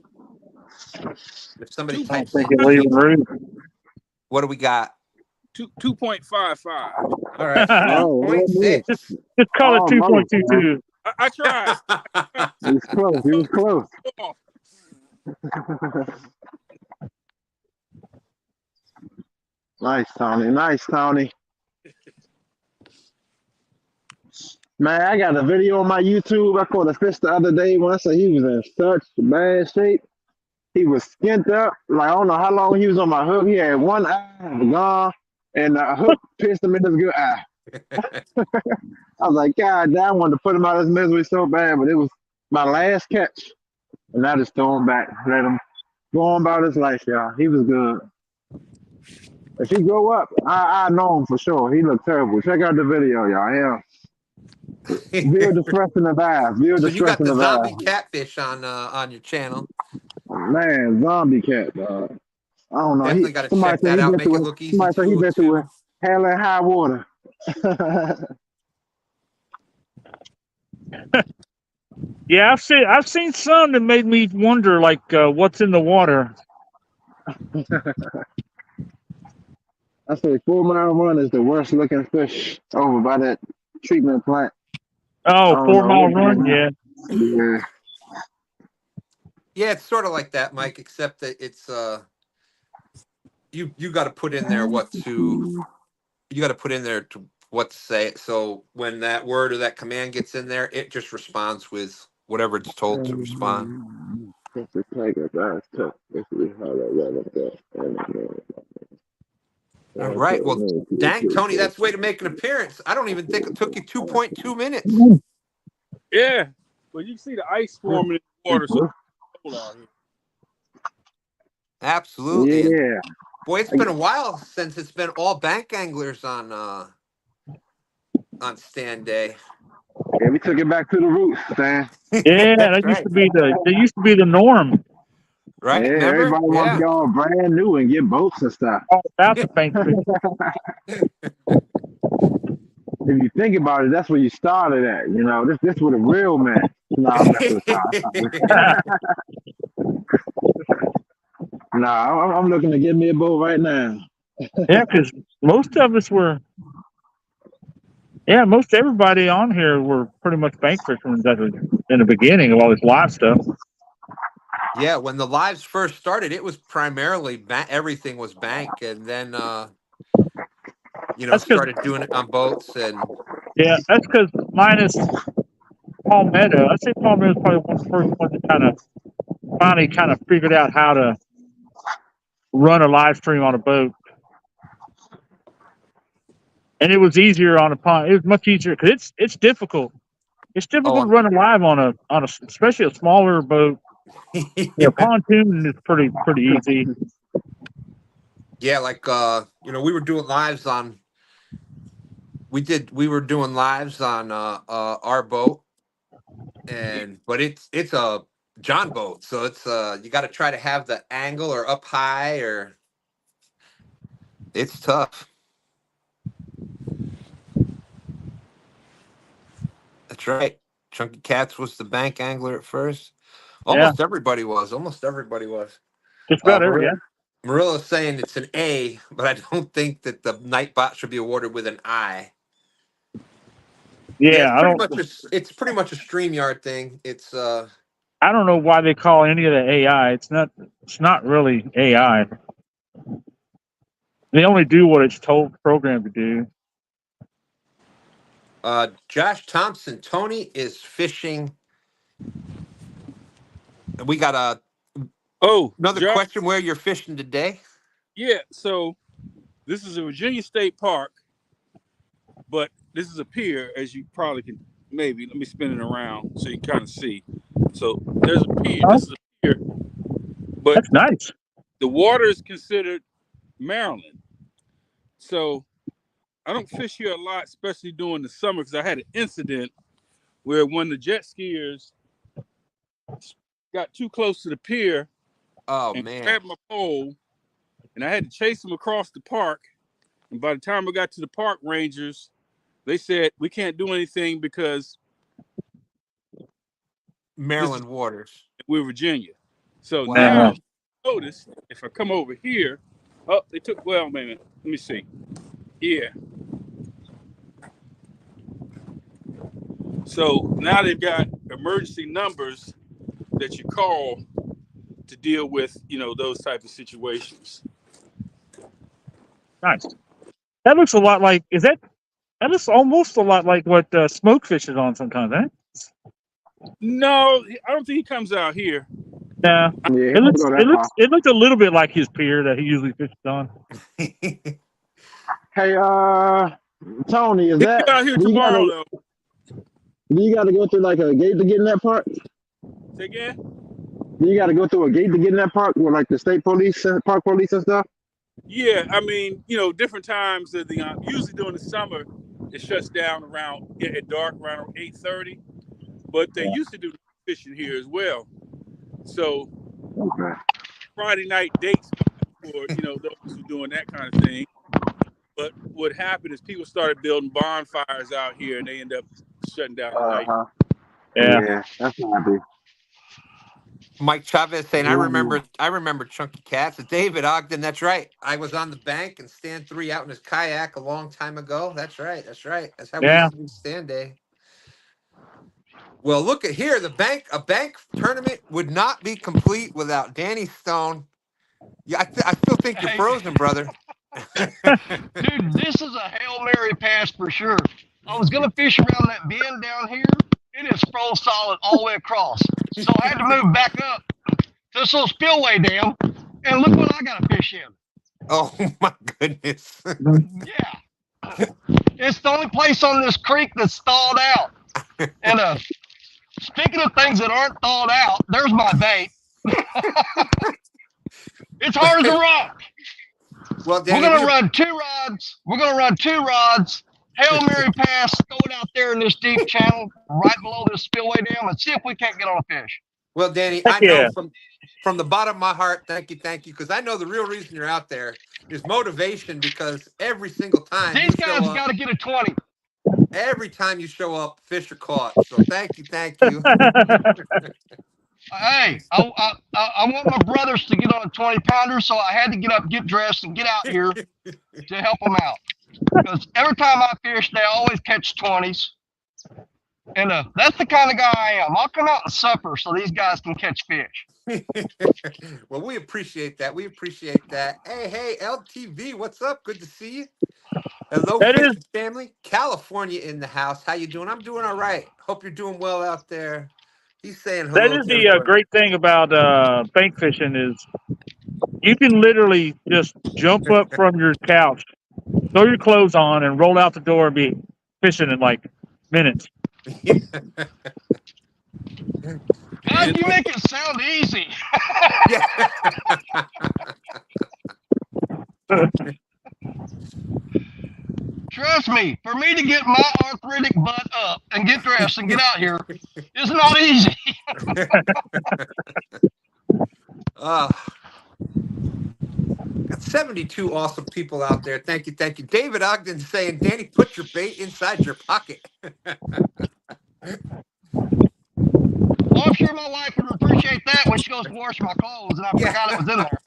if somebody I types think in you're leaving Jeep, room. what do we got? 2.55. All right, Oh, 0.6. Just call it Oh, mother, 2.22. I tried. He was close. He was close. Nice, Tony. Nice, Tony. Man, I got a video on my YouTube. I caught a fish the other day when I said he was in such bad shape. He was skint up. Like, I don't know how long he was on my hook. He had one eye gone, and the hook pierced him in his good eye. I was like, God damn, I wanted to put him out of his misery so bad, but it was my last catch. And I just throw him back. Let him go on about his life, y'all. He was good. If he grow up, I know him for sure. He looked terrible. Check out the video, y'all. Yeah. Real depressing the vibes. Real So you got depressing the the zombie vibes. catfish on your channel. Man, zombie cat, dog. I don't know. Definitely got to Somebody check said that he out. been Make it through it. look easy. Somebody said he been through 202. it. Hell and high water. Yeah, I've seen some that made me wonder, like what's in the water. I say 4 Mile Run is the worst looking fish over by that treatment plant. I Oh, don't 4 know. Mile Run, yeah. Yeah. Yeah, it's sort of like that, Mike, except that it's you got to put in there what to say. So when that word or that command gets in there, it just responds with whatever it's told to respond. All right. Well, dang, Tony, that's the way to make an appearance. I don't even think it took you 2.2 minutes. Yeah. Well, you can see the ice forming in the water. So cold out here. Absolutely. And Yeah. boy, it's been a while since it's been all bank anglers on STANday. Yeah, we took it back to the roots, man. Yeah, That's that used right. to be the norm. Right? Yeah, Remember? everybody wants to Yeah. go all brand new and get boats and stuff. All about the bank fish. If you think about it, that's where you started at. You know, this where the real man. No, I'm messing with Nah, I'm looking to get me a boat right now. Yeah, because most everybody on here were pretty much bank fishermen in the beginning of all this live stuff. Yeah, when the lives first started, it was primarily everything was bank, and then started doing it on boats. And Yeah, that's because minus Palmetto. I say Palmetto is probably one of the first ones that finally figured out how to run a live stream on a boat. And it was easier on a pond. It was much easier because it's difficult. It's difficult to run a live on a especially a smaller boat. Yeah, pontoon is pretty easy. Yeah, like we were doing lives on. We were doing lives on our boat, but it's a John boat, so it's you got to try to have the angle or up high, or it's tough. That's right. Chunky Cats was the bank angler at first. Almost everybody was. Just about every, yeah. Marilla's saying it's an A, but I don't think that the Nightbot should be awarded with an I. Yeah, it's pretty much a StreamYard thing. It's I don't know why they call any of the AI. It's not really AI. They only do what it's told programmed to do. Josh Thompson, Tony is fishing. We got another Josh, question where you're fishing today. yeah. So this is a Virginia State Park, but this is a pier, as you probably can. Maybe let me spin it around so you kind of see. So there's a pier. Oh. This is a pier, but That's nice. the water is considered Maryland. So I don't fish here a lot, especially during the summer, because I had an incident where when the jet skiers got too close to the pier and grabbed my pole, and I had to chase them across the park. And by the time I got to the park rangers, they said, we can't do anything because Maryland waters. We're Virginia. So Wow. now, notice, if I come over here, they took, well, man, let me see. Yeah. So now they've got emergency numbers that you call to deal with, those type of situations. Nice. That looks a lot like, that looks almost a lot like what Smokefish is on sometimes, eh? No, I don't think he comes out here. Yeah. Yeah, It looked a little bit like his pier that he usually fishes on. Hey, Tony, is that out here tomorrow though? Do you got to go through like a gate to get in that park? Say again? Do you got to go through a gate to get in that park with like the state police, park police and stuff? Yeah, I mean, different times of the usually during the summer it shuts down at dark around 8:30, but they used to do fishing here as well. So Friday night dates for those who doing that kind of thing. But what happened is people started building bonfires out here, and they end up shutting down the night. Yeah, that's what I do. Mike Chavez saying, I remember Chunky Cats. David Ogden, that's right. I was on the bank and Stand 3 out in his kayak a long time ago. That's right. That's how we used to do STANday. Well, look at here. A bank tournament would not be complete without Danny Stone. Yeah, I still think you're frozen, brother. Dude, this is a Hail Mary pass for sure. I was going to fish around that bend down here. It is froze solid all the way across. So I had to move back up to this little spillway dam. And look what I got to fish in. Oh, my goodness. Yeah. It's the only place on this creek that's thawed out. And speaking of things that aren't thawed out, there's my bait. It's hard as a rock. Well, Danny, we're gonna run two rods. Hail Mary pass, throw it out there in this deep channel right below this spillway dam, and see if we can't get on a fish. Well, Danny, I know from the bottom of my heart, thank you, because I know the real reason you're out there is motivation. Because every single time these guys got to get a 20. Every time you show up, fish are caught. So thank you. Hey, I want my brothers to get on a 20-pounder, so I had to get up, get dressed, and get out here to help them out. Because every time I fish, they always catch 20s. And that's the kind of guy I am. I'll come out and suffer so these guys can catch fish. Well, we appreciate that. Hey, LTV, what's up? Good to see you. Hello, Fish family. California in the house. How you doing? I'm doing all right. Hope you're doing well out there. He's saying hello. That is the great thing about bank fishing is you can literally just jump up from your couch, throw your clothes on, and roll out the door and be fishing in like minutes. God, you make it sound easy. Trust me, for me to get my arthritic butt up and get dressed and get out here is not easy. Got 72 awesome people out there. Thank you. David Ogden saying, Danny, put your bait inside your pocket. Well, I'm sure my wife would appreciate that when she goes to wash my clothes and I forgot it was in there.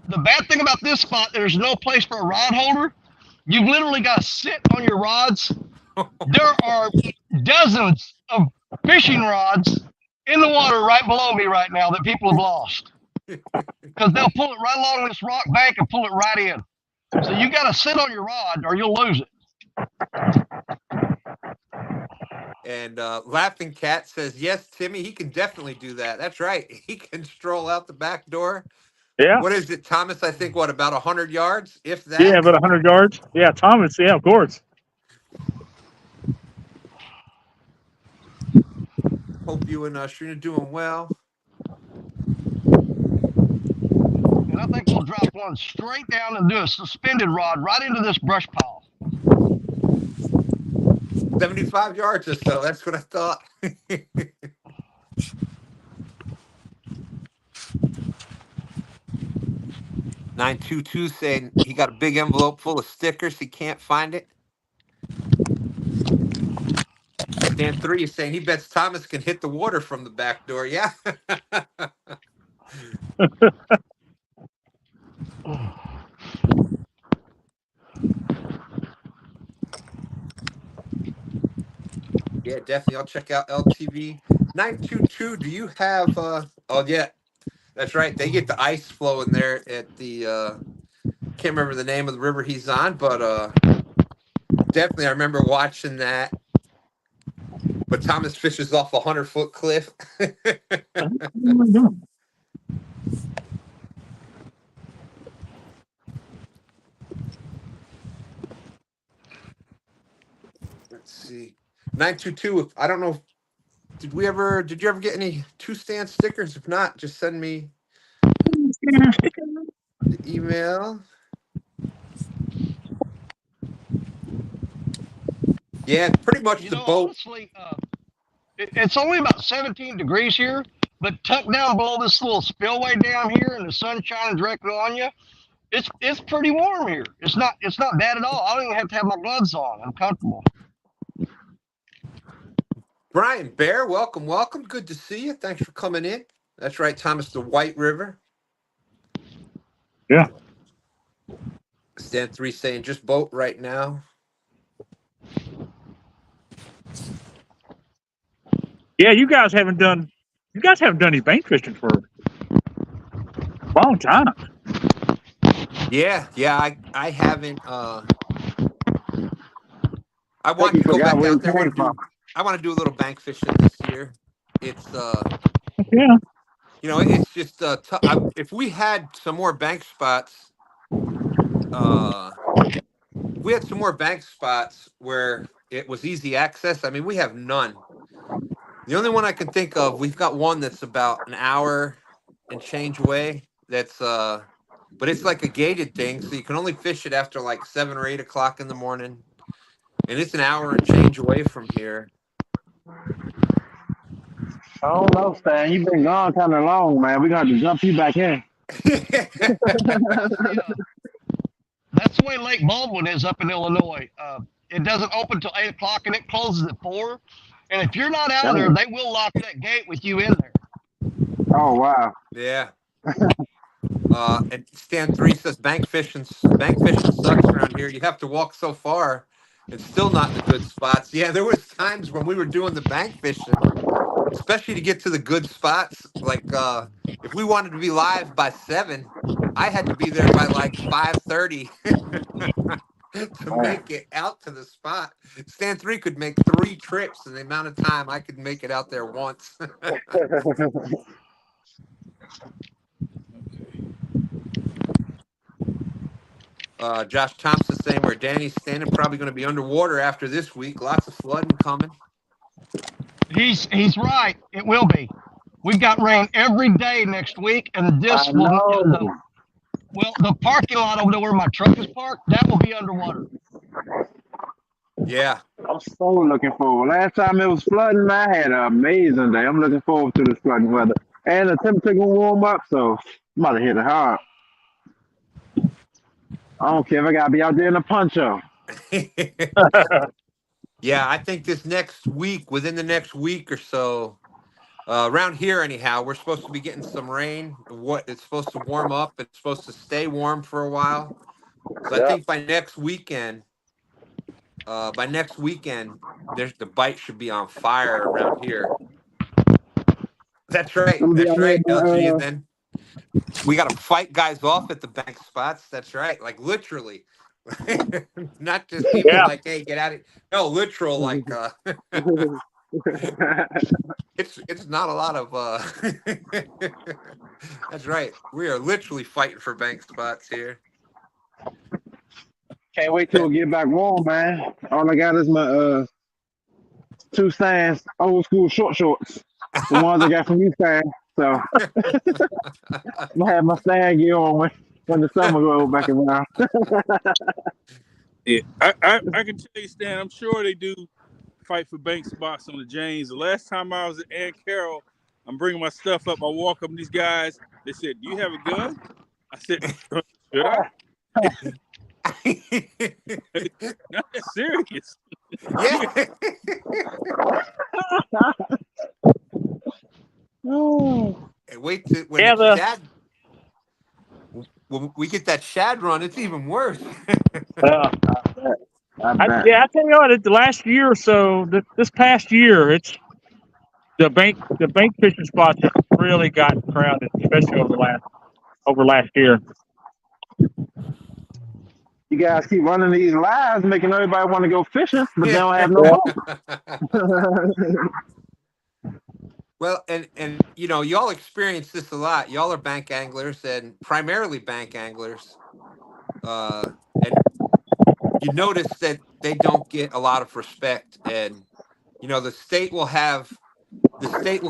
The bad thing about this spot, there's no place for a rod holder. You've literally got to sit on your rods There are dozens of fishing rods in the water right below me right now that people have lost because they'll pull it right along this rock bank and pull it right in. So you got to sit on your rod or you'll lose it. And Laughing Cat says, yes, Timmy, he can definitely do that. That's right. He can stroll out the back door. Yeah. What is it, Thomas? I think, what, about 100 yards, if that? Yeah, about 100 yards. Yeah, Thomas. Yeah, of course. Hope you and Shrina doing well. And I think we'll drop one straight down and do a suspended rod right into this brush pile. 75 yards or so. That's what I thought. 922 saying he got a big envelope full of stickers. He can't find it. Dan 3 is saying he bets Thomas can hit the water from the back door. Yeah. Yeah, definitely. I'll check out LTV. 922, do you have oh yeah, that's right. They get the ice flowing there at the can't remember the name of the river he's on, but definitely I remember watching that. But Thomas fishes off a 100-foot cliff. Let's see. 922. I don't know. Did you ever get any 2stand stickers? If not, just send me the email. Yeah, pretty much the boat. Honestly, it's only about 17 degrees here, but tucked down below this little spillway down here, and the sun shining directly on you, it's pretty warm here. It's not bad at all. I don't even have to have my gloves on. I'm comfortable. Brian Bear, welcome. Good to see you. Thanks for coming in. That's right, Thomas, the White River. Yeah. Stan 3 saying just boat right now. Yeah, you guys haven't done any bank fishing for a long time. Yeah, I haven't I want to go back out there. I want to do a little bank fishing this year. It's Yeah. you know, it's just if we had some more bank spots, where it was easy access. I mean, we have none. The only one I can think of, we've got one that's about an hour and change away. That's but it's like a gated thing, so you can only fish it after like 7 or 8 o'clock in the morning, and it's an hour and change away from here. I don't know, Stan. You've been gone kind of long, man. We're going to have to jump you back in. That's the way Lake Baldwin is up in Illinois. It doesn't open till 8 o'clock and it closes at 4. And if you're not out there, they will lock that gate with you in there. Oh, wow. Yeah. And Stan 3 says bank fishing sucks around here. You have to walk so far and still not in the good spots. Yeah, there was times when we were doing the bank fishing, especially to get to the good spots. Like if we wanted to be live by 7, I had to be there by like 5:30 to make it out to the spot. Stan 3 could make 3 trips in the amount of time I could make it out there once. Josh Thompson saying where Danny's standing, probably going to be underwater after this week. Lots of flooding coming. He's right. It will be. We've got rain every day next week, and this will. Well, the parking lot over there where my truck is parked, that will be underwater. Yeah. I'm so looking forward. Last time it was flooding, I had an amazing day. I'm looking forward to this flooding weather. And the temperature going to warm up, so I'm about to hit it hard. I don't care if I got to be out there in a poncho. Yeah, I think within the next week or so, around here anyhow, we're supposed to be getting some rain. It's supposed to warm up. It's supposed to stay warm for a while. So I think by next weekend, by next weekend, the bite should be on fire around here. That's right. I'm gonna be That's out there right, by LG. And then we got to fight guys off at the bank spots. That's right. Like literally. Not just people Yeah. like, hey, get out of here. No, literal, like it's not a lot of that's right. We are literally fighting for bank spots here. Can't wait till it get back warm, man. All I got is my 2 stands, old school short shorts. The ones I got from you, Stan. So I'm gonna have my stand gear on when the summer goes back around. Yeah, I can tell you, Stan, I'm sure they do fight for bank spots on the James. The last time I was at Ann Carroll, I'm bringing my stuff up. I walk up to these guys. They said, "Do you have a gun?" I said, "Should I?" Not that serious. Yeah. And wait till when Yeah, it's shad. When we get that shad run, it's even worse. I bet. I tell you what, the last year or so, this past year, it's the bank fishing spots have really gotten crowded, especially over last year. You guys keep running these lives, making everybody want to go fishing, but they don't have no boat. Well, and you know, y'all experience this a lot. Y'all are bank anglers and primarily bank anglers. And you notice that they don't get a lot of respect. And you know, the state will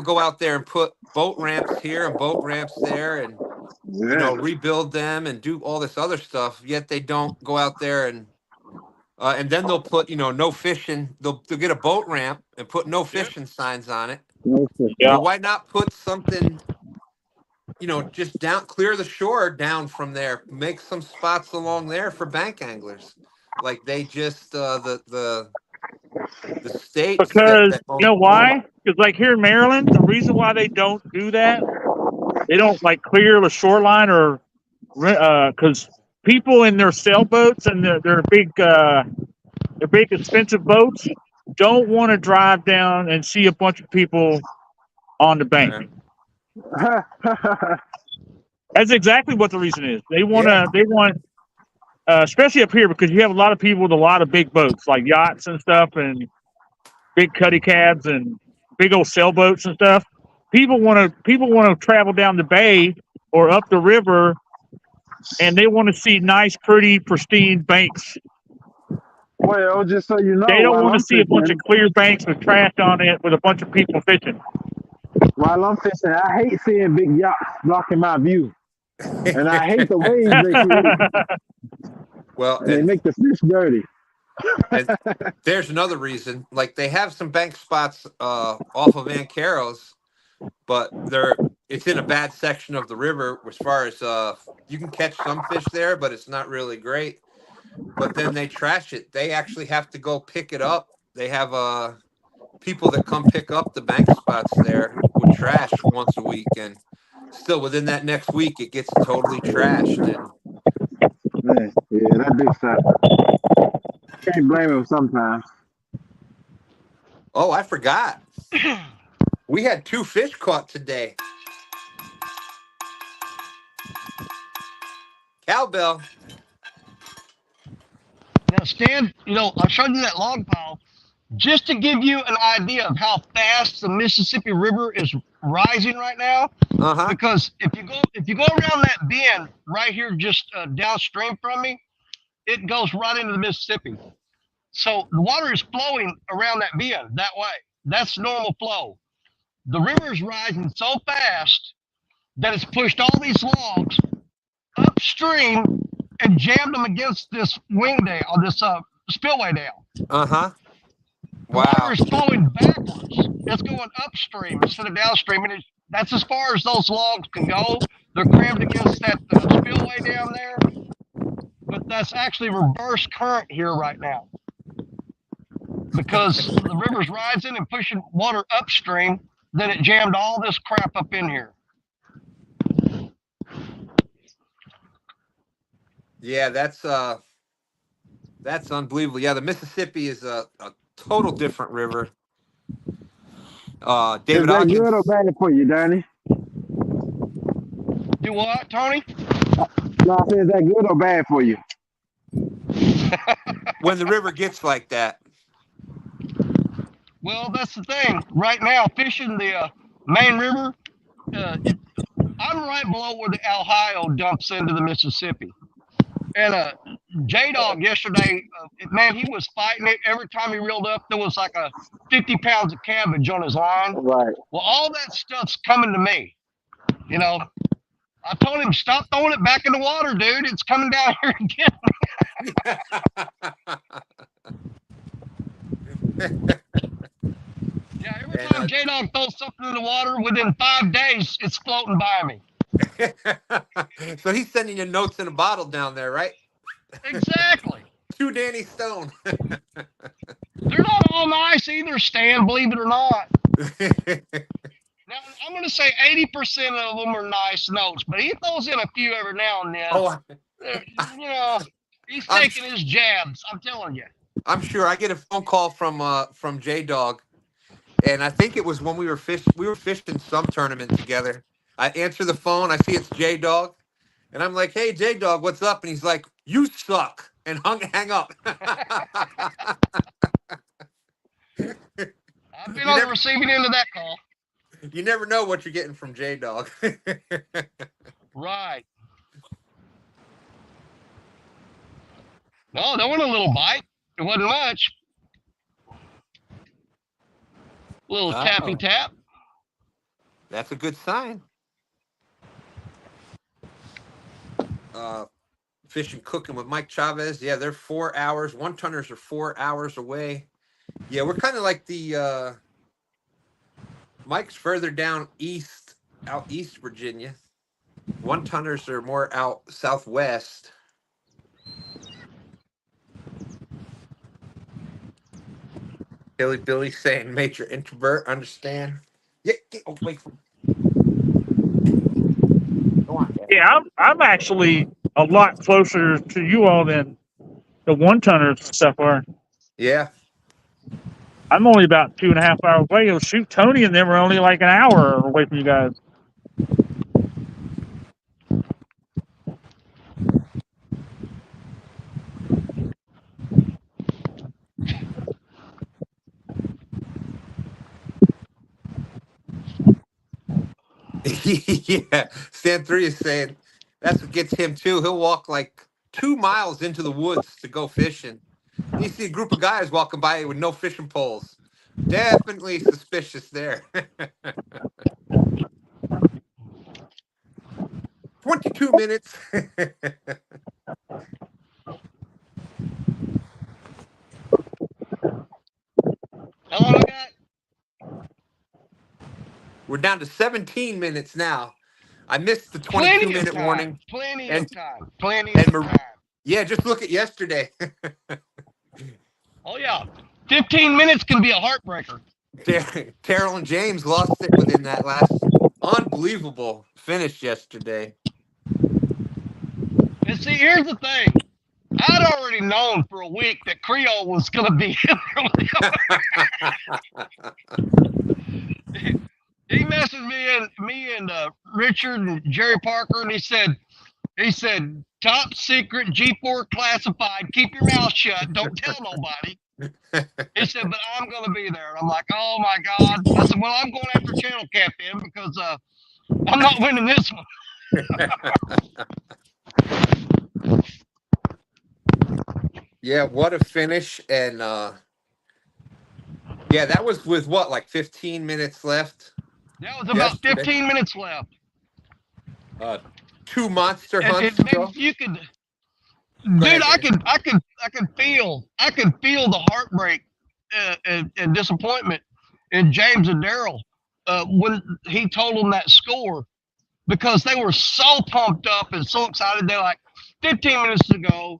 go out there and put boat ramps here and boat ramps there and you know, rebuild them and do all this other stuff, yet they don't go out there and then they'll put, you know, no fishing. They'll get a boat ramp and put no fishing signs on it. Yeah. Well, why not put something, you know, just clear the shore down from there, make some spots along there for bank anglers. Like they just the states Because that you know why? Because like here in Maryland, the reason why they don't do that, they don't like clear the shoreline or because people in their sailboats and their big expensive boats don't want to drive down and see a bunch of people on the bank. That's exactly what the reason is. They want, especially up here, because you have a lot of people with a lot of big boats, like yachts and stuff, and big cuddy cabs and big old sailboats and stuff. People want to travel down the bay or up the river, and they want to see nice, pretty, pristine banks. Well, just so you know, They don't while want to I'm see a bunch of fishing, clear banks with trash on it with a bunch of people fishing. I hate seeing big yachts blocking my view, and I hate the waves they create. Well, and they make the fish dirty. And there's another reason. Like they have some bank spots off of Van Carroll's, but it's in a bad section of the river as far as you can catch some fish there, but it's not really great. But then they trash it. They actually have to go pick it up. They have people that come pick up the bank spots there with trash once a week, and still within that next week it gets totally trashed. And Man, yeah, that big stuff. Can't blame him sometimes. oh, I forgot. We had 2 fish caught today. Cowbell. Now, Stan, you know, I showed you that log pile just to give you an idea of how fast the Mississippi River is rising right now. Uh-huh. Because if you go around that bend right here, just downstream from me, it goes right into the Mississippi. So the water is flowing around that bend that way. That's normal flow. The river is rising so fast that it's pushed all these logs upstream and jammed them against this wing dam or this spillway dam. Uh-huh. The Wow. water is flowing backwards. It's going upstream instead of downstream, and that's as far as those logs can go. They're crammed against that spillway down there, but that's actually reverse current here right now because the river's rising and pushing water upstream. Then it jammed all this crap up in here. Yeah, that's That's unbelievable. Yeah, the Mississippi is a total different river. Is David that good or Ogden's. bad for you, Danny? Do what, Tony? No, I said, is that good or bad for you? When the river gets like that. Well, that's the thing. Right now, fishing the main river, I'm right below where the Ohio dumps into the Mississippi. And J-Dog yesterday, man, he was fighting it. Every time he reeled up, there was like 50 pounds of cabbage on his line. Right. Well, all that stuff's coming to me. You know, I told him, stop throwing it back in the water, dude. It's coming down here again. Yeah, every time J-Dog throws something in the water, within 5 days, it's floating by me. So he's sending you notes in a bottle down there, right? Exactly. To Danny Stone. They're not all nice either, Stan, believe it or not. Now, I'm going to say 80% of them are nice notes, but he throws in a few every now and then. Oh, You know, he's taking his jabs, I'm telling you. I'm sure. I get a phone call from J-Dog, and I think it was when we were fishing some tournament together. I answer the phone, I see it's J-Dog, and I'm like, "Hey, J-Dog, what's up?" And he's like, "You suck," and hang up. I've been on the receiving end of that call. You never know what you're getting from J-Dog. Right. No, there wasn't a little bite. It wasn't much. Little tappy tap. That's a good sign. Fishing Cooking with Mike Chavez. Yeah, they're 4 hours. One tonners are 4 hours away. Yeah, we're kind of like the Mike's further down east, out East Virginia. One tonners are more out southwest. Billy saying major introvert, understand? Yeah, get away from. Go on, Dad. Yeah, I'm actually a lot closer to you all than the one tonners and stuff are. Yeah. I'm only about 2.5 hours away. Oh, shoot, Tony and them are only like an hour away from you guys. Yeah. Stan 3 is saying that's what gets him too. He'll walk like 2 miles into the woods to go fishing. You see a group of guys walking by with no fishing poles. Definitely suspicious there. 22 minutes. How long we got? We're down to 17 minutes now. I missed the Plenty 22-minute warning. Plenty And- of time. Plenty of time. Yeah, just look at yesterday. Oh, yeah. 15 minutes can be a heartbreaker. Terrell and James lost it within that last unbelievable finish yesterday. And see, here's the thing. I'd already known for a week that Creole was going to be in there. He messaged me and Richard and Jerry Parker, and he said, top secret G4 classified, keep your mouth shut, don't tell nobody. He said, but I'm going to be there. And I'm like, oh my God. I said, well, I'm going after Channel Cap then because I'm not winning this one. Yeah, what a finish. And yeah, that was with what, like 15 minutes left? That was about 15 minutes left. 2 monster hunts. You could, dude, I could feel the heartbreak and disappointment in James and Daryl when he told them that score, because they were so pumped up and so excited. They're like, 15 minutes to go,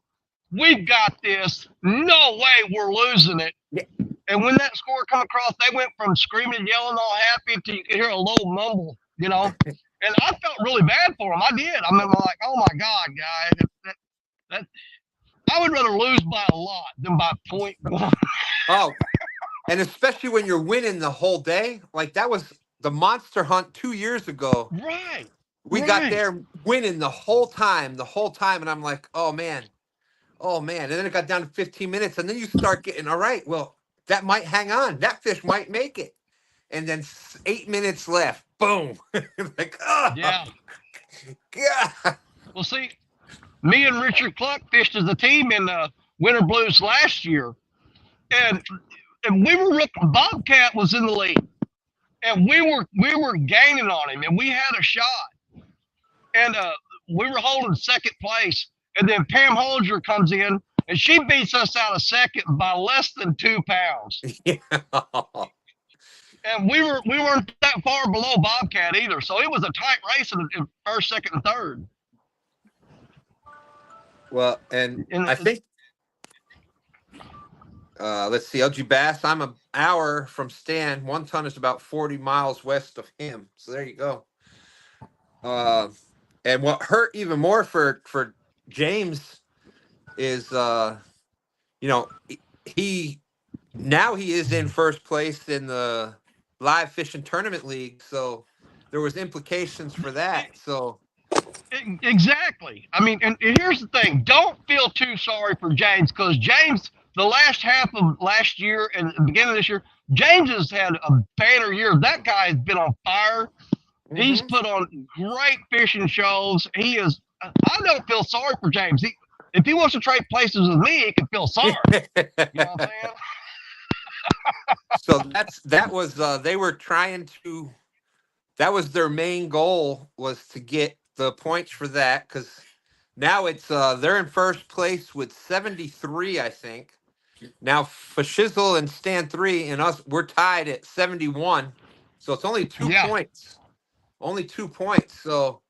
we've got this. No way we're losing it. Yeah. And when that score come across, they went from screaming, yelling, all happy to you could hear a low mumble, you know. And I felt really bad for them. I did. I mean, I'm like, oh my God, guys, I would rather lose by a lot than by 0.1. Oh, and especially when you're winning the whole day. Like that was the monster hunt 2 years ago. Right. We got there winning the whole time, and I'm like, oh man. And then it got down to 15 minutes, and then you start getting, all right, well, that might hang on. That fish might make it. And then 8 minutes left. Boom. Like, oh, Yeah. God. Well, see, me and Richard Cluck fished as a team in the Winter Blues last year, and we were Bobcat was in the lead, and we were gaining on him, and we had a shot, and we were holding second place, and then Pam Holger comes in, and she beats us out of second by less than 2 pounds. Yeah. And we weren't that far below Bobcat either, so it was a tight race in first, second, and third. Well, and I think, let's see, LG Bass, I'm an hour from Stan. 1 ton is about 40 miles west of him. So there you go. And what hurt even more for James is, he is in first place in the live fishing tournament league. So there was implications for that. So exactly. I mean, and here's the thing: don't feel too sorry for James, because James, the last half of last year and the beginning of this year, James has had a banner year. That guy has been on fire. Mm-hmm. He's put on great fishing shows. He is. I don't feel sorry for James. If he wants to trade places with me, he can feel sorry. You know what I'm saying? So that was they were trying to. That was their main goal, was to get the points for that, because now it's they're in first place with 73, I think. Now Fashizzle and Stan 3 and us, we're tied at 71. So it's only 2 points. Only 2 points. So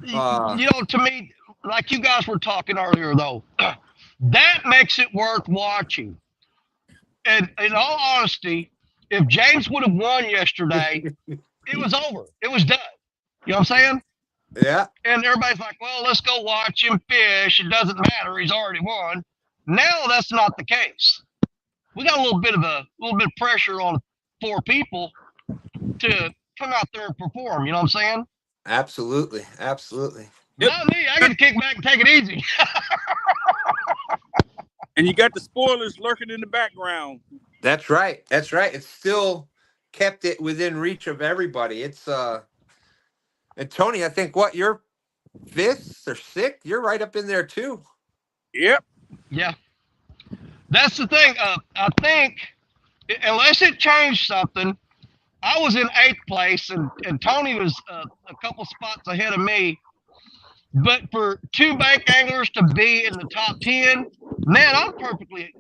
to me, like you guys were talking earlier though, that makes it worth watching. And in all honesty, if James would have won yesterday, it was over. It was done. You know what I'm saying? Yeah. And everybody's like, well, let's go watch him fish. It doesn't matter. He's already won. Now that's not the case. We got a little bit of pressure on 4 people to come out there and perform. You know what I'm saying? Absolutely. Absolutely. Not me. I got to kick back and take it easy. And you got the spoilers lurking in the background. That's right. That's right. It's still kept it within reach of everybody. It's and Tony, I think you're 5th or 6th? You're right up in there too. Yep. Yeah. That's the thing. I think unless it changed something, I was in 8th place and Tony was a couple spots ahead of me. But for 2 bank anglers to be in the top 10, man, I'm perfectly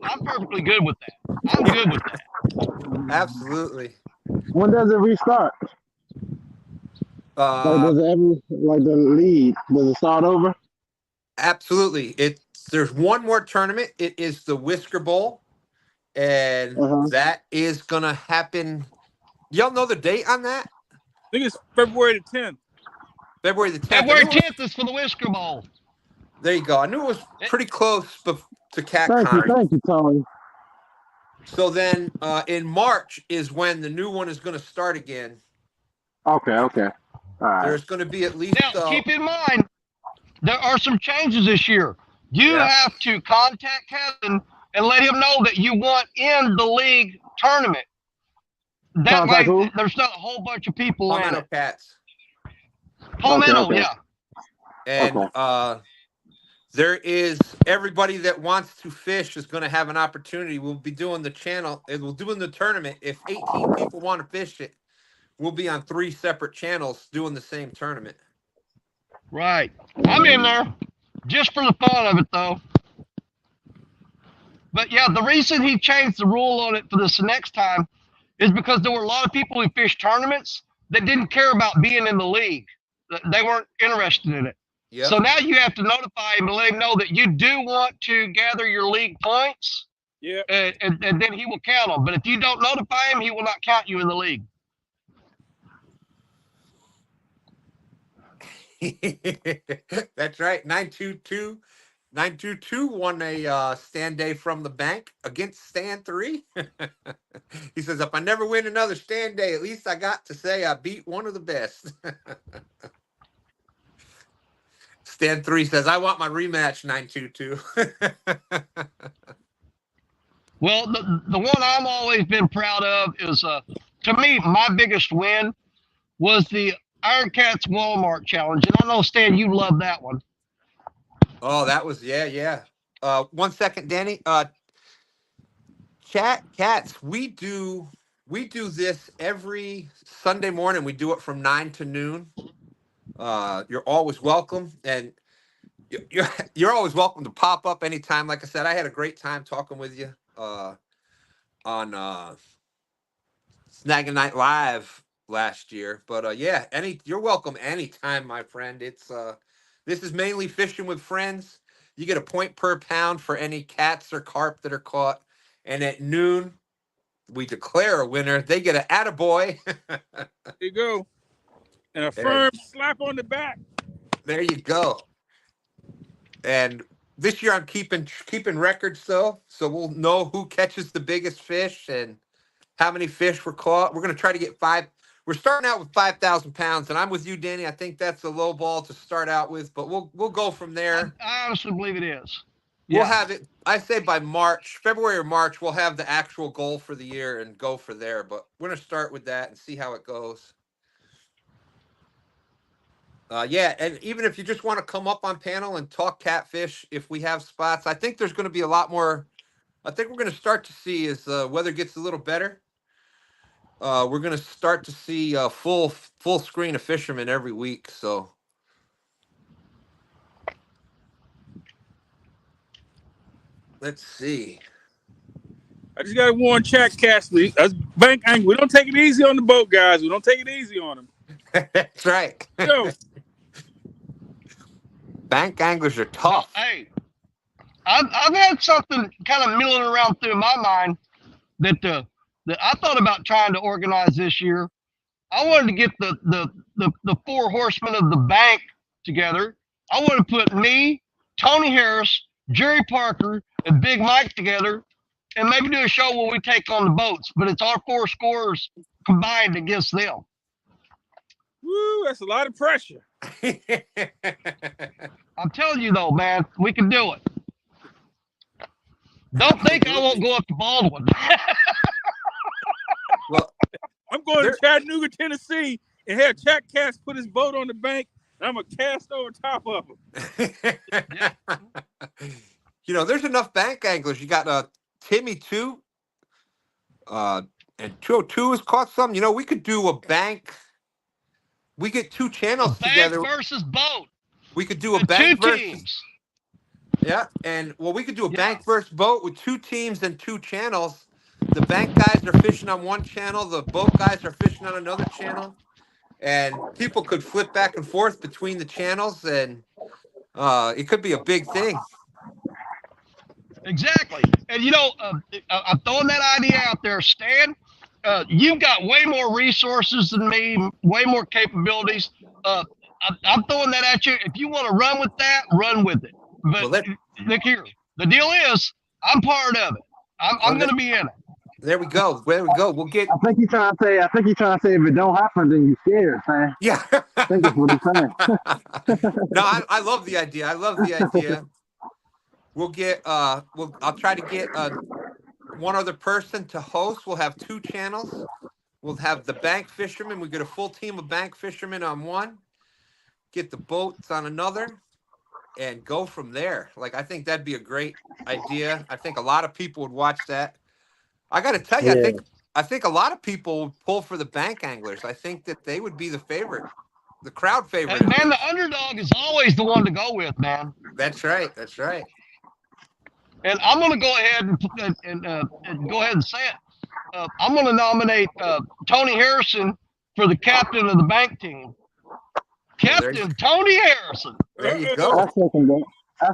good with that. I'm good with that. Absolutely. When does it restart? Does it ever, like the lead, does it start over? Absolutely. There's one more tournament. It is the Whisker Bowl, and that is gonna happen. Y'all know the date on that? I think it's February the 10th. February the 10th. February 10th is for the Whisker Bowl. There you go. I knew it was pretty close to CatCon. Thank you, Tony. So then in March is when the new one is going to start again. Okay. All right. There's going to be at least... Now, keep in mind, there are some changes this year. You have to contact Kevin and let him know that you want in the league tournament. That way, there's not a whole bunch of people in it. Cats. Palmetto, yeah. And there is everybody that wants to fish is going to have an opportunity. We'll be doing the channel. We'll doing the tournament. If 18 people want to fish it, we'll be on 3 separate channels doing the same tournament. Right. I'm in there just for the fun of it, though. But yeah, the reason he changed the rule on it for this next time is because there were a lot of people who fished tournaments that didn't care about being in the league. They weren't interested in it. Yep. So now you have to notify him and let him know that you do want to gather your league points. Yeah. And then he will count them. But if you don't notify him, he will not count you in the league. That's right. 922 922 won a STANday from the bank against Stand 3. He says, if I never win another STANday, at least I got to say I beat one of the best. Stand 3 says, I want my rematch, 922. Well, the one I've always been proud of is, to me, my biggest win was the Iron Cats Walmart Challenge. And I know, Stan, you love that one. Oh, that was, yeah. 1 second, Danny. Cats, we do this every Sunday morning. We do it from 9 to noon. You're always welcome, and you're always welcome to pop up anytime. Like I said, I had a great time talking with you on Snagging Night Live last year. But yeah, you're welcome anytime, my friend. It's this is mainly fishing with friends. You get a point per pound for any cats or carp that are caught, and at noon we declare a winner. They get an attaboy. There you go. And a There- firm slap on the back. There you go. And this year I'm keeping records though, so we'll know who catches the biggest fish and how many fish were caught. We're going to try to get 5. We're starting out with 5,000 pounds, and I'm with you, Danny. I think that's a low ball to start out with, but we'll go from there. I honestly believe it is. We'll have it. I say by February or March, we'll have the actual goal for the year and go for there. But we're going to start with that and see how it goes. Yeah, and even if you just want to come up on panel and talk catfish, if we have spots, I think there's going to be a lot more. I think we're going to start to see as the weather gets a little better. We're going to start to see full screen of fishermen every week. So let's see. I just got to warn Chat Castley. That's bank angle. We don't take it easy on the boat, guys. We don't take it easy on them. That's right. Yo. Bank anglers are tough. Hey, I've had something kind of milling around through my mind that I thought about trying to organize this year. I wanted to get the 4 horsemen of the bank together. I want to put me, Tony Harris, Jerry Parker, and Big Mike together, and maybe do a show where we take on the boats. But it's our 4 scorers combined against them. Woo, that's a lot of pressure. I'm telling you though, man, we can do it. Don't think I won't go up to Baldwin. Well, I'm going to Chattanooga, Tennessee, and have Chat Cast put his boat on the bank, and I'm going to cast over top of him. You know, there's enough bank anglers. You got Timmy too, and 202 has caught some. You know, we could do a bank. We get 2 channels together. Versus boat. We could do a bank 2 versus teams. Yeah, and we could do a bank versus boat with 2 teams and 2 channels. The bank guys are fishing on one channel, the boat guys are fishing on another channel, and people could flip back and forth between the channels, and it could be a big thing. Exactly. And you know, I'm throwing that idea out there, Stan. You've got way more resources than me, way more capabilities. I'm throwing that at you. If you want to run with that, run with it. But look here, the deal is, I'm part of it. I'm going to be in it. There we go. There we go. We'll get. I think he's trying to say if it don't happen, then you're scared, man. Yeah. I think that's what he's saying. No, I love the idea. I love the idea. We'll get. I'll try to get one other person to host. We'll have 2 channels. We'll have the bank fishermen. We get a full team of bank fishermen on one. Get the boats on another, and go from there. Like, I think that'd be a great idea. I think a lot of people would watch that. I got to tell you, I think a lot of people would pull for the bank anglers. I think that they would be the favorite, the crowd favorite. And man, the underdog is always the one to go with, man. That's right. That's right. And I'm going to go ahead and go ahead and say it. I'm going to nominate Tony Harrison for the captain of the bank team. Captain Tony Harrison. There you go. I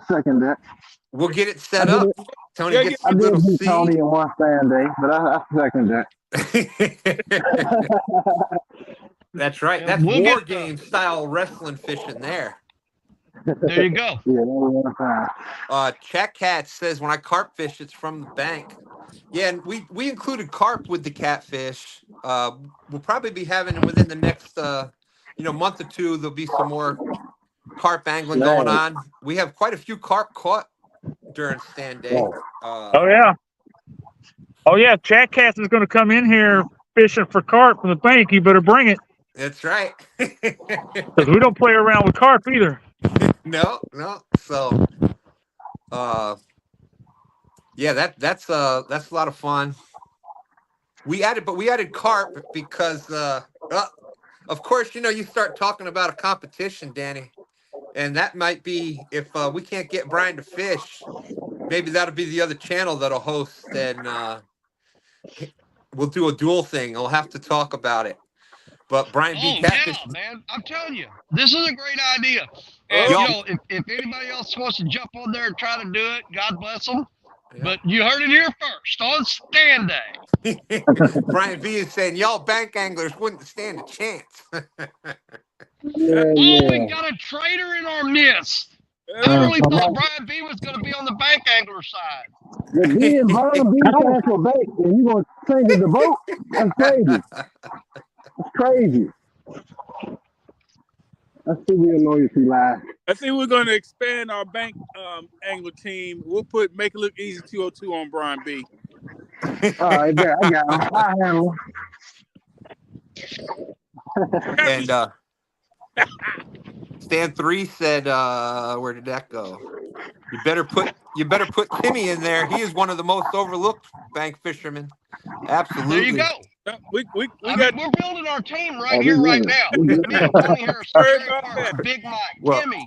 second that. We'll get it set up. Tony gets a I little did beat seed. Tony in one STANday, but I second that. That's right. That's war game style wrestling fishing there. There you go. Yeah, that was fine. Chat Cat says when I carp fish, it's from the bank. Yeah, and we included carp with the catfish. We'll probably be having within the next month or two. There'll be some more carp angling going on. We have quite a few carp caught during stand day. Oh yeah, Chat Cast is going to come in here fishing for carp from the bank. You better bring it. That's right. Because we don't play around with carp either. No. So, yeah, that's a lot of fun. We added carp because, of course, you start talking about a competition, Danny, and that might be if we can't get Brian to fish, maybe that'll be the other channel that'll host, and we'll do a dual thing. I'll have to talk about it. But Brian B. Catfish, yeah, man, I'm telling you, this is a great idea. And if anybody else wants to jump on there and try to do it, God bless them. Yeah. But you heard it here first on Stand Day. Brian B. is saying y'all bank anglers wouldn't stand a chance. We got a traitor in our midst. I really thought Brian B. was going to be on the bank angler side. The B and Brian B. stands for bait, and you going to change it to boat? That's crazy. It's crazy. That's too real loyalty lie. I think we're going to expand our bank angler team. We'll put Make It Look Easy 202 on Brian B. All right, there, I got him. I handle him. And Stan 3 said, where did that go? You better put Timmy in there. He is one of the most overlooked bank fishermen. Absolutely. There you go. We're building our team right here, right now. Me and Timmy Harris, Big Mike, Timmy.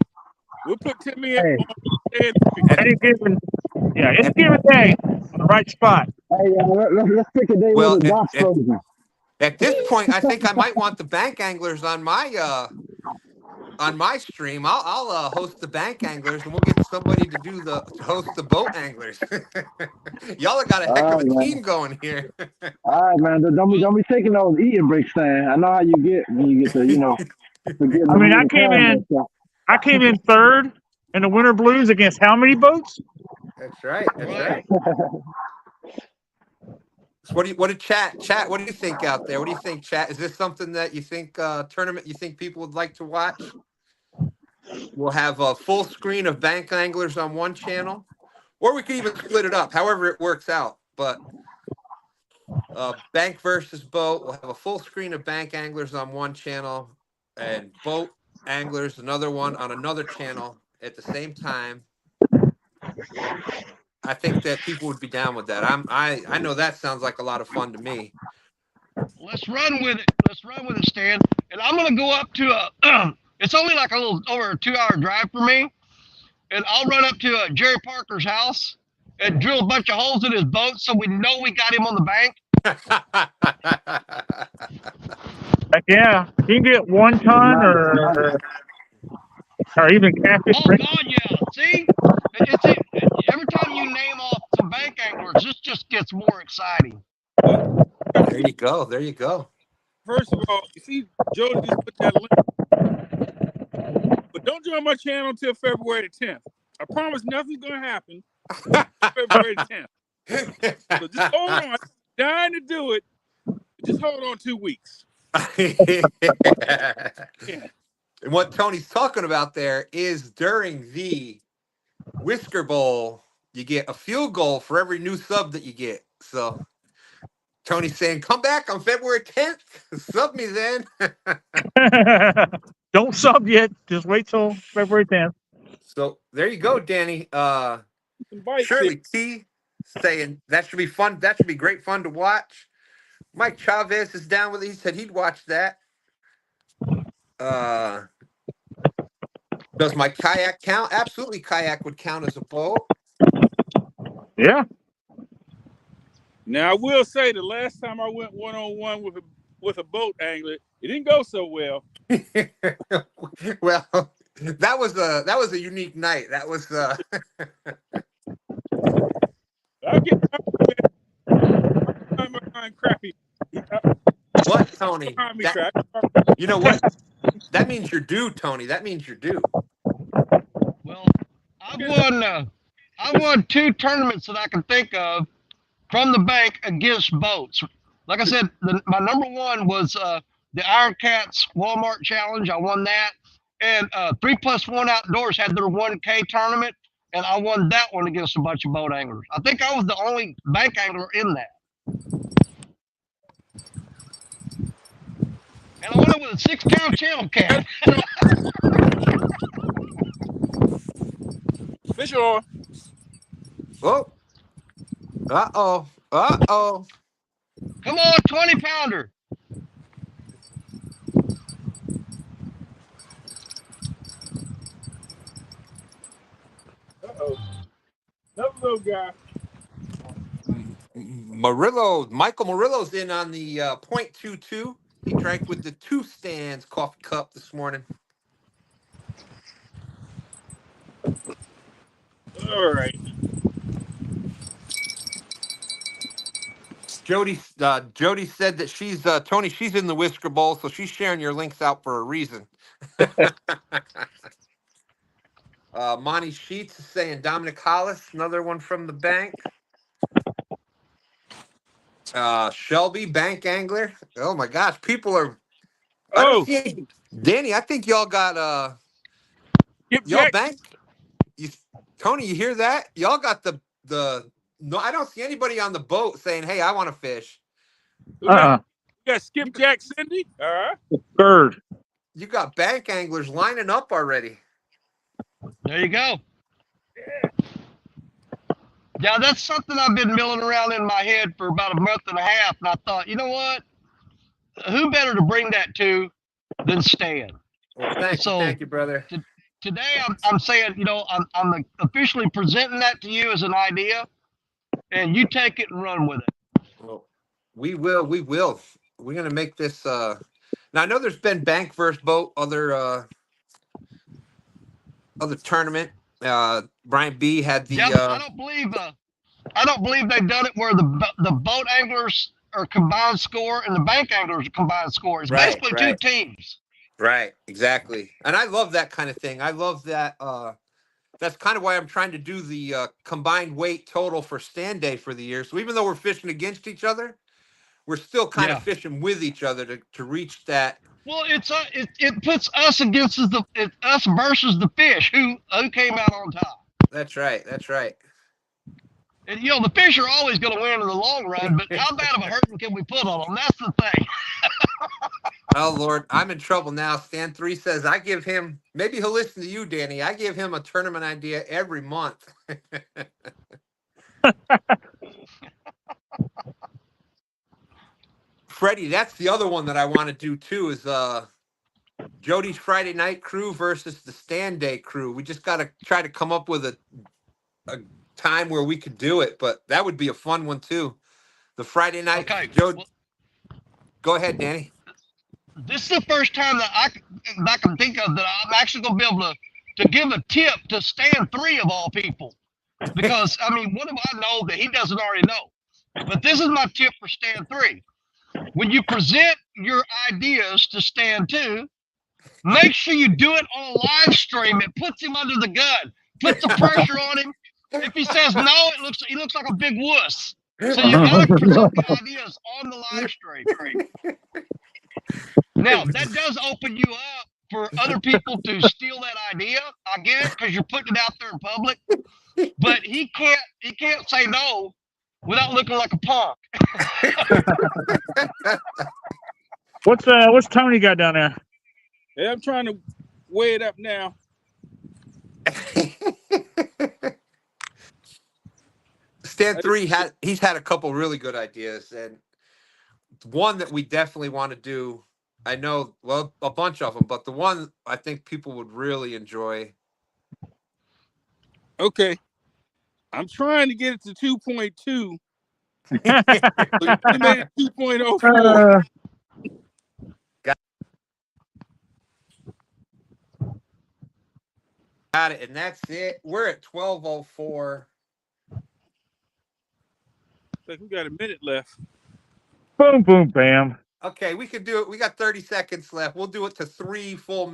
We'll put Timmy in. It's given day on the right spot. Hey, let's pick a day with a dock frozen. At this point, I think I might want the bank anglers on my stream. I'll host the bank anglers, and we'll get somebody to host the boat anglers. Y'all have got a heck of a team going here. All right, man. Don't be taking those eating breaks, Stan. I know how you get when you get to, I mean, I came in third in the Winter Blues against how many boats? That's right. So what did chat? What do you think out there? What do you think, chat? Is this something that you think tournament you think people would like to watch? We'll have a full screen of bank anglers on one channel, or we could even split it up, however it works out. But bank versus boat, we'll have a full screen of bank anglers on one channel and boat anglers, another one on another channel at the same time. I think that people would be down with that. I know that sounds like a lot of fun to me. Let's run with it, Stan. And I'm gonna go up to it's only like a little over a 2-hour drive for me. And I'll run up to Jerry Parker's house and drill a bunch of holes in his boat so we know we got him on the bank. Heck yeah. You can get 1 ton or even catfish. Oh, God, yeah. See? Every time you name off some bank anglers, this just gets more exciting. There you go. First of all, you see, Jody just put that link. But don't join my channel until February the 10th. I promise nothing's going to happen February the 10th. So just hold on. I'm dying to do it. Just hold on 2 weeks. Yeah. And what Tony's talking about there is during the Whisker Bowl, you get a field goal for every new sub that you get. So Tony's saying, come back on February 10th. Sub me then. Don't sub yet. Just wait till February 10th. So there you go, Danny. Shirley T saying that should be fun. That should be great fun to watch. Mike Chavez is down with it. He said he'd watch that. Does my kayak count? Absolutely, kayak would count as a boat. Yeah. Now I will say the last time I went one-on-one with a boat angler, it didn't go so well. Well, that was a unique night. That was I'll get my crappy. What, Tony? You know what? That means you're due, Tony. That means you're due. I won 2 tournaments that I can think of from the bank against boats. Like I said, my number 1 was the Iron Cats Walmart Challenge. I won that. And 3+1 Outdoors had their 1K tournament, and I won that one against a bunch of boat anglers. I think I was the only bank angler in that. And I won it with a 6-pound channel cat. Fish on. Oh. Uh-oh. Uh-oh. Come on, 20-pounder. Uh-oh. Another little guy. Michael Murillo's in on the .22. He drank with the 2 Stands coffee cup this morning. All right. Jody said that she's Tony. She's in the Whisker Bowl, so she's sharing your links out for a reason. Monty Sheets is saying Dominic Hollis, another one from the bank. Shelby, bank angler. Oh my gosh, people are. Oh, Danny, I think y'all got y'all bank. Tony, you hear that? Y'all got the. No, I don't see anybody on the boat saying, "Hey, I want to fish." we got Skipjack Cindy. All right. Bird. You got bank anglers lining up already. There you go. Yeah, that's something I've been milling around in my head for about a month and a half, and I thought, you know what? Who better to bring that to than Stan? Well, thank you, brother. Today, I'm saying, you know, I'm officially presenting that to you as an idea, and you take it and run with it. Well, we will. We're gonna make this. Now I know there's been bank versus boat, other tournament. Brian B had the. Yeah, I don't believe they've done it where the boat anglers are combined score and the bank anglers are combined score. It's basically 2 teams. Right, exactly. And I love that kind of thing. I love that. That's kind of why I'm trying to do the combined weight total for STANday for the year. So even though we're fishing against each other, we're still kind of fishing with each other to reach that. Well, it puts us against us versus the fish who came out on top. That's right. And you know the fish are always going to win in the long run, but how bad of a hurting can we put on them? That's the thing. Oh Lord, I'm in trouble now. Stan 3 says I give him. Maybe he'll listen to you, Danny. I give him a tournament idea every month. Freddie, that's the other one that I want to do too. Is Jody's Friday night crew versus the STANday crew. We just got to try to come up with a time where we could do it, but that would be a fun one too. The Friday night. Okay. Jody, go ahead, Danny. This is the first time that I can think of that I'm actually going to be able to give a tip to Stan 3 of all people. Because, I mean, what do I know that he doesn't already know? But this is my tip for Stan 3. When you present your ideas to Stan 2, make sure you do it on a live stream. It puts him under the gun, puts the pressure on him. If he says no, he looks like a big wuss. So you got to present the ideas on the live stream. Now, that does open you up for other people to steal that idea. I get it, because you're putting it out there in public. But he can't say no without looking like a punk. What's Tony got down there? Yeah, I'm trying to weigh it up now. Stan 3 he's had a couple really good ideas, and one that we definitely want to do. I know, well, a bunch of them, but the one I think people would really enjoy. Okay. I'm trying to get it to 2.2. You made it 2.04. Got it, and that's it. We're at 12:04. Like we got a minute left. Boom, boom, bam. Okay, we could do it. We got 30 seconds left. We'll do it to 3 full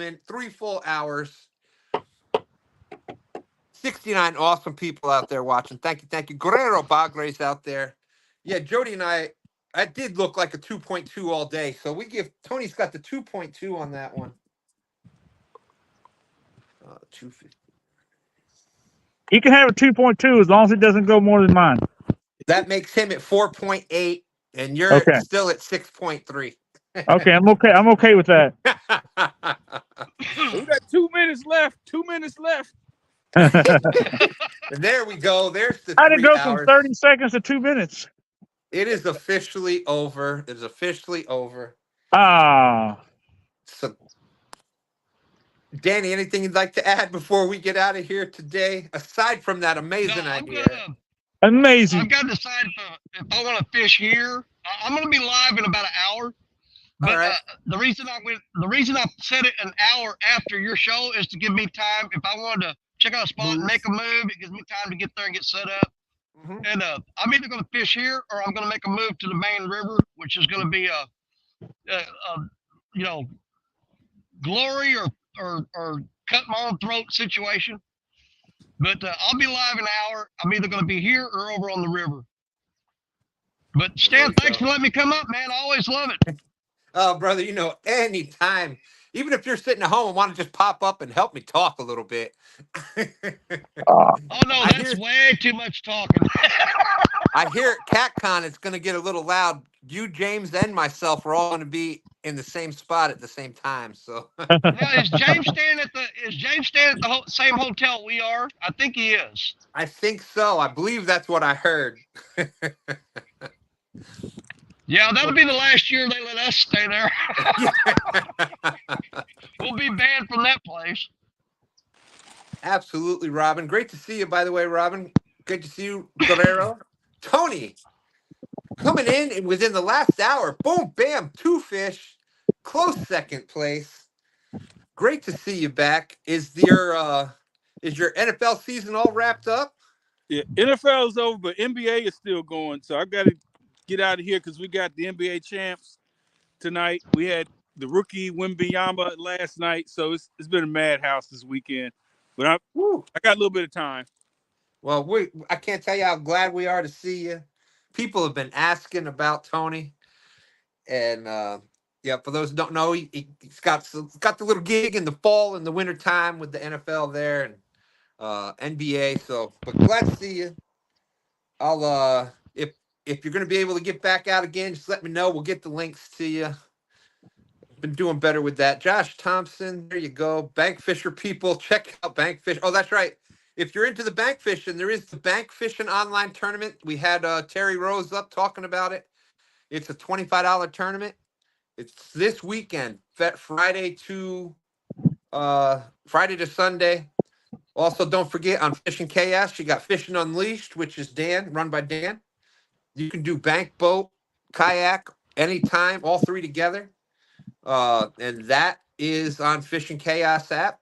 hours. 69 awesome people out there watching. Thank you, thank you. Guerrero Bagres out there. Yeah, Jody and I did look like a 2.2 all day. So we give Tony's got the 2.2 on that one. 250. He can have a 2.2 as long as it doesn't go more than mine. That makes him at 4.8, and you're Okay. still at 6.3. Okay, I'm okay. I'm okay with that. We got 2 minutes left. 2 minutes left. And there we go. There's the How'd it 3 go hours. from 30 seconds to 2 minutes? It is officially over. It is officially over. Ah. So, Danny, anything you'd like to add before we get out of here today? Aside from that amazing idea. Amazing. I've got to decide if I want to fish here. I'm going to be live in about an hour. But right. The reason I set it an hour after your show is to give me time. If I wanted to check out a spot and make a move, it gives me time to get there and get set up. Mm-hmm. And I'm either going to fish here or I'm going to make a move to the main river, which is going to be a glory or cut my own throat situation. But I'll be live an hour. I'm either going to be here or over on the river. But Stan, thanks for letting me come up, man. I always love it. Oh, brother, anytime. Even if you're sitting at home and want to just pop up and help me talk a little bit. Oh, no, that's way too much talking. I hear at CatCon it's going to get a little loud. You, James, and myself are all going to be in the same spot at the same time. So now, is James staying at the same hotel we are? I think he is. I think so. I believe that's what I heard. Yeah, that'll be the last year they let us stay there. We'll be banned from that place. Absolutely, Robin. Great to see you, by the way, Robin. Great to see you, Guerrero. Tony, coming in and within the last hour, boom, bam, 2 fish, close second place. Great to see you back. Is your NFL season all wrapped up? Yeah, NFL is over, but NBA is still going. So I've got to get out of here because we got the NBA champs tonight. We had the rookie Wembanyama last night, so it's been a madhouse this weekend. But I got a little bit of time. Well, I can't tell you how glad we are to see you. People have been asking about Tony, and yeah, for those who don't know, he's got the little gig in the fall and the winter time with the NFL there and NBA. So, but glad to see you. I'll if you're going to be able to get back out again, just let me know. We'll get the links to you. Been doing better with that. Josh Thompson, there you go. Bank Fisher people, check out Bank Fish. Oh, that's right. If you're into the bank fishing, there is the bank fishing online tournament. We had Terry Rose up talking about it. It's a $25 tournament. It's this weekend, Friday to Sunday. Also, don't forget on Fishing Chaos, you got Fishing Unleashed, which is run by Dan. You can do bank, boat, kayak anytime, all 3 together. And that is on Fishing Chaos app.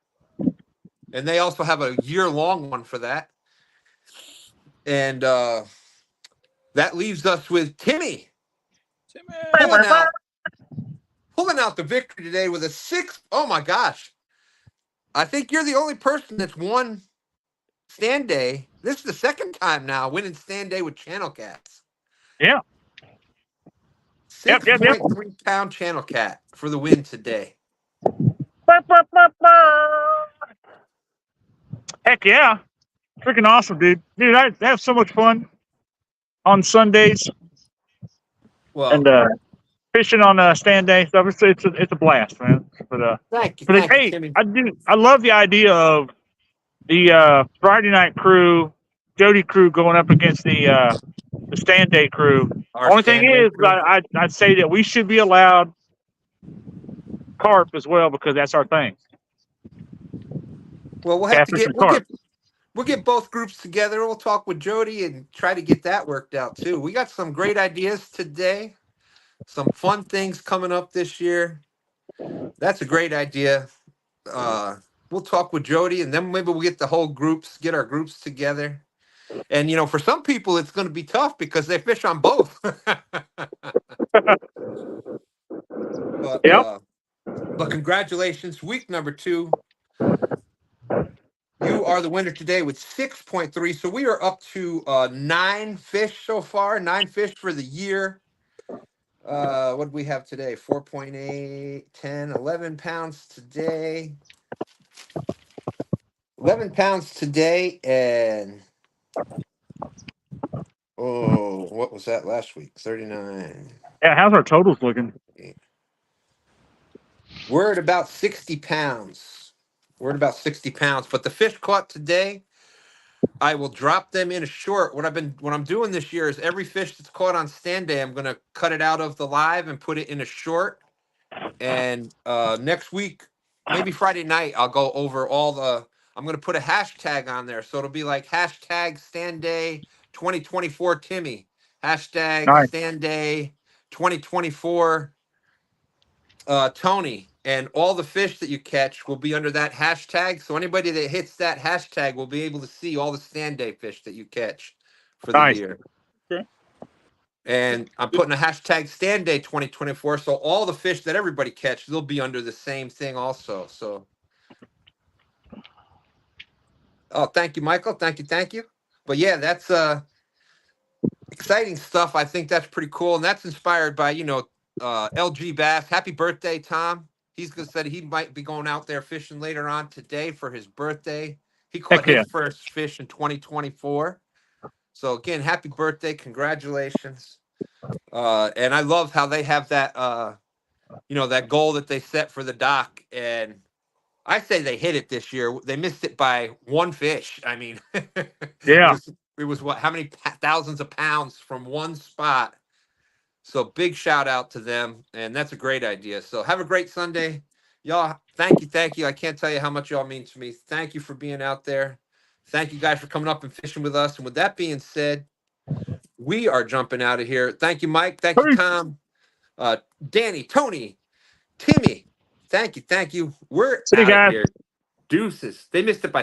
And they also have a year-long one for that. And that leaves us with Timmy. Pulling out the victory today with a 6. Oh, my gosh. I think you're the only person that's won STANday. This is the second time now winning STANday with Channel Cats. Yeah. 6.3 pound Channel Cat for the win today. Heck yeah. Freaking awesome, dude. Dude, I have so much fun on Sundays. Well, and fishing on STANday stuff. It's a blast, man. But thank you, hey, Timmy. I love the idea of the Friday night crew, Jody crew going up against the STANday crew. Only thing is, I'd say that we should be allowed carp as well because that's our thing. Well, we'll have to we'll get both groups together. We'll talk with Jody and try to get that worked out too. We got some great ideas today. Some fun things coming up this year. That's a great idea. We'll talk with Jody and then maybe we'll get our groups together. And, for some people, it's going to be tough because they fish on both. But congratulations. Week number 2. You you are the winner today with 6.3. So we are up to 9 fish so far, 9 fish for the year. What do we have today? 4.8, 10, 11 pounds today. 11 pounds today, and what was that last week? 39. Yeah, how's our totals looking? We're at about 60 pounds. We're at about 60 pounds. But the fish caught today, I will drop them in a short. What I'm doing this year is every fish that's caught on stand day, I'm gonna cut it out of the live and put it in a short. And next week, maybe Friday night, I'll go over all the. I'm gonna put a hashtag on there, so it'll be like hashtag STANday 2024 Timmy, hashtag Nice. STANday 2024 Tony, and all the fish that you catch will be under that hashtag. So anybody that hits that hashtag will be able to see all the STANday fish that you catch for the Nice. year. Okay. And I'm putting a hashtag STANday 2024. So all the fish that everybody catch, they'll be under the same thing also. So, oh, thank you, Michael. Thank you. Thank you. But yeah, that's exciting stuff. I think that's pretty cool. And that's inspired by, LG Bass. Happy birthday, Tom. He's gonna said he might be going out there fishing later on today for his birthday. He caught Heck yeah. his first fish in 2024. So again, happy birthday, congratulations. And I love how they have that that goal that they set for the dock. And I say they hit it this year. They missed it by one fish. I mean, Yeah. it was what, how many thousands of pounds from one spot. So big shout out to them, and that's a great idea. So have a great Sunday, y'all. Thank you. I can't tell you how much y'all mean to me. Thank you for being out there. Thank you guys for coming up and fishing with us. And with that being said, we are jumping out of here. Thank you, Mike. Thank you, Peace. Tom, Danny, Tony, Timmy. Thank you. We're See you out of guys. here. Deuces. They missed it by